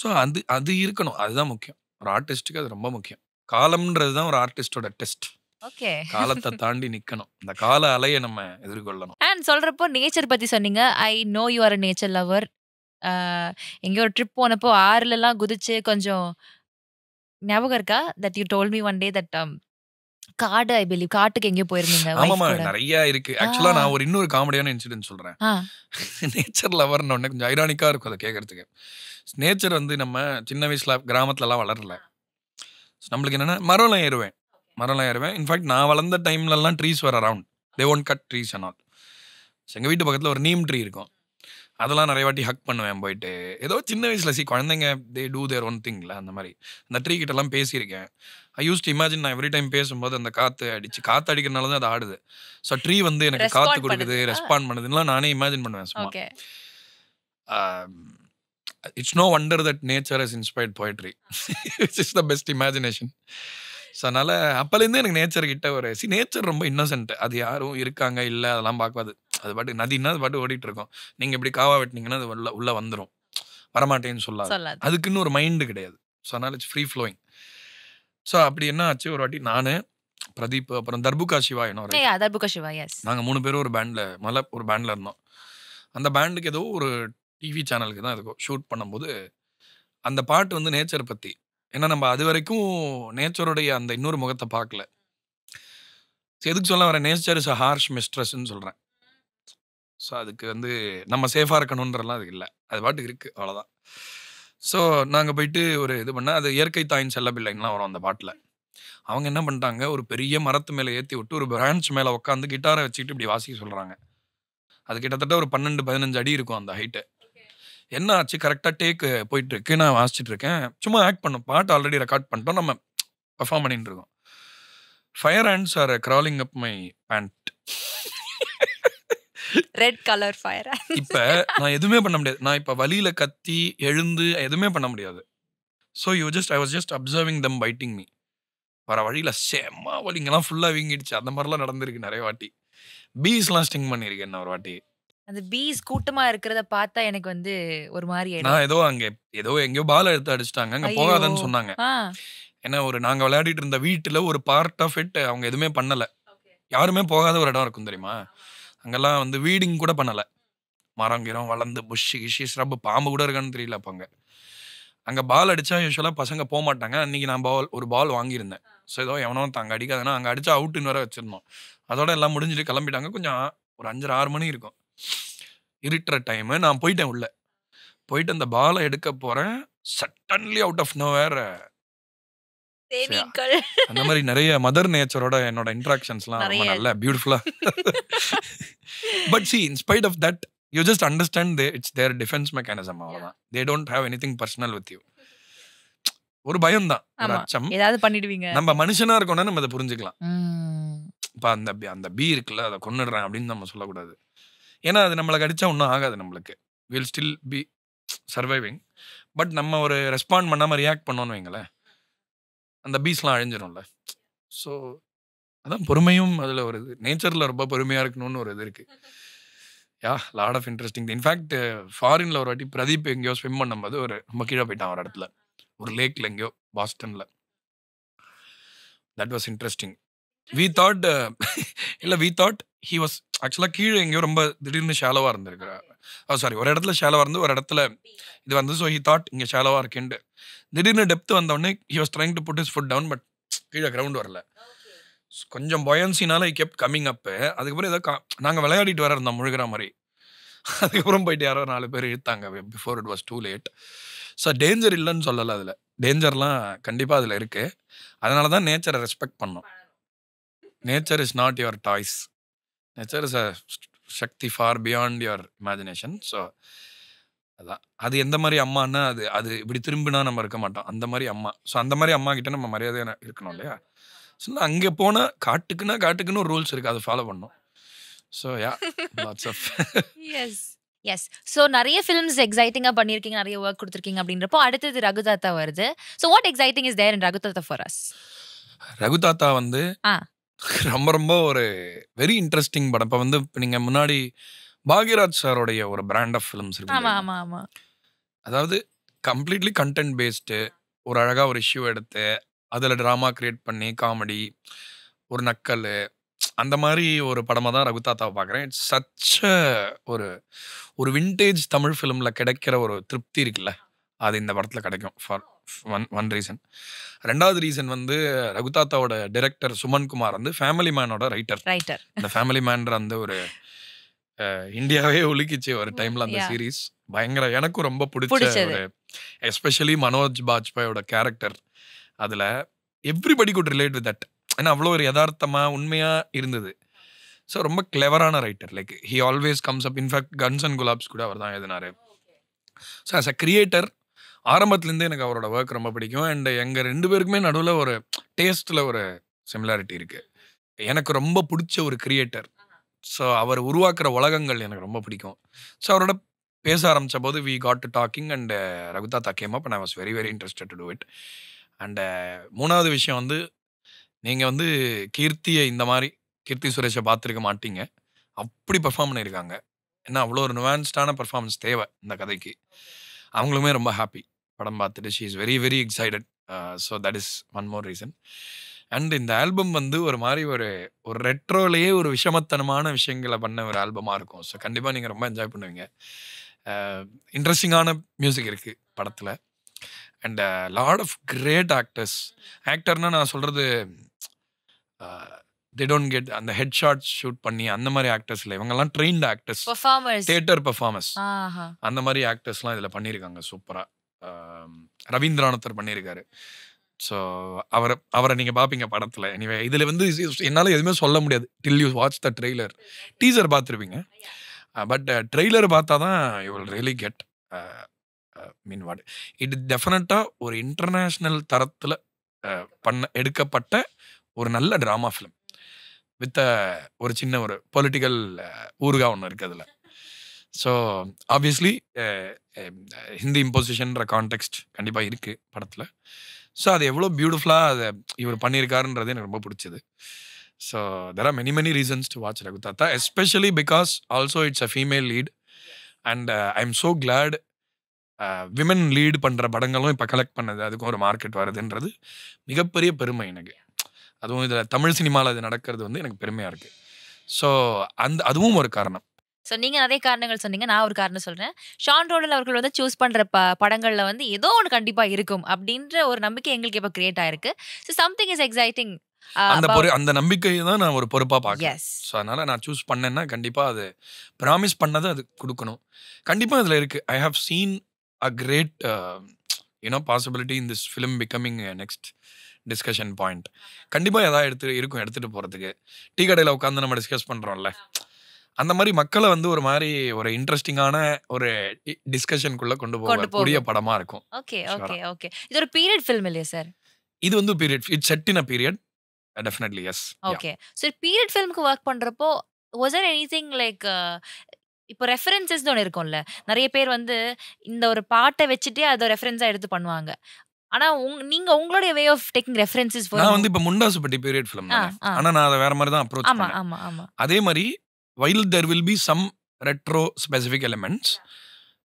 ஸோ அது இருக்கணும். அதுதான் முக்கியம். ஒரு ஆர்டிஸ்ட்டுக்கு அது ரொம்ப முக்கியம். காலம்ன்றது தான் ஒரு ஆர்டிஸ்டோட டெஸ்ட். ஓகே. காலத்தை தாண்டி நிக்கணும். இந்த கால அலையை நம்ம எதிர்கொள்ளணும். அண்ட் சொல்றப்போ நேச்சர் பத்தி சொன்னீங்க. I know you are a nature lower. எங்கேயோ ஒரு ட்ரிப் போனப்போ ஆறுலலாம் குதிச்சு கொஞ்சம் ஞாபகம் இருக்கா? That you told me one day that காடு ஐ பிலீவ் காட்டுக்கு எங்கேயோ போயிருந்தீங்க ஆமாமா நிறைய இருக்கு. ஆக்சுவலா நான் ஒரு இன்னொரு காமெடியான இன்சிடென்ட் சொல்றேன். நேச்சர் லவர்னு ஒண்ணு கொஞ்சம் ஐரானிக்கா இருக்கும் அதை கேட்கறதுக்கு. நேச்சர் வந்து நம்ம சின்ன வயசுல கிராமத்துல எல்லாம் வளரல. நம்மளுக்கு என்னன்னா மரம்லாம் ஏறுவேன். இன்ஃபேக்ட் நான் வளர்ந்த டைம்ல எல்லாம் trees were around. They won't cut trees and all. எங்க வீட்டு பக்கத்துல ஒரு நீம் ட்ரீ இருக்கும். அதெல்லாம் நிறைய வாட்டி ஹக் பண்ணுவேன் போயிட்டு. ஏதோ சின்ன வயசுல குழந்தைங்க தே டூ தேர் ஒன் திங்ல அந்த மாதிரி அந்த ட்ரீ கிட்ட எல்லாம் பேசியிருக்கேன். ஐ யூஸ் டு இமேஜின் நான் எவ்ரி டைம் பேசும்போது அந்த காத்து அடிக்கிறனால தான் அது ஆடுது. ஸோ ட்ரீ வந்து எனக்கு காத்து கொடுக்குது, ரெஸ்பாண்ட் பண்ணுதுன்னா நானே இமேஜின் பண்ணுவேன் சும்மா. It's no wonder that nature has inspired poetry. It's is the best imagination. So அதனால அப்போலேருந்து எனக்கு நேச்சர் கிட்ட ஒரு நேச்சர் ரொம்ப இன்னோசென்ட். அது யாரும் இருக்காங்க இல்லை அதெல்லாம் பார்க்காது. அது பாட்டு நதினா அது பாட்டு ஓடிட்டு இருக்கோம். நீங்கள் இப்படி காவா வெட்டினீங்கன்னா அது உள்ள வந்துடும், வரமாட்டேன்னு சொல்லாது. அதுக்குன்னு ஒரு மைண்டு கிடையாது. ஸோ அதனால இட்ஸ் ஃப்ரீ ஃப்ளோயிங். ஸோ அப்படி என்ன ஆச்சு, ஒரு வாட்டி நான் பிரதீப் அப்புறம் தர்புகா சிவா நாங்கள் 3 பேரும் ஒரு பேண்டில் இருந்தோம். அந்த பேண்டுக்கு ஏதோ ஒரு டிவி சேனலுக்கு தான் இருக்கும் ஷூட் பண்ணும்போது அந்த பாட்டு வந்து நேச்சர் பற்றி. ஏன்னா நம்ம அது வரைக்கும் நேச்சருடைய அந்த இன்னொரு முகத்தை பார்க்கல. எதுக்கு சொல்ல வர, நேச்சர் இஸ் அ ஹார்ஷ் மிஸ்ட்ரஸ்ன்னு சொல்கிறேன். ஸோ அதுக்கு வந்து நம்ம சேஃபாக இருக்கணுன்றலாம் அது இல்லை, அது பாட்டுக்கு இருக்குது அவ்வளோதான். ஸோ நாங்கள் போயிட்டு ஒரு இது பண்ணால் அது இயற்கை தாயின் செல்லப்பிள்ளைங்கலாம் வரும் அந்த பாட்டில். அவங்க என்ன பண்ணிட்டாங்க, ஒரு பெரிய மரத்து மேலே ஏற்றி விட்டு ஒரு பிரான்ச் மேலே உட்காந்து கிட்டாரை வச்சுக்கிட்டு இப்படி வாசிக்க சொல்கிறாங்க. அது கிட்டத்தட்ட ஒரு 12-15 அடி இருக்கும் அந்த ஹைட்டு. என்ன ஆச்சு, கரெக்டாக டேக் போயிட்டு இருக்கு, நான் வாசிச்சுட்டு இருக்கேன். சும்மா ஆக்ட் பண்ணோம், பாட்டு ஆல்ரெடி ரெக்கார்ட் பண்ணிட்டோம், நம்ம பர்ஃபார்ம் பண்ணிட்டு இருக்கோம். Fire hands are crawling up my band. Red colour fire. இப்ப நான் எதுவுமே பண்ண முடியாது. நான் இப்ப வலியில கத்தி எழுந்து எதுவுமே பண்ண முடியாது. So I was just observing them biting me. வர வழியில செம்ம வலிங்கெல்லாம் ஃபுல்லா வீங்கிடுச்சு. அந்த மாதிரிலாம் நடந்திருக்கு நிறைய வாட்டி. பீஸ்லாம் ஸ்டிங் பண்ணியிருக்கேன் என்ன ஒரு வாட்டி. அந்த பீஸ் கூட்டமா இருக்கிறத பார்த்தா எனக்கு வந்து ஒரு மாதிரி நான் ஏதோ எங்கேயோ பால் எடுத்து அடிச்சிட்டாங்க, அங்க போகாதன்னு சொன்னாங்க. ஏன்னா நாங்க விளையாடிட்டு இருந்த வீட்டுல ஒரு பார்ட் ஆஃப் இட் அவங்க எதுவுமே பண்ணல. யாருமே போகாத ஒரு இடம் இருக்கும் தெரியுமா, அங்கெல்லாம் வந்து வீடிங் கூட பண்ணல. மரம் கிரம் வளர்ந்து புஷ் கிஷி ஸ்ரப் பாம்பு கூட இருக்கான்னு தெரியல. அப்போ அங்க பால் அடிச்சா யூஸ்வலா பசங்க போக மாட்டாங்க. அன்னைக்கு நான் ஒரு பால் வாங்கியிருந்தேன். ஸோ ஏதோ எவனோ அங்கே அடிக்காதுன்னா அங்கே அடிச்சா அவுட்டுன்னு வேற வச்சிருந்தோம். அதோட எல்லாம் முடிஞ்சுட்டு கிளம்பிட்டாங்க. கொஞ்சம் ஒரு 5-6 மணி இருக்கும், இருட்டுற டைமு. நான் போயிட்டேன் உள்ள. போயிட்டு அந்த பாலை எடுக்க போறேன். சட்டன்லி அவுட் ஆஃப் நோவேர் அந்த மாதிரி நிறைய மதர் நேச்சரோட என்னோட இன்ட்ராக்ஷன்ஸ்லாம் ரொம்ப நல்ல பியூட்டிஃபுல்லா. But in spite of that you just understand it's their defense mechanism. அவ்வளவுதான். They don't have anything personal with you. ஒரு பயம் தான், ஒரு அச்சம். ஏதாவது பண்ணிடுவீங்க. நம்ம மனுஷனா இருக்கோம்னா நம்ம அதை புரிஞ்சுக்கலாம். இப்ப அந்த பீ இருக்குல்ல, அதை கொன்னுடுறேன் அப்படின்னு நம்ம சொல்லக்கூடாது. ஏன்னா அது நம்மளுக்கு அடிச்சா ஒன்றும் ஆகாது. நம்மளுக்கு will still be surviving. But நம்ம ஒரு ரெஸ்பாண்ட் பண்ணாம ரியாக்ட் பண்ணோன்னு வைங்களேன், அந்த பீஸ்லாம் அழிஞ்சிடும்ல. ஸோ அதான் பொறுமையும் அதில் ஒரு இது. நேச்சரில் ரொம்ப பொறுமையாக இருக்கணும்னு ஒரு இது இருக்குது. Lot of interesting. இன்ஃபேக்ட் ஃபாரின்ல ஒரு வாட்டி பிரதீப் எங்கேயோ ஸ்விம் பண்ணும்போது ரொம்ப கீழே போயிட்டான் ஒரு இடத்துல, ஒரு லேக்கில் எங்கேயோ பாஸ்டனில். That was interesting. We thought he was ஆக்சுவலாக கீழே எங்கேயோ ரொம்ப திடீர்னு ஷாலோவாக இருந்திருக்கிறார். சாரி, ஒரு இடத்துல ஷாலோவாக இருந்து ஒரு இடத்துல இது வந்து. ஸோ ஹி தாட் இங்கே ஷாலோவாக இருக்கேன்ட்டு. திடீர்னு டெப்த் வந்தோடனே he was trying to put his foot down. But கீழே கிரவுண்ட் வரல. கொஞ்சம் பொயன்சினால ஐ கெப்ட் கம்மிங் அப்பு. அதுக்கப்புறம் ஏதோ நாங்கள் விளையாடிட்டு வர இருந்தோம் முழுகிற மாதிரி. அதுக்கப்புறம் போயிட்டு யாரோ 4 பேர் இழுத்தாங்க before it was too late. So danger இல்லைன்னு சொல்லலை, அதில் டேஞ்சர்லாம் கண்டிப்பாக அதில் இருக்குது. அதனால தான் நேச்சரை ரெஸ்பெக்ட் பண்ணோம். Nature is not your toys. Nature is a shakti far beyond your imagination. So அதான் அது எந்த மாதிரி அம்மானா அது இப்படி திரும்பினா நம்ம இருக்க மாட்டோம், அந்த மாதிரி அம்மா. ஸோ அந்த மாதிரி அம்மா கிட்ட நம்ம மரியாதையாக இருக்கணும் இல்லையா. ஸோ அங்கே போனால் காட்டுக்குன்னு ஒரு ரூல்ஸ் இருக்குது, அதை ஃபாலோ பண்ணணும். So lots of S. So நிறைய ஃபிலிம்ஸ் எக்ஸைட்டிங்காக பண்ணியிருக்கீங்க, நிறைய ஒர்க் கொடுத்துருக்கீங்க. அப்படின்றப்போ அடுத்தது ரகுதாத்தா வருது. So what exciting is there in Raghuthatha for us? Raghuthatha வந்து ரொம்ப ரொம்ப ஒரு வெரி இன்ட்ரெஸ்டிங் படம். இப்போ வந்து நீங்கள் முன்னாடி பாக்யராஜ் சாரோடைய ஒரு பிராண்ட் ஆஃப் ஃபிலிம்ஸ் இருக்கு. அதாவது கம்ப்ளீட்லி கண்டென்ட் பேஸ்டு, ஒரு அழகாக ஒரு இஷ்யூ எடுத்து அதில் ட்ராமா கிரியேட் பண்ணி காமெடி, ஒரு நக்கல், அந்த மாதிரி ஒரு படமாக தான் ரகுதாத்தாவை பார்க்குறேன். இட்ஸ் சச் ஒரு விண்டேஜ் தமிழ் ஃபிலிமில் கிடைக்கிற ஒரு திருப்தி இருக்குல்ல, அது இந்த படத்தில் கிடைக்கும். For one reason. 2வது ரீசன் வந்து ரகுதாத்தாவோட டைரக்டர் சுமன் குமார் வந்து ஃபேமிலி மேனோட ரைட்டர். இந்த ஃபேமிலி மேன்ற அந்த ஒரு இந்தியாவே ஒலிக்கிச்சு ஒரு டைம்ல அந்த சீரீஸ். பயங்கர எனக்கும் ரொம்ப பிடிச்ச ஒரு எஸ்பெஷலி மனோஜ் பாஜ்பாயோட கேரக்டர். அதுல everybody could relate with that. ஏன்னா அவ்வளோ ஒரு யதார்த்தமா உண்மையா இருந்தது. ஸோ ரொம்ப கிளவரான writer. Like he always comes up. In fact Guns and Gulaabs கூட அவர் தான் எழுதினாரு. ஸோ ஆஸ் அ கிரியேட்டர் ஆரம்பத்துலேருந்தே எனக்கு அவரோட ஒர்க் ரொம்ப பிடிக்கும். அண்ட் எங்கள் 2 பேருக்குமே நடுவில் ஒரு டேஸ்ட்டில் ஒரு சிமிலாரிட்டி இருக்குது. எனக்கு ரொம்ப பிடிச்ச ஒரு கிரியேட்டர். ஸோ அவர் உருவாக்குற உலகங்கள் எனக்கு ரொம்ப பிடிக்கும். ஸோ அவரோட பேச ஆரம்பித்த போது we got to talking and Raghu Thatha came up and I was very very interested to do it. And 3வது விஷயம் வந்து நீங்கள் வந்து கீர்த்தியை இந்த மாதிரி கீர்த்தி சுரேஷை பார்த்துருக்க மாட்டீங்க. அப்படி பெர்ஃபார்ம் பண்ணியிருக்காங்க. ஏன்னா அவ்வளோ ஒரு நுவான்ஸ்டான பெர்ஃபார்மன்ஸ் தேவை இந்த கதைக்கு. அவங்களுமே ரொம்ப ஹாப்பி படம் பார்த்துட்டு. She is very very excited. So that is one more reason. And இந்த ஆல்பம் வந்து ஒரு மாதிரி ஒரு ரெட்ரோலேயே ஒரு விஷமத்தனமான விஷயங்களை பண்ண ஒரு ஆல்பமாக இருக்கும். ஸோ கண்டிப்பாக நீங்கள் ரொம்ப என்ஜாய் பண்ணுவீங்க. இன்ட்ரெஸ்டிங்கான மியூசிக் இருக்குது படத்தில். And lot of great actors. ஆக்டர்னால் நான் சொல்கிறது they don't get அந்த ஹெட் ஷாட் ஷூட் பண்ணி அந்த மாதிரி ஆக்டர்ஸ் இல்லை. இவங்கெல்லாம் ட்ரெயின்டு ஆக்டர்ஸ், தியேட்டர் பெர்ஃபார்மன்ஸ். அந்த மாதிரி ஆக்டர்ஸ்லாம் இதில் பண்ணியிருக்காங்க சூப்பராக. ரவீந்திரநாத்தர் பண்ணியிருக்காரு. ஸோ அவரை நீங்கள் பார்ப்பீங்க படத்தில். எனிவே இதில் வந்து என்னால் எதுவுமே சொல்ல முடியாது டில் you watch the trailer. Teaser பார்த்துருப்பீங்க. பட் ட்ரெய்லர் பார்த்தா தான் you will really get mean what it. டெஃபினட்டாக ஒரு இன்டர்நேஷ்னல் தரத்தில் எடுக்கப்பட்ட ஒரு நல்ல ட்ராமா ஃபிலிம் வித் ஒரு சின்ன ஒரு பொலிட்டிக்கல் ஊருகா ஒன்று இருக்குது அதில். ஸோ ஆப்வியஸ்லி ஹிந்தி இம்போசிஷன்ற கான்டெக்ஸ்ட் கண்டிப்பாக இருக்குது படத்தில். ஸோ அது எவ்வளோ பியூட்டிஃபுல்லாக அதை இவர் பண்ணியிருக்காருன்றது எனக்கு ரொம்ப பிடிச்சது. So there are many reasons to watch Raghuthatha, especially because also it's a female lead. And I am so glad women lead பண்ணுற படங்களும் இப்போ கலெக்ட் பண்ணது, அதுக்கும் ஒரு மார்க்கெட் வருதுன்றது மிகப்பெரிய பெருமை எனக்கு. அதுவும் இதில் தமிழ் சினிமாவில் அது நடக்கிறது வந்து எனக்கு பெருமையாக இருக்குது. ஸோ அதுவும் ஒரு காரணம். ஸோ நீங்கள் நிறைய காரணங்கள் சொன்னீங்க. நான் ஒரு காரணம் சொல்கிறேன். ஷான் ரோடன் அவர்கள் வந்து சூஸ் பண்ணுற படங்களில் வந்து ஏதோ ஒன்று கண்டிப்பாக இருக்கும் அப்படின்ற ஒரு நம்பிக்கை எங்களுக்கு இப்போ கிரியேட் ஆயிருக்கு. So something is exciting. அந்த நம்பிக்கையை தான் நான் ஒரு பொறுப்பாக பார்க்குறேன். ஸோ அதனால் நான் சூஸ் பண்ணேன்னா கண்டிப்பாக அது ப்ராமிஸ் பண்ணதை அது கொடுக்கணும். கண்டிப்பாக அதில் இருக்குது. I have seen a great possibility in this film becoming next discussion point. கண்டிப்பாக எதாவது எடுத்துகிட்டு போகிறதுக்கு. டீ கடையில் உட்காந்து நம்ம டிஸ்கஸ் பண்ணுறோம்ல, அந்த மாதிரி மக்களை வந்து ஒரு மாதிரி ஒரு இன்ட்ரெஸ்டிங்கான ஒரு டிஸ்கஷனுக்குள்ள கொண்டு போகக்கூடிய படமாக இருக்கும். Okay okay okay. இது ஒரு பீரியட் ஃபிலிம் இல்லையா சார்? இது வந்து period, it's set in a period. Definitely yes. Okay. So period ஃபிலிம்க்கு ஒர்க் பண்ணுறப்போ வாஸ் தேர் எனிதிங் லைக் இப்போ ரெஃபரன்சஸ்னு ஒன்று இருக்கும்ல, நிறைய பேர் வந்து இந்த ஒரு பாட்டை வச்சுட்டே அதை ரெஃபரன்ஸாக எடுத்து பண்ணுவாங்க. ஆனா நீங்க உங்களுடைய வே ஆஃப் டேக்கிங் ரெஃபரன்சஸ் நான் வந்து இப்ப முண்டாசுப்பட்டி பீரியட் ஃபிலிம் தான். ஆனா நான் அதை வேற மாதிரி தான் அப்ரோச் பண்ணேன். ஆமா ஆமா. அதே மாதிரி while there will be some retro specific elements,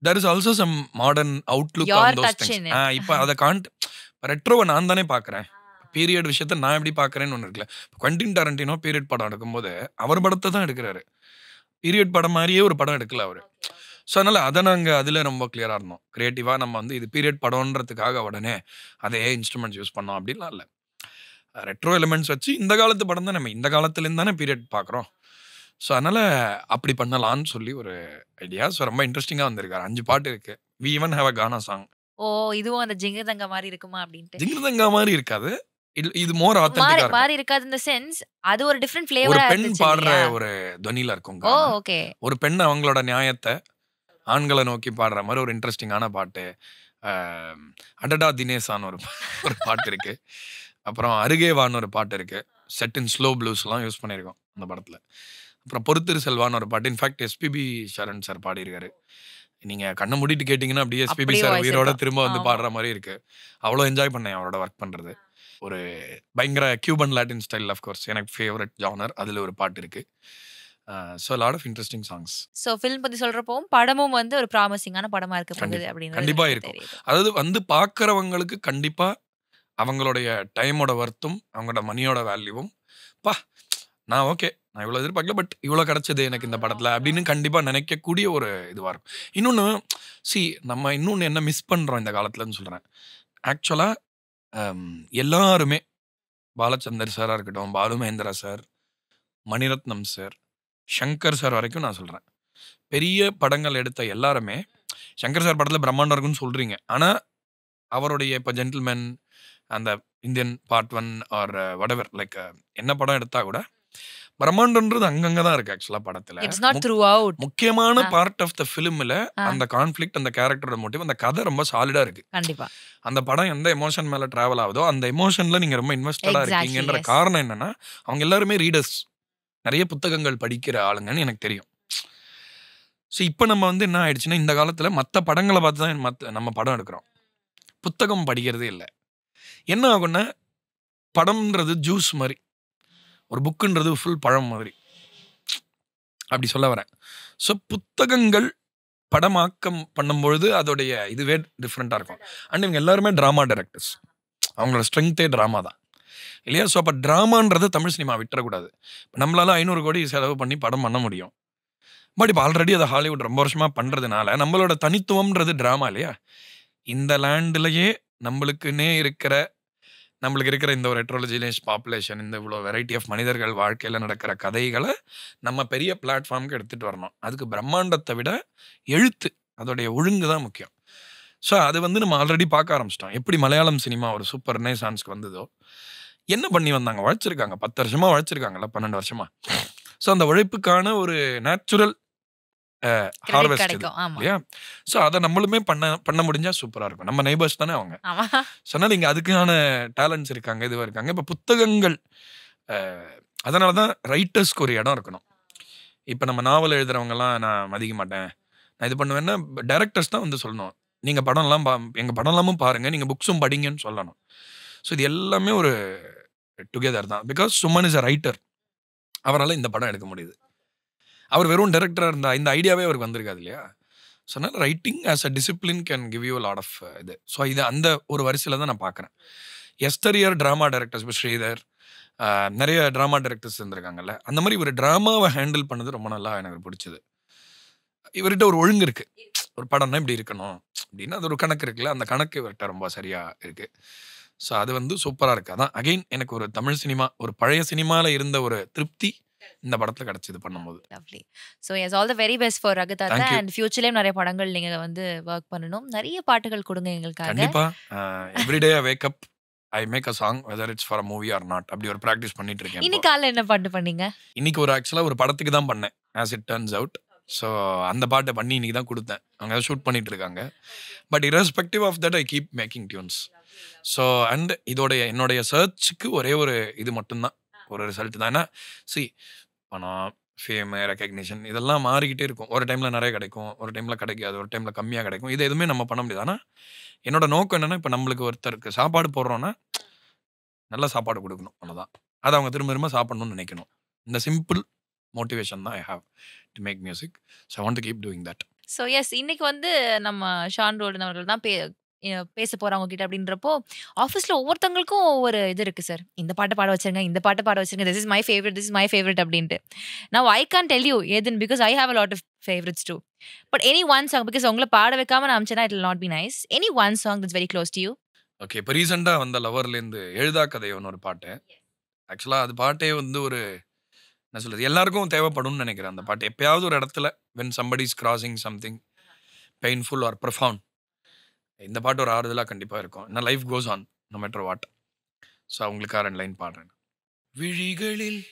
there is also some modern outlook on those things. இப்ப அத ரெட்ரோவை நான் தானே பாக்குறேன். பீரியட் விஷயத்தை நான் எப்படி பாக்குறேன்னு ஒன்று இருக்குல்ல. குவென்டின் டாரண்டினோ பீரியட் படம் எடுக்கும்போது அவர் படத்தை தான் எடுக்கிறாரு. பீரியட் படம் மாதிரியே ஒரு படம் எடுக்கல அவரு. ஸோ அதனால் அதை நாங்கள் அதில் ரொம்ப கிளியராக இருந்தோம். க்ரியேட்டிவாக நம்ம வந்து இது பீரியட் படம்ன்றதுக்காக உடனே அதே இன்ஸ்ட்ருமெண்ட்ஸ் யூஸ் பண்ணோம் அப்படின்லாம் இல்லை. ரெட்ரோ எலிமெண்ட்ஸ் வச்சு இந்த காலத்து படம் தான், நம்ம இந்த காலத்துலேருந்து தானே பீரியட் பார்க்குறோம். ஸோ அதனால் அப்படி பண்ணலான்னு சொல்லி ஒரு ஐடியா. ஸோ ரொம்ப இன்ட்ரெஸ்டிங்காக வந்திருக்காரு. 5 பாட்டு இருக்குது. We even have a gana song. Oh, இதுவும் அந்த ஜிங்கதங்கா மாதிரி இருக்குமா அப்படின்ட்டு. ஜிங்கதங்கா மாதிரி இருக்காது, இது மோர் ஆத்தென்டிக்கா மாதிரி இருக்காது. இந்த சென்ஸ் அது ஒரு டிஃபரண்ட் ஃப்ளேவர். ஒரு பெண் பாடுற ஒரு துணியில இருக்கும். ஓ ஓகே. ஒரு பெண் அவங்களோட நியாயத்தை ஆண்களை நோக்கி பாடுற மாதிரி ஒரு இன்ட்ரெஸ்டிங்கான பாட்டு. அடடா தினேசான்னு ஒரு பாட்டு இருக்கு. அப்புறம் அருகேவான்னு ஒரு பாட்டு இருக்கு. செட் இன் ஸ்லோ ப்ளூஸ்லாம் யூஸ் பண்ணியிருக்கோம் அந்த படத்தில். அப்புறம் பொறுத்திரு செல்வான்னு ஒரு பாட்டு. இன்ஃபேக்ட் எஸ்பிபி சரண் சார் பாடியிருக்காரு. நீங்கள் கண்ணை மூடிட்டு கேட்டிங்கன்னா அப்படியே எஸ்பிபி சார் உயிரோட திரும்ப வந்து பாடுற மாதிரி இருக்கு. அவ்வளோ என்ஜாய் பண்ணேன் அவரோட ஒர்க் பண்ணுறது. ஒரு பயங்கர கியூபன் லாட்டின் ஸ்டைல், ஆஃப்கோர்ஸ் எனக்கு ஃபேவரட் ஜானர். அதில் ஒரு பாட்டு இருக்கு. So a lot of interesting songs. So film பத்தி சொல்றப்போ படமும் வந்து ஒரு ப்ராமிசிங்கான படமா இருக்க போகுது அப்படின்றது கண்டிப்பா இருக்கும். அதாவது வந்து பார்க்கறவங்களுக்கு கண்டிப்பா அவங்களுடைய டைமோட வர்த்தும் அவங்களோட மணியோட வேல்யூவும் நான் ஓகே, நான் இவ்வளோ எதிர்பார்க்கல, பட் இவ்வளோ கிடச்சது எனக்கு இந்த படத்தில் அப்படின்னு கண்டிப்பாக நினைக்கக்கூடிய ஒரு இதுவாக இருக்கும். இன்னொன்று நம்ம இன்னொன்று என்ன மிஸ் பண்ணுறோம் இந்த காலத்துலன்னு சொல்கிறேன். ஆக்சுவலாக எல்லாருமே பாலச்சந்தர் சாராக இருக்கட்டும், Balu Mahendra sir, Mani Ratnam sir, Shankar sir வரைக்கும் நான் சொல்கிறேன், பெரிய படங்கள் எடுத்த எல்லாருமே, சங்கர் சார் படத்தில் பிரம்மாண்டம் இருக்குன்னு சொல்கிறீங்க, ஆனால் அவருடைய இப்போ ஜென்டில்மேன், அந்த Indian part 1 or whatever, like என்ன படம் எடுத்தால் கூட பிரம்மாண்டன்றது அங்கங்கே தான் இருக்குது ஆக்சுவலாக படத்தில். It's not through out. முக்கியமான பார்ட் ஆஃப் த ஃபிலிமில் அந்த கான்ஃப்ளிக்ட், அந்த கேரக்டரோட மோட்டிவ், அந்த கதை ரொம்ப சாலிடாக இருக்குது. கண்டிப்பா அந்த படம் எந்த எமோஷன் மேலே ட்ராவல் ஆகுதோ அந்த எமோஷனில் நீங்கள் ரொம்ப இன்வெஸ்டடாக இருக்கீங்கன்ற காரணம் என்னன்னா, அவங்க எல்லாருமே ரீடர்ஸ், நிறைய புத்தகங்கள் படிக்கிற ஆளுங்கன்னு எனக்கு தெரியும். ஸோ இப்போ நம்ம வந்து என்ன ஆயிடுச்சுன்னா, இந்த காலத்தில் மற்ற படங்களை பார்த்து தான் நம்ம படம் எடுக்கிறோம், புத்தகம் படிக்கிறதே இல்லை. என்ன ஆகுன்னா, படம்ன்றது ஜூஸ் மாதிரி, ஒரு புக்குன்றது ஃபுல் பழம் மாதிரி, அப்படி சொல்ல வரேன். ஸோ புத்தகங்கள் படமாக்கம் பண்ணும்பொழுது அதோடைய இதுவே டிஃப்ரெண்ட்டாக இருக்கும். அண்ட் இவங்க எல்லாருமே ட்ராமா டைரக்டர்ஸ், அவங்களோட ஸ்ட்ரென்த்தே ட்ராமா தான் இல்லையா? ஸோ அப்போ ட்ராமான்றது தமிழ் சினிமா விட்டுறக்கூடாது. இப்போ நம்மளால 500 கோடி செலவு பண்ணி படம் பண்ண முடியும். பட் இப்போ ஆல்ரெடி அதை ஹாலிவுட் ரொம்ப வருஷமாக பண்ணுறதுனால நம்மளோட தனித்துவம்ன்றது ட்ராமா இல்லையா? இந்த லேண்ட்லேயே நம்மளுக்கு இருக்கிற இந்த ஒரு ஹெட்ரோலஜினஸ் பாப்புலேஷன், இந்த இவ்வளோ வெரைட்டி ஆஃப் மனிதர்கள் வாழ்க்கையில் நடக்கிற கதைகளை நம்ம பெரிய பிளாட்ஃபார்முக்கு எடுத்துகிட்டு வரணும். அதுக்கு பிரம்மாண்டத்தை விட எழுத்து, அதோடைய ஒழுங்கு தான் முக்கியம். ஸோ அது வந்து நம்ம ஆல்ரெடி பார்க்க ஆரம்பிச்சிட்டோம். எப்படி மலையாளம் சினிமா ஒரு சூப்பர் ரெனசான்ஸ்க்கு வந்ததோ, என்ன பண்ணி வந்தாங்க, உழைச்சிருக்காங்க, 10 வருஷமாக உழைச்சிருக்காங்கல்ல, 12 வருஷமாக. ஸோ அந்த உழைப்புக்கான ஒரு நேச்சுரல் ஹார்வெஸ்ட் இல்லையா? ஸோ அதை நம்மளுமே பண்ண முடிஞ்சா சூப்பராக இருக்கும். நம்ம நெய்பர்ஸ் தானே அவங்க. சொன்னால் இங்கே அதுக்கான டேலண்ட்ஸ் இருக்காங்க, இதுவாக இருக்காங்க. இப்போ புத்தகங்கள், அதனால தான் ரைட்டர்ஸ்க்கு ஒரு இடம் இருக்கணும். இப்போ நம்ம நாவல் எழுதுறவங்கலாம் நான் மதிக்க மாட்டேன், நான் இது பண்ணுவேன்னா, டைரக்டர்ஸ் தான் வந்து சொல்லணும், நீங்கள் படம்லாம் எங்கள் படம்லாமும் பாருங்கள், நீங்கள் புக்ஸும் படிங்கன்னு சொல்லணும். ஸோ இது எல்லாமே ஒரு டுகெதர் தான். Because Suman is a writer, அவரால் இந்த படம் எடுக்க முடியுது. அவர் வெறும் டைரக்டராக இருந்தால் இந்த ஐடியாவே அவருக்கு வந்திருக்காது இல்லையா? ஸோ அதனால் writing as a discipline can give you lot of இது. ஸோ இது அந்த ஒரு வரிசையில் தான் நான் பார்க்குறேன். எஸ்டரியர் ட்ராமா டைரக்டர்ஸ், இப்போ ஸ்ரீதர், நிறைய ட்ராமா டைரக்டர்ஸ் இருந்திருக்காங்கல்ல, அந்த மாதிரி ஒரு ட்ராமாவை ஹேண்டில் பண்ணது ரொம்ப நல்லா எனக்கு பிடிச்சது. இவர்கிட்ட ஒரு ஒழுங்கு இருக்குது, ஒரு படம்னா இப்படி இருக்கணும் அப்படின்னு அது ஒரு கணக்கு இருக்குல்ல, அந்த கணக்கு இவர்கிட்ட ரொம்ப சரியாக இருக்குது. ஸோ அது வந்து சூப்பராக இருக்குது. அதான் அகெயின் எனக்கு ஒரு தமிழ் சினிமா, ஒரு பழைய சினிமாவில் இருந்த ஒரு திருப்தி இந்த படத்துல கிடைச்சது பண்ணும்போது. Lovely. So yes, all the very best for Raghuthatha. And ஃபியூச்சர்லயும் நிறைய படங்கள் நீங்க வந்து ஒர்க் பண்ணணும், நிறைய பாட்டுகள் கொடுங்க எங்களுக்காக. கண்டிப்பா. Everyday I wake up, I make a song whether it's for a movie or not. அப்படி ஒரு பிராக்டிஸ் பண்ணிட்டு இருக்கேன். இன்னைக்கு காலைல என்ன பாட்டு பண்ணீங்க? இன்னைக்கு ஆக்சுவலா ஒரு படத்துக்கு தான் பண்ணேன், as it turns out. So அந்த பாட்டை பண்ணி இன்னைக்கு தான் கொடுத்தேன், அவங்க ஷூட் பண்ணிட்டு இருக்காங்க. But irrespective of that I keep making tunes. So and என்னுடைய சர்ச்சுக்கு ஒரே ஒரு இது மட்டும்தான், ஒரு ரிசல்ட் தான். ஏன்னா பணம், ஃபேமு, ரெக்கக்னிஷன் இதெல்லாம் மாறிக்கிட்டே இருக்கும். ஒரு டைமில் நிறைய கிடைக்கும், ஒரு டைமில் கிடைக்காது, ஒரு டைமில் கம்மியாக கிடைக்கும். இது எதுவுமே நம்ம பண்ண முடியாது. ஆனால் என்னோட நோக்கம் என்னென்னா, இப்போ நம்மளுக்கு ஒருத்தருக்கு சாப்பாடு போடுறோன்னா நல்ல சாப்பாடு கொடுக்கணும், அவ்வளோதான். அதை அவங்க திரும்ப திரும்ப சாப்பிடணும்னு நினைக்கணும். இந்த சிம்பிள் மோட்டிவேஷன் தான் I have to make music. So I want to keep doing that. So yes, இன்னைக்கு வந்து நம்ம ஷான் ரோல்டன் அவர்கள் தான் பேச போறாங்க கிட்ட. அப்படின்றப்போ ஆஃபீஸ்ல ஒவ்வொருத்தங்களுக்கும் ஒவ்வொரு இது இருக்கு சார், இந்த பாட்டை பாட வச்சிருங்க, இந்த பாட்டை பாட வச்சிருங்க, திஸ் இஸ் மை ஃபேவரட் அப்படின்ட்டு. நான் ஐ கான் டெல் யூ ஏதுன்னு, because I have a lot of favourites too. But any one song, because உங்களை பாட வைக்காம நான் அமிச்சேன்னா it will not be nice. Any one song that's very close to you. Okay, இப்போ ரீசெண்டாக வந்த லவர்லேருந்து எழுதா கதையோன்னு ஒரு பாட்டு. ஆக்சுவலாக அது பாட்டே வந்து ஒரு என்ன சொல்றது, எல்லாருக்கும் தேவைப்படும்னு நினைக்கிறேன். அந்த பாட்டு எப்பயாவது ஒரு இடத்துல when somebody is crossing something painful or profound, இந்த பாட்டு ஒரு ஆறுதலாக கண்டிப்பாக இருக்கும். ஏன்னா life goes on no matter what. So அவங்களுக்காக 2 லைன் பாடுறேன். விழிகளில்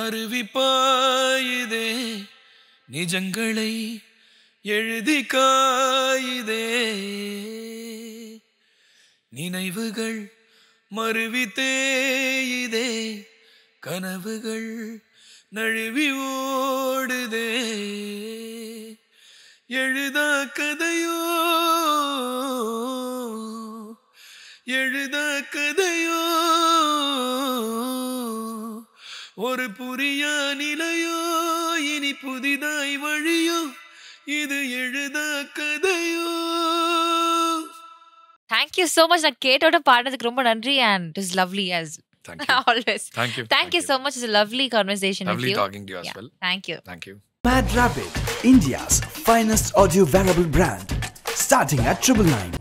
அருவிப்பாயுதே, நிஜங்களை எழுதி காயுதே, நினைவுகள் மருவி தேயுதே, கனவுகள் நழுவி ஓடுதே, எழுதா கதையோ ஒரு புரியா நிலையோ, இனி புதிதாய் வழியோ, இது எழுதா கதையோ. Thank you so much. நான் கேட்டோட பாடுறதுக்கு ரொம்ப நன்றி. And it is lovely as always. Thank you so much. It's a lovely conversation with you. Lovely talking to you as well. Thank you. Mad Rapid, India's finest audio wearable brand, starting at 999.